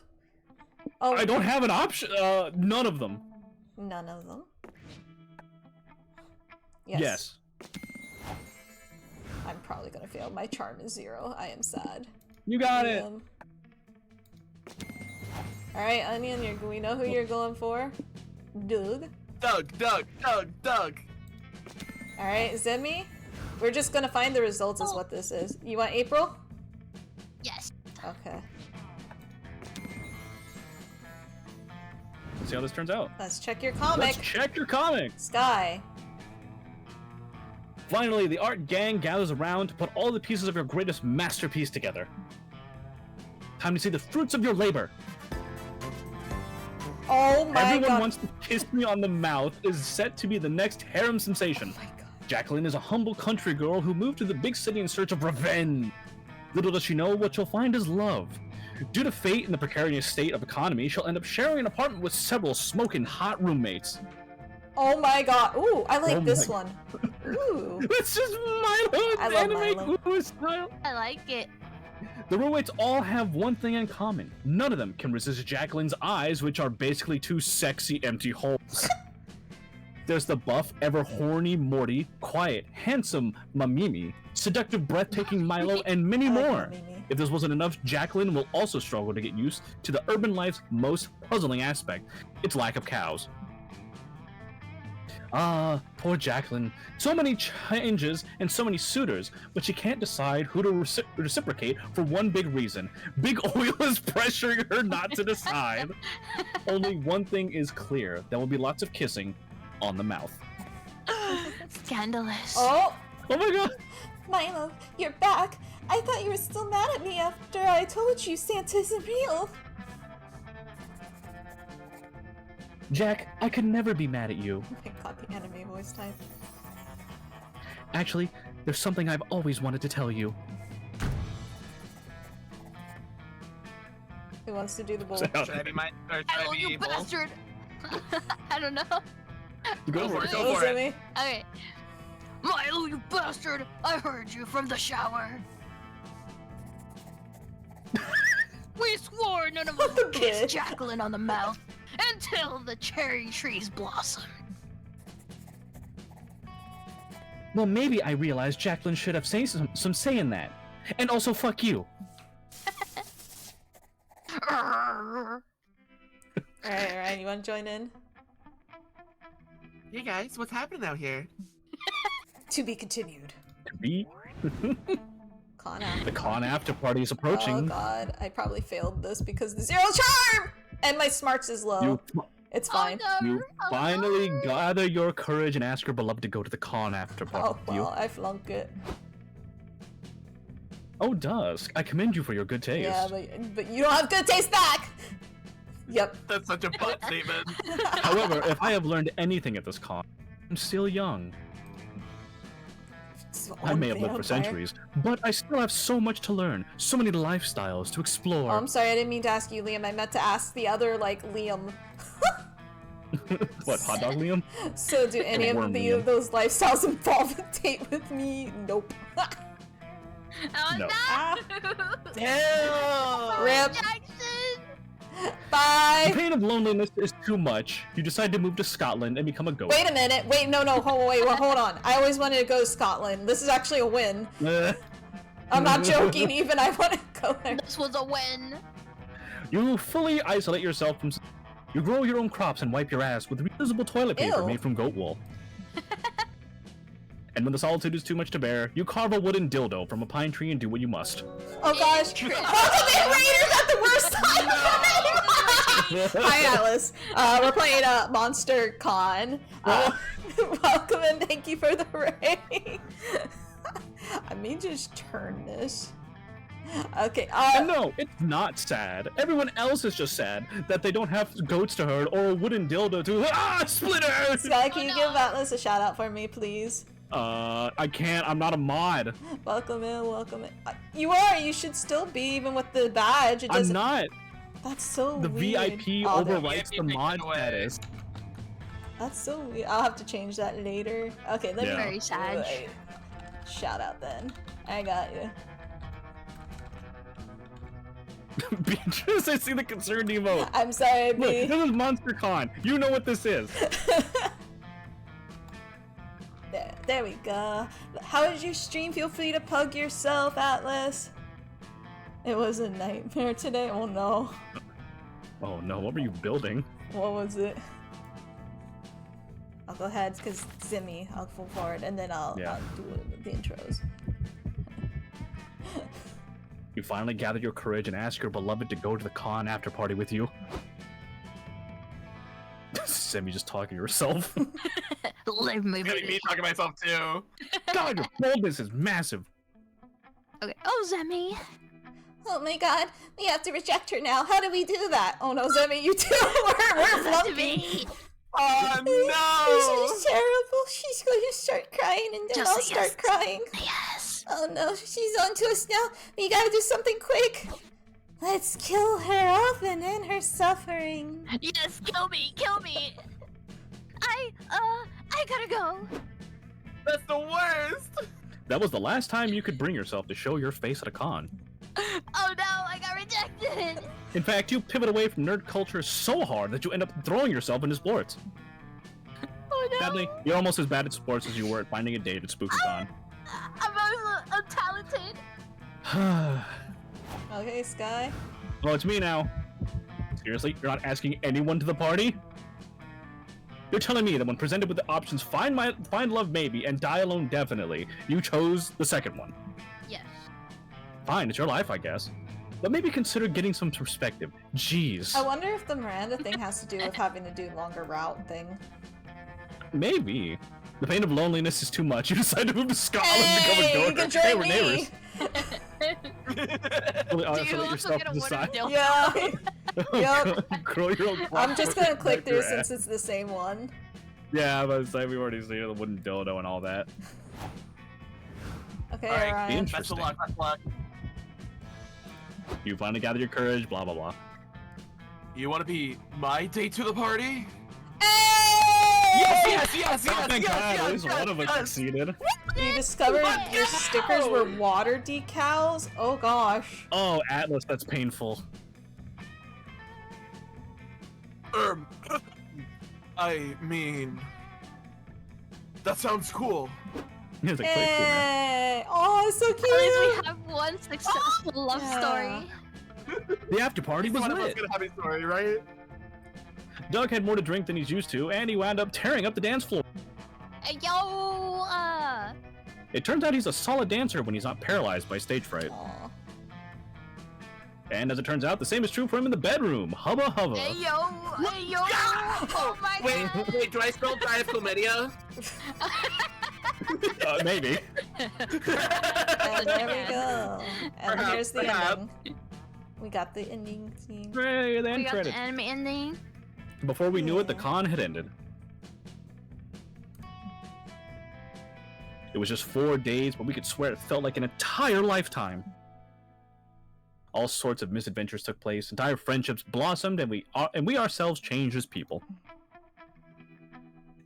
Oh, I don't have an option. None of them. none of them. Yes. I'm probably gonna fail. My charm is 0. I am sad. You got it. Alright, Onion, we know who you're going for. Doug. Doug. Alright, Xemi. We're just gonna find the results is what this is. You want April? Yes. Okay. Let's see how this turns out. Let's check your comic. Let's check your comic. Sky. Finally, the art gang gathers around to put all the pieces of your greatest masterpiece together. Time to see the fruits of your labor. Oh my Everyone god. Wants to Kiss Me on the Mouth is set to be the next harem sensation. Oh my god. Jacqueline is a humble country girl who moved to the big city in search of revenge. Little does she know what she'll find is love. Due to fate and the precarious state of economy, she'll end up sharing an apartment with several smoking hot roommates. Oh my god. Ooh, I like Oh this my- one. Ooh. It's just Milo I love anime Milo. Guru style. I like it. The roommates all have one thing in common. None of them can resist Jacqueline's eyes, which are basically two sexy empty holes. There's the buff, ever horny Morty, quiet, handsome Mamimi, seductive, breathtaking Milo, and many I like more. Mimi. If this wasn't enough, Jacqueline will also struggle to get used to the urban life's most puzzling aspect, its lack of cows. Ah, poor Jacqueline. So many changes and so many suitors, but she can't decide who to reciprocate for one big reason. Big Oil is pressuring her not to decide. Only one thing is clear. There will be lots of kissing on the mouth. Scandalous. Oh, Oh my god! Milo, you're back. I thought you were still mad at me after I told you Santa isn't real. Jack, I could never be mad at you. Oh my god, the anime voice type. Actually, there's something I've always wanted to tell you. Who wants to do the bull? Should I be my, or should I Hello, be you evil? bastard! I don't know. Go for it. Go for it. Me. Okay. Milo, you bastard! I heard you from the shower. We swore none of us would kiss Okay. Jacqueline on the mouth until the cherry trees blossom. Well, maybe I realized Jacqueline should have some say in that. And also, fuck you. Alright, you wanna join in? Hey guys, what's happening out here? To be continued. To be? Con after. The con after party is Oh approaching. god, I probably failed this because the zero charm! And my smarts is low. You, It's fine. Oh, no. you finally gather your courage and ask your beloved to go to the con after party Oh with you. well, I flunk it. Oh, Dusk, I commend you for your good taste. Yeah, but you don't have good taste back! Yep. That's such a butt statement. However, if I have learned anything at this con, I'm still young. I may have lived for centuries, but I still have so much to learn, so many lifestyles to explore. Oh, I'm sorry, I didn't mean to ask you, Liam. I meant to ask the other, like, Liam. What, hot dog Liam? So, do any of Worm Liam. those lifestyles involve a date with me? Nope. Oh No. no! Ah. Damn! Rip. Jackson! The Bye! pain of loneliness is too much. You decide to move to Scotland and become a ghost. Wait a minute. Wait, no, hold on. I always wanted to go to Scotland. This is actually a win. I'm not joking, even I want to go there. This was a win. You fully isolate yourself from... You grow your own crops and wipe your ass with reusable toilet paper Ew. made from goat wool. And when the solitude is too much to bear, you carve a wooden dildo from a pine tree and do what you must. Oh gosh. Welcome in, Raiders, at the worst time for me! Hi, Alice. We're playing Monster Con. Welcome and thank you for the raid. I may just turn this. Okay, And no, it's not sad. Everyone else is just sad that they don't have goats to herd or a wooden dildo to... Splitter! Sky, can you give Atlas a shout out for me, please? I can't. I'm not a mod. Welcome in, welcome in. You are. You should still be, even with the badge. It I'm doesn't. not. That's so The weird. VIP Oh, there- overwrites the VIP mod away. status. That's so weird. I'll have to change that later. Okay, let Yeah. me. Very sad. Wait. Shout out then. I got you. Beatrice, I see the concerned emote. I'm sorry, Look, B. this is Monster Con. You know what this is. There we go. How was your stream? Feel free to plug yourself, Atlas. It was a nightmare today. Oh no. Oh no, what were you building? What was it? I'll go ahead because Xemi. I'll go forward and then I'll do the intros. You finally gathered your courage and asked your beloved to go to the con after party with you. Semi just talking to herself. Leave me It's gonna be me be. talking to myself too. God, your boldness is massive. Okay. Oh, Xemi. Oh my god, we have to reject her now. How do we do that? Oh no, Xemi, you too. we're flunking. Me. Oh This is terrible. She's going to start crying and then Just I'll say start yes. crying. Yes. Oh no, she's on to us now. We gotta do something quick. Let's kill her off and end her suffering. Yes. Kill me. Kill me. I gotta go. That's the worst! That was the last time you could bring yourself to show your face at a con. Oh no, I got rejected. In fact, you pivot away from nerd culture so hard that you end up throwing yourself into sports. Oh no. You're almost as bad at sports as you were at finding a date at SpookyCon. I'm talented. Okay, Sky. Oh, it's me now. Seriously, you're not asking anyone to the party? You're telling me that when presented with the options find love maybe and die alone definitely, you chose the second one. Yes. Fine, it's your life, I guess. But maybe consider getting some perspective. Jeez. I wonder if the Miranda thing has to do with having to do longer route thing. Maybe. The pain of loneliness is too much. You decide to move to Scotland Hey, and become a you can donor. Hey, join we're me. neighbors. Do you Isolate also yourself get a to the wooden side. dildo? Yeah. Yep. Grow your own I'm just gonna click through your since it's the same one. Yeah, I was like, we've already seen the wooden dildo and all that. Okay, Alright, Orion. best of luck, best of luck. You finally gathered your courage, blah blah blah. You want to be my date to the party? Hey! Yes, Oh, thank God, at least one of us succeeded. You discovered your stickers were water decals? Oh gosh. Oh, Atlas, that's painful. I mean, that sounds cool. He was like, "Play cool, man." Hey! Oh, it's so cute! At least we have one successful love Yeah. story. The after party was One of us lit. gonna have a story, right? Doug had more to drink than he's used to, and he wound up tearing up the dance floor. Hey, yo, It turns out he's a solid dancer when he's not paralyzed by stage fright. Aw. And as it turns out, the same is true for him in the bedroom. Hubba hubba. hey, yo, hey, yo. Oh my god. Wait, do I still die of chlamydia? Maybe. And there we go. And Perhaps, here's the perhaps. ending. We got the ending scene. Hooray, the We end got credits. the anime ending. Before we knew it, the Yeah. con had ended. It was just 4 days, but we could swear it felt like an entire lifetime. All sorts of misadventures took place, entire friendships blossomed, and we ourselves changed as people.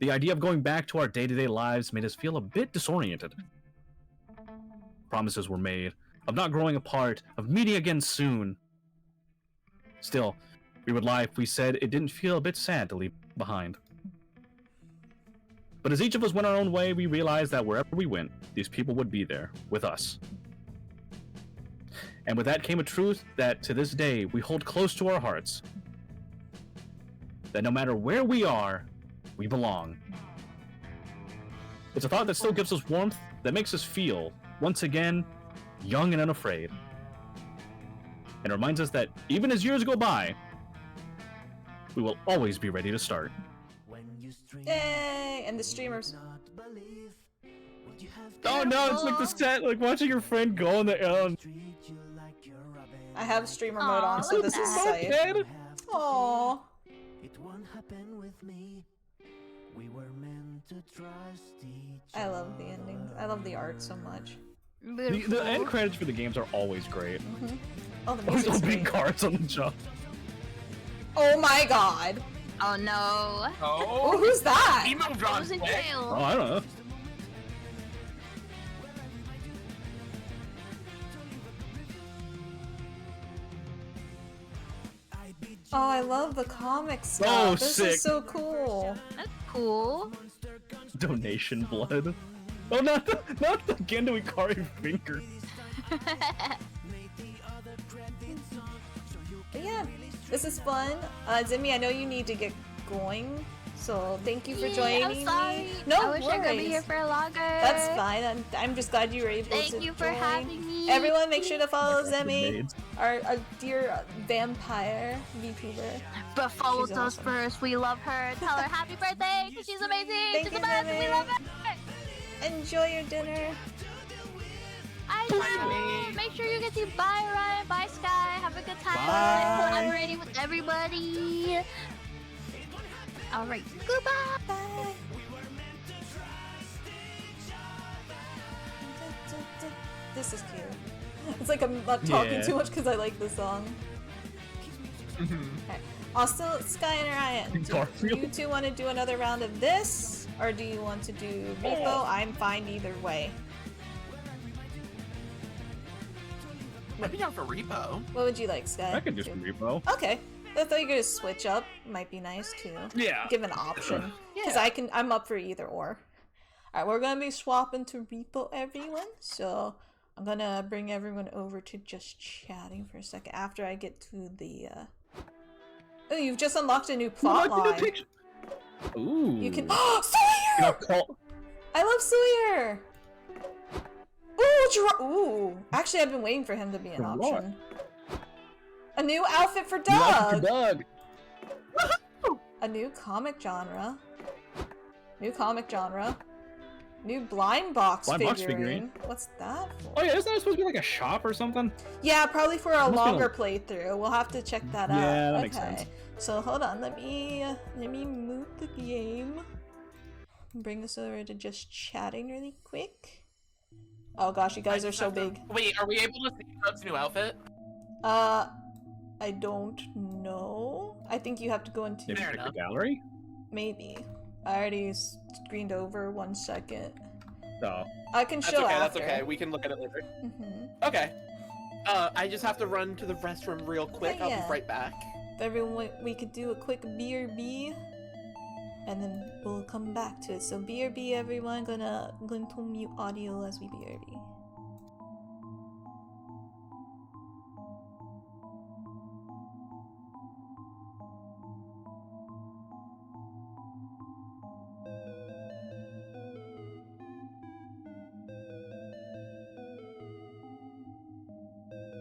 The idea of going back to our day-to-day lives made us feel a bit disoriented. Promises were made of not growing apart, of meeting again soon. Still, we would lie if we said it didn't feel a bit sad to leave behind. But as each of us went our own way, we realized that wherever we went, these people would be there, with us. And with that came a truth that, to this day, we hold close to our hearts. That no matter where we are, we belong. It's a thought that still gives us warmth, that makes us feel, once again, young and unafraid. And reminds us that, even as years go by, we will always be ready to start. Yay! And the streamers. Oh no, it's like the set, like watching your friend go on the I have streamer mode on, Aw, so look this at is that. safe. kid. Aww. It won't happen with me. We were meant to trust each I love the endings. I love the art so much. The end credits for the games are always great. Oh, the Always music's opening great. cards on the jump. Oh my god. Oh no. Oh, Oh, who's that? he moved on Who's in quick. Oh, jail? I don't know. Oh, I love the comic stuff. Oh, this sick. is so cool. That's cool. Donation blood. Oh, not again do we carve your finger. But yeah, this is fun. Xemi, I know you need to get going, so thank you for joining I'm sorry. me. No I wish I could be worries. here for longer. That's fine. I'm just glad you were able to Thank you for join. having me. Everyone, make sure to follow Xemi, Grenades. our dear vampire VTuber. But follow She's us awesome. first. We love her. Tell her happy birthday because she's amazing. Thank She's you, the best. Xemi. We love her. Enjoy your dinner. I know. Make sure you get to bye Ryan, bye Sky. Have a good time Bye. collaborating with everybody. All right. Goodbye. Bye. This is cute. It's like I'm not talking Yeah. too much because I like the song. Okay. Also, Sky and Orion, do Garfield. you two want to do another round of this, or do you want to do repo? I'm fine either way. I'd be down for repo. What would you like, Sky? I can do some repo. Okay. I thought you could just switch up. Might be nice too. Yeah. Give an option. Because Yeah. I'm up for either or. Alright, we're gonna be swapping to repo everyone. So I'm gonna bring everyone over to just chatting for a second after I get to the Oh, you've just unlocked a new plot line. Ooh. You can Sawyer! I love Sawyer! Ooh, Ooh. Actually, I've been waiting for him to be an For what? option. A new outfit for Doug! Doug. A new comic genre. New comic genre. New blind box Blind box figurine. What's that for? Oh yeah, isn't that supposed to be like a shop or something? Yeah, probably for a Must be longer a- playthrough. We'll have to check that out. Yeah, that makes sense. So hold on, let me move the game. Bring this over to just chatting really quick. Oh gosh, you guys are so big. Wait, are we able to see Doug's new outfit? I don't know. I think you have to go into Maybe Fair pick the enough. gallery. maybe. I already screened over 1 second. No. I can That's show okay, after. that's okay. We can look at it later. Okay. I just have to run to the restroom real quick. Yeah, I'll yeah. be right back. If everyone, we could do a quick BRB, and then we'll come back to it. So BRB, everyone, going to mute audio as we BRB.